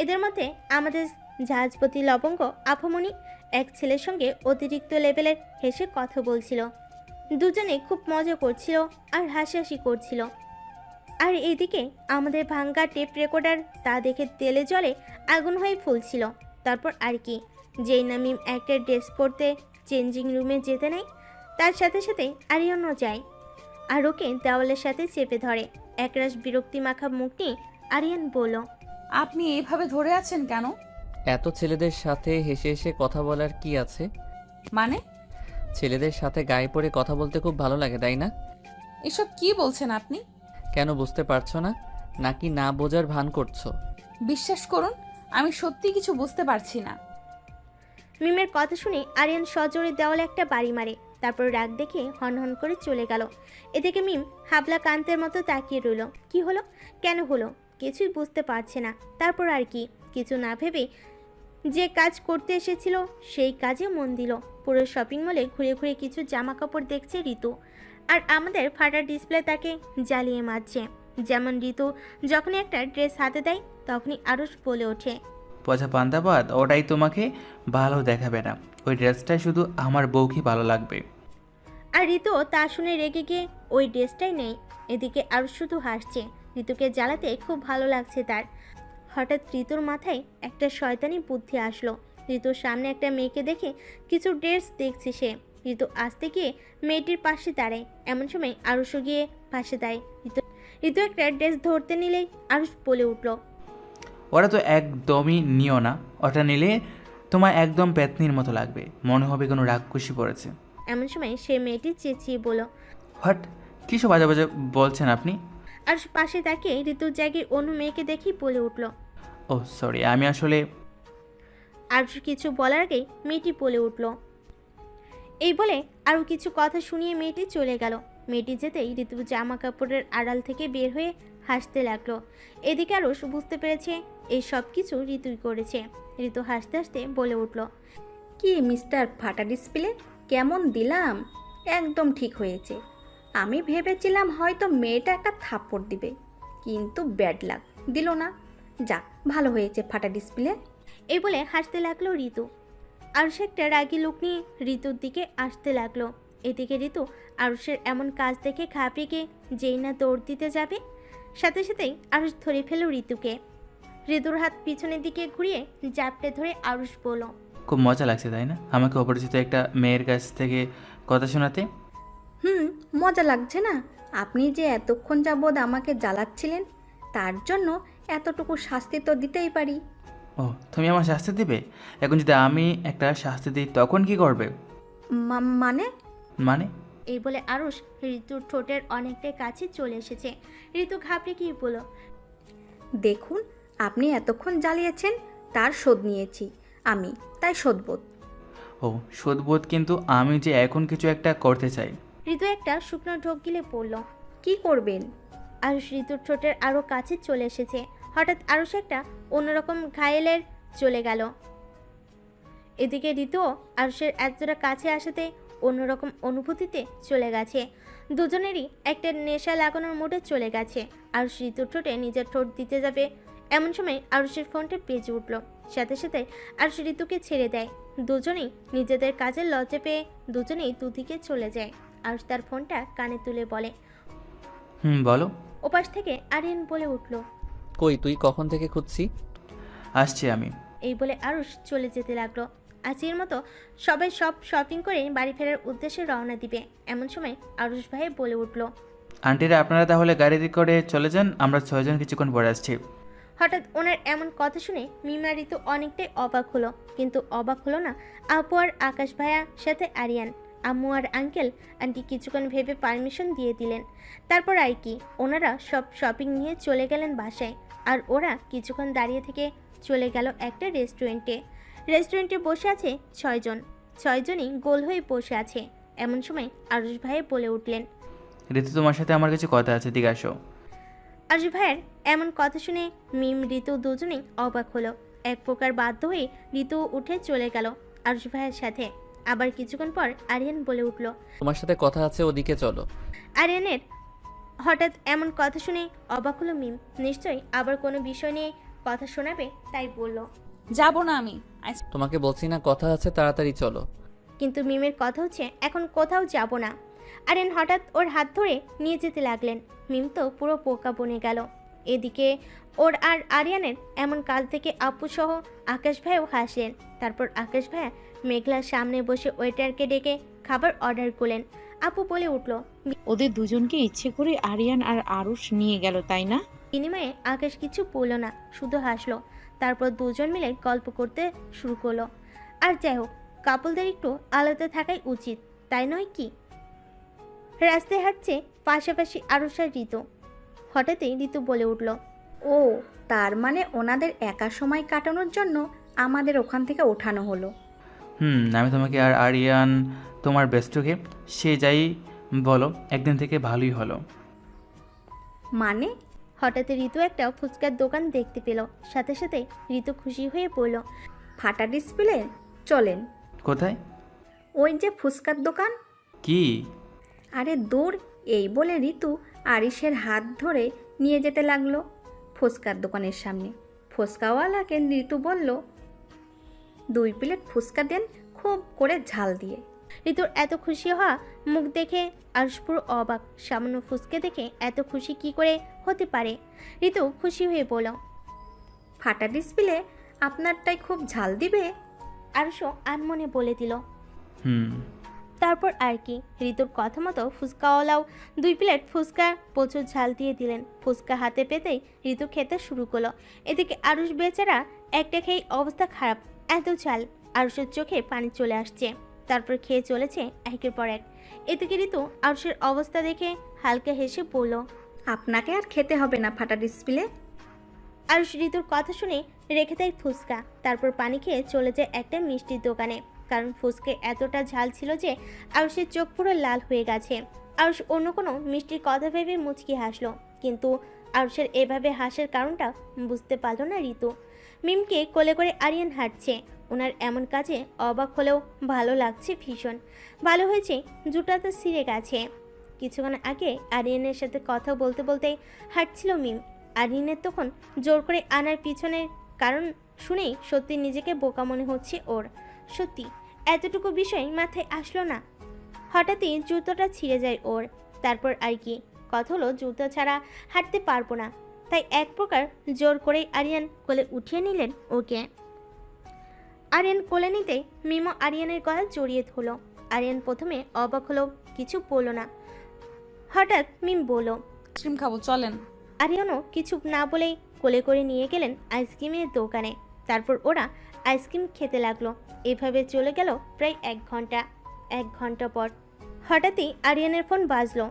এদের মধ্যে আমাদের জাহাজপতি লবঙ্গ আফমনি এক ছেলের সঙ্গে অতিরিক্ত লেভেলের হেসে কথা বলছিল। দুজনে খুব মজা করছিল আর হাসাহাসি করছিল। আর এদিকে আমাদের ভাঙ্গা টেপ রেকর্ডার তা দেখে তেলে জলে আগুন হয়ে ফুলছিল। তারপর আর কি, যেই না মিম একটা ড্রেস পরতে চেঞ্জিং রুমে যেতে নেই, তার সাথে সাথে আরিয়ানও যায় আর ওকে দেওয়ালের সাথে চেপে ধরে। একরাশ বিরক্তি মাখা মুখ নিয়ে আরিয়ান বলল, আপনি এইভাবে ধরে আছেন কেন? এত ছেলেদের সাথে হেসে হেসে কথা বলার কি আছে? মানে ছেলেদের সাথে গায়ে পড়ে কথা বলতে খুব ভালো লাগে, তাই না? এসব কি বলছেন আপনি? কেন বুঝতে পারছো না, নাকি না বোঝার ভান করছো? বিশ্বাস করুন, আমি সত্যি কিছু বুঝতে পারছি না। মিমের কথা শুনে আরিয়ান সজোরে দেওয়ালে একটা বাড়ি মারে, তারপর রাগ দেখে হনহন করে চলে গেল। এদিকে মিম হাবলা কান্তের মতো তাকিয়ে রইল। কি হলো, কেন হলো, কিছুই বুঝতে পারছে না। তারপর আর কি, কিছু না ভেবে যে কাজ করতে এসেছিল সেই কাজে মন দিল। পুরো শপিং মলে ঘুরে ঘুরে কিছু জামা কাপড় দেখছে ঋতু, আর আমাদের ফাটা ডিসপ্লে তাকে জ্বালিয়ে মারছে। যেমন ঋতু যখনই একটা ড্রেস হাতে দেয় তখনই আরুষ বলে ওঠে, পচা পান্তাবাদ, ওটাই তোমাকে ভালো দেখাবে না। ওই ড্রেসটাই শুধু আমার বউকে ভালো লাগবে। আর ঋতু তা শুনে রেগে গিয়ে ওই ড্রেসটাই নেই। এদিকে আরুষ শুধু হাসছে, ঋতুকে জ্বালাতে খুব ভালো লাগছে তার। হঠাৎ ঋতুর মাথায় একটা শয়তানি বুদ্ধি আসলো। ঋতুর সামনে একটা মেয়েকে দেখে কিছু ড্রেস দেখছে সে। ঋতু আসতে গিয়ে মেয়েটির পাশে দাঁড়ায়, এমন সময় আরুষও গিয়ে পাশে দাঁড়ায়। ঋতু একটা ড্রেস ধরতে নিলেই আরুষ বলে উঠল, ওরা তো একদমই নিও না, ওটা নিলে তোমার একদম পেতনির মতো লাগবে, মনে হবে কোনো রাক্ষসী পড়েছে। এমন সময় সে মেয়েটি চেঁচিয়ে বলল, হট, কী সব বাজে বাজে বলছেন আপনি? আরুষ পাশে তাকিয়ে ঋতুর জায়গায় অন্য মেয়েকে দেখেই বলে উঠল। ও সরি, আমি আসলে। আরুষ কিছু বলার আগেই মেয়েটি বলে উঠল। এই বলে আরও কিছু কথা শুনিয়ে মেয়েটি চলে গেল। মেয়েটি যেতেই ঋতু জামা কাপড়ের আড়াল থেকে বের হয়ে হাসতে লাগলো। এদিকে আরুষ বুঝতে পেরেছে এই সব কিছু ঋতুই করেছে। ঋতু হাসতে হাসতে বলে উঠল, কি মিস্টার ফাটা ডিসপ্লে, কেমন দিলাম? একদম ঠিক হয়েছে। আমি ভেবেছিলাম হয়তো মেয়েটা একটা থাপ্পড় দিবে, কিন্তু ব্যাড লাক, দিল না। যাক, ভালো হয়েছে ফাটা ডিসপ্লে। এই বলে হাসতে লাগলো ঋতু। আরুষ একটা রাগী লুক নিয়ে ঋতুর দিকে আসতে লাগলো। এদিকে ঋতু আরুষের এমন কাজ দেখে ঘাবড়ে গিয়ে যেই না দৌড় দিতে যাবে, সাথে সাথেই আরুষ ধরে ফেল ঋতুকে। ঋতুর হাত পিছনের দিকে ঘুরিয়ে জাপটে ধরে আরুষ বলল, খুব মজা লাগছে তাই না আমাকে অপরিচিত একটা মেয়ের কাছ থেকে কথা শোনাতে? মজা লাগছে না? আপনি যে এতক্ষণ যাবৎ আমাকে জ্বালাচ্ছিলেন, তার জন্য এতটুকু শাস্তি তো দিতেই পারি। ও, তুমি আমার শাস্তি দিবে? এখন যদি আমি একটা শাস্তি দিই তখন কি করবে? মানে? মানে? এই বলে আরুষ ঋতুর ঠোঁটের অনেকটাই কাছে চলে এসেছে। ঋতু ঘাবড়ে গিয়ে বলল, দেখুন, আপনি এতক্ষণ জ্বালিয়েছেন, তার শোধ নিয়েছি আমি, তাই শোধবোধ। ও শোধবোধ, কিন্তু আমি যে এখন কিছু একটা করতে চাই। ঋতু একটা শুকনো ঢোক গিলে পড়ল। কি করবেন? আরুষ ঋতুর ঠোঁটের আরও কাছে চলে এসেছে। হঠাৎ আরুষ একটা অন্যরকম ঘায়েলের চলে গেল। এদিকে ঋতুও আরুষের এতটা কাছে আসাতে অন্যরকম অনুভূতিতে চলে গেছে। দুজনেরই একটা নেশা লাগানোর মোডে চলে গেছে। আরুষ ঋতুর ঠোঁটে নিজের ঠোঁট দিতে যাবে, এমন সময় আরুষের ফোনটা বেজে উঠল। সাথে সাথে আরুষ ঋতুকে ছেড়ে দেয়। দুজনেই নিজেদের কাজের লজ্জা পেয়ে দুজনেই দুদিকে চলে যায়। আরুষ তার ফোনটা কানে তুলে বলে, বলো। ওপাশ থেকে আরিয়ান বলে উঠল, কই তুই, কখন থেকে খুঁজছি? আসছি আমি। এই বলে আরুষ চলে যেতে লাগলো। আজকের মতো সবাই সব শপিং করে বাড়ি ফেরার উদ্দেশ্যে রওনা দিবে। এমন সময় আরুষ ভাই বলে উঠল, আন্টিরা আপনারা তাহলে গাড়ি করে চলে যান, আমরা 6 জন কিছুক্ষণ পরে আসছি। হঠাৎ ওনার এমন কথা শুনে মিমা ঋতু অনেকটাই অবাক হলো, কিন্তু অবাক হলো না আপু আর আকাশ ভাইয়া সাথে আরিয়ান। আম্মু আর আঙ্কেল আন্টি কিছুক্ষণ ভেবে পারমিশন দিয়ে দিলেন। তারপর আর কি, ওনারা সব শপিং নিয়ে চলে গেলেন বাসায়। আর ওরা কিছুক্ষণ দাঁড়িয়ে থেকে চলে গেল একটা রেস্টুরেন্টে। রেস্টুরেন্টে বসে আছে 6 জন। 6 জনই গোল হয়ে বসে আছে। এমন সময় আরুষ ভাই বলে উঠলেন, ঋতু, তোমার সাথে আমার কিছু কথা আছে, দিকে আসো। আরুষ ভাইয়ের এমন কথা শুনে মিম ঋতু দুজনেই অবাক হলো। এক প্রকার বাধ্য হয়ে ঋতু উঠে চলে গেল আরুষ ভাইয়ের সাথে। আবার কিছুক্ষণ পর আরিয়ান বলে উঠল, তোমার সাথে কথা আছে, ওদিকে চলো। আরিয়ানের হঠাৎ এমন কথা শুনে অবাক হলো মিম। নিশ্চয়ই আবার কোনো বিষয় নিয়ে কথা শোনাবে, তাই বলল, যাব না আমি। তোমাকে বলছি না কথা আছে, তাড়াতাড়ি চলো। কিন্তু মিমের কথা হচ্ছে এখন কোথাও যাব না। আরিয়ান হঠাৎ ওর হাত ধরে নিয়ে যেতে লাগলেন। মিম তো পুরো পোকা বনে গেল। এদিকে ওর আর আরিয়ানের এমন কাজ থেকে আপু সহ আকাশ ভাইও হাসলেন। তারপর আকাশ ভাইয়া মেঘলার সামনে বসে ওয়েটারকে ডেকে খাবার অর্ডার করলেন। আপু বলে উঠল, ওদের দুজনকে ইচ্ছে করে আরিয়ান আর আরুষ নিয়ে গেল, তাই না? বিনিময়ে আকাশ কিছু বলল না, শুধু হাসলো। তারপর দুজন মিলে গল্প করতে শুরু করলো। আর যাই হোক, কাপলদের একটু আলাদা থাকাই উচিত। তাই নয় কি? রাস্তায় হাঁটছে পাশাপাশি আরুষ আর ঋতু। হঠাৎই ঋতু বলে উঠল, ও তার মানে ওনাদের একা সময় কাটানোর জন্য আমাদের ওখান থেকে ওঠানো হলো। আমি তোমাকে আর আরিয়ান তোমার বেস্টকে সে যাই বলো একদিন থেকে ভালোই হলো। মানে? হঠাৎ ঋতু একটা ফুচকার দোকান দেখতে পেল। সাথে সাথে ঋতু খুশি হয়ে বলল, ফাটা ডিসপ্লে, চলেন। কোথায়? ওই যে ফুচকার দোকান। কি? আরে দূর, এই বলে ঋতু আরিশের হাত ধরে নিয়ে যেতে লাগলো ফুচকার দোকানের সামনে। ফুচকাওয়ালাকে ঋতু বলল, 2 প্লেট ফুচকা দেন, খুব করে ঝাল দিয়ে। ঋতুর এত খুশি হওয়া মুখ দেখে আরুষ পুরো অবাক। সামান্য ফুচকে দেখে এত খুশি কি করে হতে পারে? ঋতু খুশি হয়ে বলল, ফাটা ডিসপ্লে, আপনারটাই খুব ঝাল দিবে। আরুষও আনমনে বলে দিল। হুম তারপর আর কি, ঋতুর কথা মতো ফুচকাওয়ালাও 2 প্লেট ফুচকা প্রচুর ঝাল দিয়ে দিলেন। ফুচকা হাতে পেতেই ঋতু খেতে শুরু করলো। এদিকে আরুষ বেচারা একটা খেয়ে অবস্থা খারাপ, এত ঝাল। আরুষের চোখে পানি চলে আসছে। তারপর খেয়ে চলেছে একের পর এক। এদিকে ঋতু আরুষের অবস্থা দেখে হালকা হেসে বলল, আপনাকে আর খেতে হবে না ফাটা ডিসপ্লে। আরুষ ঋতুর কথা শুনে রেখে দেয় ফুচকা। তারপর পানি খেয়ে চলে যায় একটা মিষ্টির দোকানে। কারণ ফুচকে এতটা ঝাল ছিল যে আরুষের চোখ পুরো লাল হয়ে গেছে। আরুষ অন্য কোনো মিষ্টির কথা ভেবে মুচকি হাসলো, কিন্তু আরুষের এভাবে হাসার কারণটা বুঝতে পারল না ঋতু। মিমকে কোলে করে আরিয়ান হাঁটছে। ওনার এমন কাজে অবাক হলেও ভালো লাগছে ভীষণ। ভালো হয়েছে জুটাতে ছিঁড়ে গেছে। কিছুক্ষণ আগে আরিয়ানের সাথে কথা বলতে বলতে হাঁটছিল মিম। আরিয়ানের তখন জোর করে আনার পিছনের কারণ শুনেই সত্যি নিজেকে বোকা মনে হচ্ছে ওর। সত্যি এতটুকু বিষয় মাথায় আসলো না। হঠাৎই জুতোটা ছিঁড়ে যায় ওর। তারপর আর কি, কথা হলো জুতো ছাড়া হাঁটতে পারবো না। তাই এক প্রকার জোর করেই আরিয়ান কোলে উঠিয়ে নিলেন ওকে। আরিয়ান কোলে নিতেই মিমো আরিয়ানের গলা জড়িয়ে ধরল। আরিয়ান প্রথমে অবাক হলো, কিছু বলল না। হঠাৎ মিম বলল, আইসক্রিম খাবো, চলেন। আরিয়ানও কিছু না বলেই কোলে করে নিয়ে গেলেন আইসক্রিমের দোকানে। তারপর ওরা আইসক্রিম খেতে লাগলো। এভাবে চলে গেল প্রায় 1 ঘন্টা। 1 ঘন্টা পর হঠাৎই আরিয়ানের ফোন বাজলো।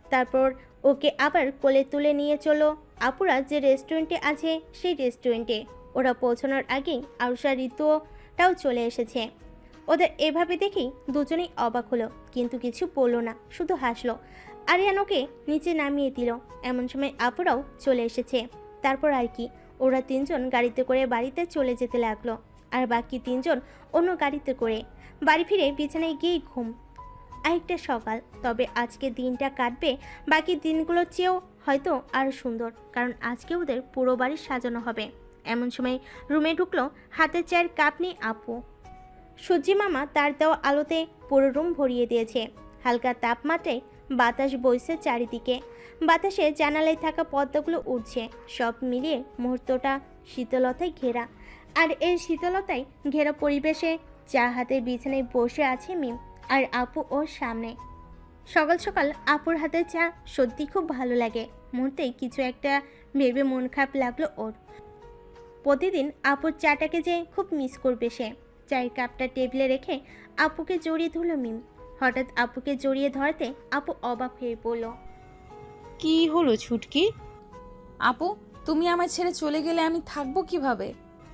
তারপর ওকে আবার কোলে তুলে নিয়ে চলো আপুরা যে রেস্টুরেন্টে আছে সেই রেস্টুরেন্টে। ওরা পৌঁছানোর আগেই আরুষা ঋতুটাও চলে এসেছে। ওদের এভাবে দেখেই দুজনেই অবাক হলো, কিন্তু কিছু বললো না, শুধু হাসলো। আরিয়ান ওকে নিচে নামিয়ে দিল। এমন সময় আপুরাও চলে এসেছে। তারপর আর কি, ওরা 3 জন গাড়িতে করে বাড়িতে চলে যেতে লাগলো, আর বাকি 3 জন অন্য গাড়িতে করে। বাড়ি ফিরে বিছানায় গিয়েই ঘুম। আরেকটা সকাল। তবে আজকে দিনটা কাটবে বাকি দিনগুলোর চেয়েও হয়তো আরও সুন্দর, কারণ আজকে ওদের পুরো বাড়ি সাজানো হবে। এমন সময় রুমে ঢুকলো হাতে চায়ের কাপ নিয়ে আপু। সূর্যি মামা তার দেওয়া আলোতে পুরো রুম ভরিয়ে দিয়েছে। হালকা তাপমাত্রায় বাতাস বইছে চারিদিকে। বাতাসে জানালায় থাকা পর্দাগুলো উঠছে। সব মিলিয়ে মুহূর্তটা শীতলতায় ঘেরা। আর এই শীতলতায় ঘেরা পরিবেশে চা হাতে বিছানায় বসে আছে মিম আর আপু ওর সামনে। সকাল সকাল আপুর হাতে চা সত্যি খুব ভালো লাগে। মুহূর্তেই কিছু একটা ভেবে মন খারাপ লাগলো ওর। প্রতিদিন আপুর চাটাকে যে খুব মিস করবে সে। চায়ের কাপটা টেবিলে রেখে আপুকে জড়িয়ে ধরল মিম। হঠাৎ আপুকে জড়িয়ে ধরতে আপু অবাক হয়ে পড়ল। কি হলো ছুটকি? আপু, তুমি আমায় ছেড়ে চলে গেলে আমি থাকবো কিভাবে?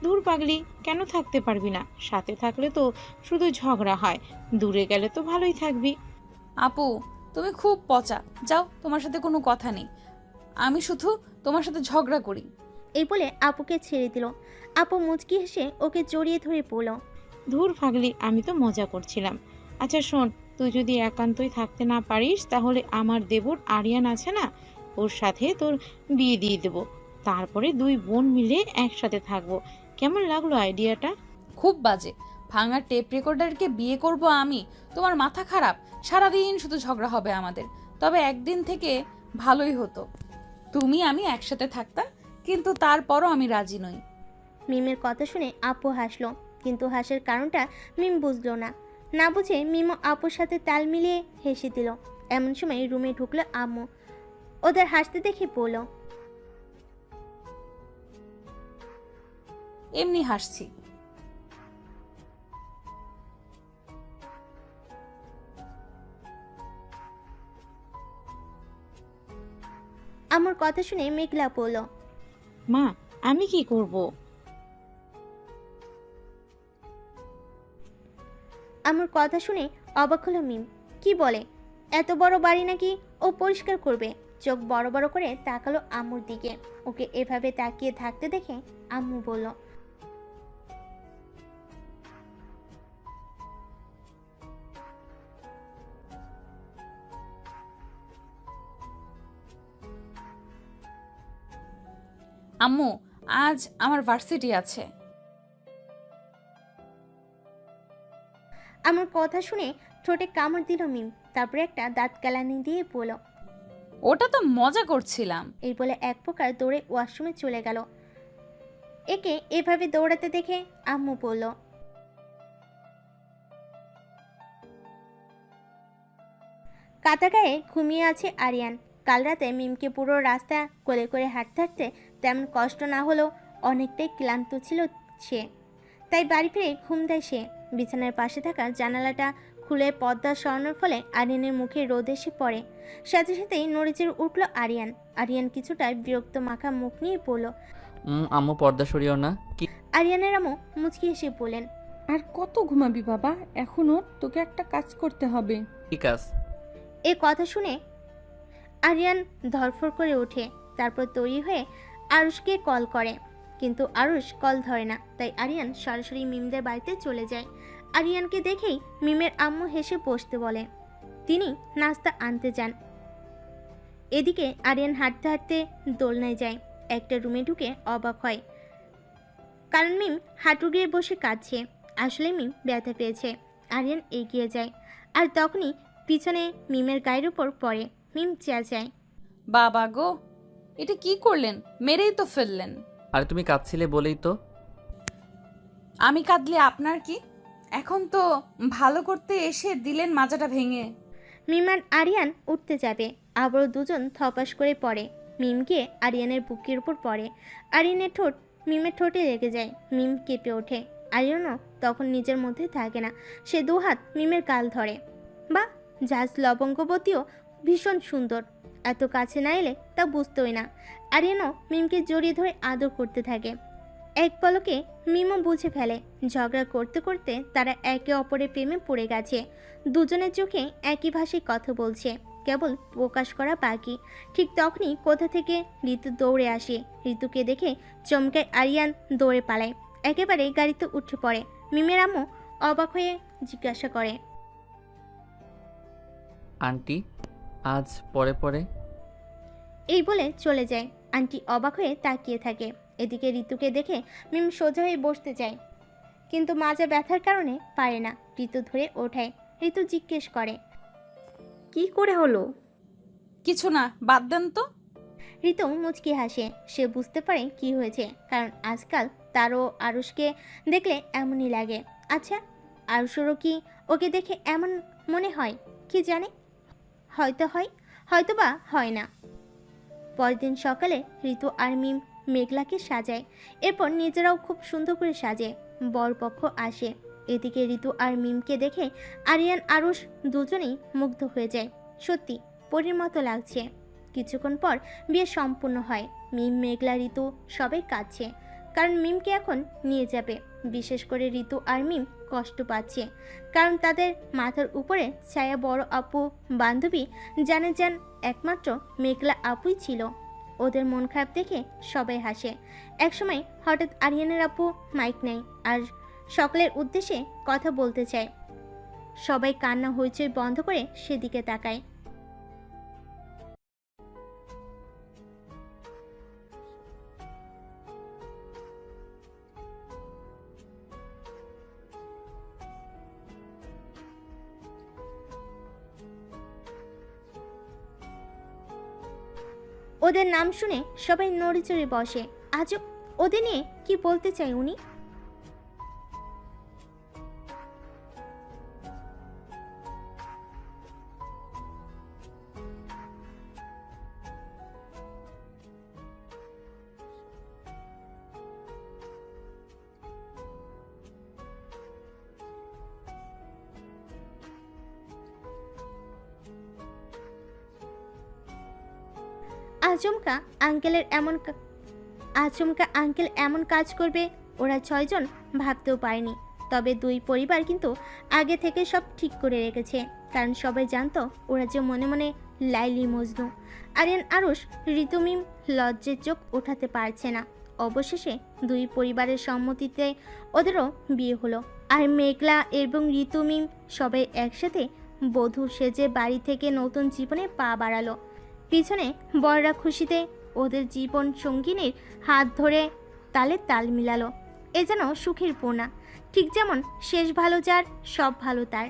দূর পাগলি, কেন থাকতে পারবি না? সাথে থাকলে তো শুধু ঝগড়া হয়, দূরে গেলে তো ভালোই থাকবি। আপু, তুমি খুব পচা, যাও, তোমার সাথে কোনো কথা নেই। আমি শুধু তোমার সাথে ঝগড়া করি। এই বলে আপুকে ছেড়ে দিল। আপু মুচকি হেসে ওকে জড়িয়ে ধরে পড়ল। ধুর পাগলি, আমি তো মজা করছিলাম। আচ্ছা শোন, তুই যদি একান্তই থাকতে না পারিস তাহলে আমার দেবর আরিয়ান আছে না, ওর সাথে তোর বিয়ে দিয়ে দেবো। তারপরে 2 বোন মিলে একসাথে থাকবো। কেমন লাগলো আইডিয়াটা? খুব বাজে। ভাঙা টেপ রেকর্ডারকে বিয়ে করব আমি? তোমার মাথা খারাপ? সারাদিন শুধু ঝগড়া হবে আমাদের। তবে একদিন থেকে ভালোই হতো, তুমি আমি একসাথে থাকতাম, কিন্তু তারপরও আমি রাজি নই। মিমের কথা শুনে আপু হাসলো, কিন্তু হাসার কারণটা মিম বুঝলো না। না বুঝে মিমও আপুর সাথে তাল মিলিয়ে হেসে দিল। এমন সময় রুমে ঢুকলো আম্মু। ওদের হাসতে দেখে বলল, এমনি হাসছি। আমার কথা শুনে মেঘলা বলল, মা আমি কি করব? আমার কথা শুনে অবাক হলো মিম। কি বলে? এত বড় বাড়ি নাকি ও পরিষ্কার করবে? চোখ বড় বড় করে তাকালো আম্মুর দিকে। ওকে এভাবে তাকিয়ে থাকতে দেখে আম্মু বলল, আম্মু, আজ আমার ভার্সিটি আছে। আমার কথা শুনে ঠোঁটে কামড় দিল মিম। তারপরে একটা দাঁত কেলানি দিয়ে বলল, ওটা তো মজা করছিলাম। এই বলে এক প্রকার দৌড়ে ওয়াশরুমে চলে গেল। একে এভাবে দৌড়াতে দেখে আম্মু বলল, কাতা গায়ে ঘুমিয়ে আছে আরিয়ান। কাল রাতে মিমকে পুরো রাস্তা কোলে করে হাঁটতে হাঁটতে তেমন কষ্ট না হলেও অনেকটাই ক্লান্ত ছিল সে। তাই বাড়ি ফিরে ঘুম দেয় সে। বিছানার পাশে থাকা জানালাটা খুলে পর্দা সরানোর ফলে আরিয়ানের মুখে রোদ এসে পড়ে। সাথে সাথেই নড়েচড়ে উঠল আরিয়ান। আরিয়ান কিছুটা বিরক্ত মাখা মুখ নিয়ে বলল, আম্মু পর্দা সরিও না। কি? আরিয়ানের আম্মু মুচকি হেসে বলেন, আর কত ঘুমাবি বাবা, এখনো তোকে একটা কাজ করতে হবে। কি কাজ? এ কথা শুনে আরিয়ান ধরফর করে ওঠে। তারপর তৈরি হয়ে আরুষকে কল করে, কিন্তু আরুষ কল ধরে না। তাই আরিয়ান সরাসরি মিমদের বাড়িতে চলে যায়। আরিয়ানকে দেখেই মিমের আম্মু হেসে বসতে বলে। তিনি নাস্তা আনতে যান। এদিকে আরিয়ান হাঁটতে হাঁটতে দোলনায় যায়। একটা রুমে ঢুকে অবাক হয়, কারণ মিম হাঁটু গিয়ে বসে কাঁদছে। আসলে মিম ব্যথা পেয়েছে। আরিয়ান এগিয়ে যায়, আর তখনই পিছনে মিমের গায়ের উপর পড়ে। মিম চেঁচায়, বাবা গো, এটা কি করলেন? মেরেই তো ফেললেন। আর তুমি কাঁদছিলে বলেই তো। আমি কাঁদলে আপনার কি? এখন তো ভালো করতে এসে দিলেন মাজাটা ভেঙে। মিম আর আরিয়ান উঠতে যাবে, আবারও দুজন থপাস করে পড়ে। মিম গিয়ে আরিয়ানের বুকের উপর পড়ে। আরিয়ানের ঠোঁট মিমের ঠোঁটে লেগে যায়। মিম কেঁপে ওঠে। আরিয়ানও তখন নিজের মধ্যে থাকে না। সে দুহাত মিমের গাল ধরে। বা জাজ লবঙ্গবতীও ভীষণ সুন্দর। এত কাছে না এলে তা বুঝতোই না। আরিয়ানও মিমকে জড়িয়ে ধরে আদর করতে থাকে। এক পলকে মিমও বুঝে ফেলে, ঝগড়া করতে করতে তারা একে অপরের প্রেমে পড়ে গেছে। দুজনের চোখে একই ভাষায় কথা বলছে, কেবল প্রকাশ করা বাকি। ঠিক তখনই কোথা থেকে ঋতু দৌড়ে আসে। ঋতুকে দেখে চমকায় আরিয়ান, দৌড়ে পালায়। একেবারে গাড়িতে উঠে পড়ে। মিমের আম্মু অবাক হয়ে জিজ্ঞাসা করে, আন্টি আজ পরে পরে? এই বলে চলে যায়। আন্টি অবাক হয়ে তাকিয়ে থাকে। এদিকে ঋতুকে দেখে মিম সোজা হয়ে বসতে চায়, কিন্তু মাজা ব্যথার কারণে পারে না। ঋতু ধরে ওঠায়। ঋতু জিজ্ঞেস করে, কি করে হলো? কিছু না, বাদ দেন তো। ঋতু মুচকি হাসে। সে বুঝতে পারে কি হয়েছে, কারণ আজকাল তারও আরুষকে দেখলে এমনই লাগে। আচ্ছা, আরুষেরও কি ওকে দেখে এমন মনে হয়? কি জানে, হয়তো হয়, হয়তো বা হয় না। পরের দিন সকালে ঋতু আর মিম মেঘলাকে সাজায়। এরপর নিজেরাও খুব সুন্দর করে সাজে। বরপক্ষ আসে। এদিকে ঋতু আর মিমকে দেখে আরিয়ান আরুষ দুজনেই মুগ্ধ হয়ে যায়। সত্যি পরীর মতো লাগছে। কিছুক্ষণ পর বিয়ে সম্পূর্ণ হয়। মিম, মেঘলা, ঋতু সবাই কাঁদছে, কারণ মিমকে এখন নিয়ে যাবে। বিশেষ করে ঋতু আর মিম কষ্ট পাচ্ছে, কারণ তাদের মাথার উপরে ছায়া বড় আপু বান্ধবী জানে যান একমাত্র মেঘলা আপুই ছিল। ওদের মন খারাপ দেখে সবাই হাসে। একসময় হঠাৎ আরিয়ানের আপু মাইক নেয় আর সকলের উদ্দেশ্যে কথা বলতে চায়। সবাই কান্না হইচই বন্ধ করে সেদিকে তাকায়। ওদের নাম শুনে সবাই নড়ে চড়ে বসে। আজও ওদের নিয়ে কি বলতে চাই উনি? আজ আচমকা আঙ্কেল এমন কাজ করবে ওরা 6 জন ভাবতেও পারেনি। তবে দুই পরিবার কিন্তু আগে থেকে সব ঠিক করে রেখেছে, কারণ সবাই জানতো ওরা যে মনে মনে লাইলি মজনু। আরিয়ান আরুষ ঋতুমিম লজ্জের চোখ ওঠাতে পারছে না। অবশেষে দুই পরিবারের সম্মতিতে ওদেরও বিয়ে হলো। আর মেঘলা এবং ঋতুমিম সবাই একসাথে বধূ সেজে বাড়ি থেকে নতুন জীবনে পা বাড়ালো। পিছনে বড়রা খুশিতে ওদের জীবন সঙ্গিনীর হাত ধরে তালে তাল মিলালো। এ যেন সুখের পূর্ণা, ঠিক যেমন শেষ ভালো যার সব ভালো তার।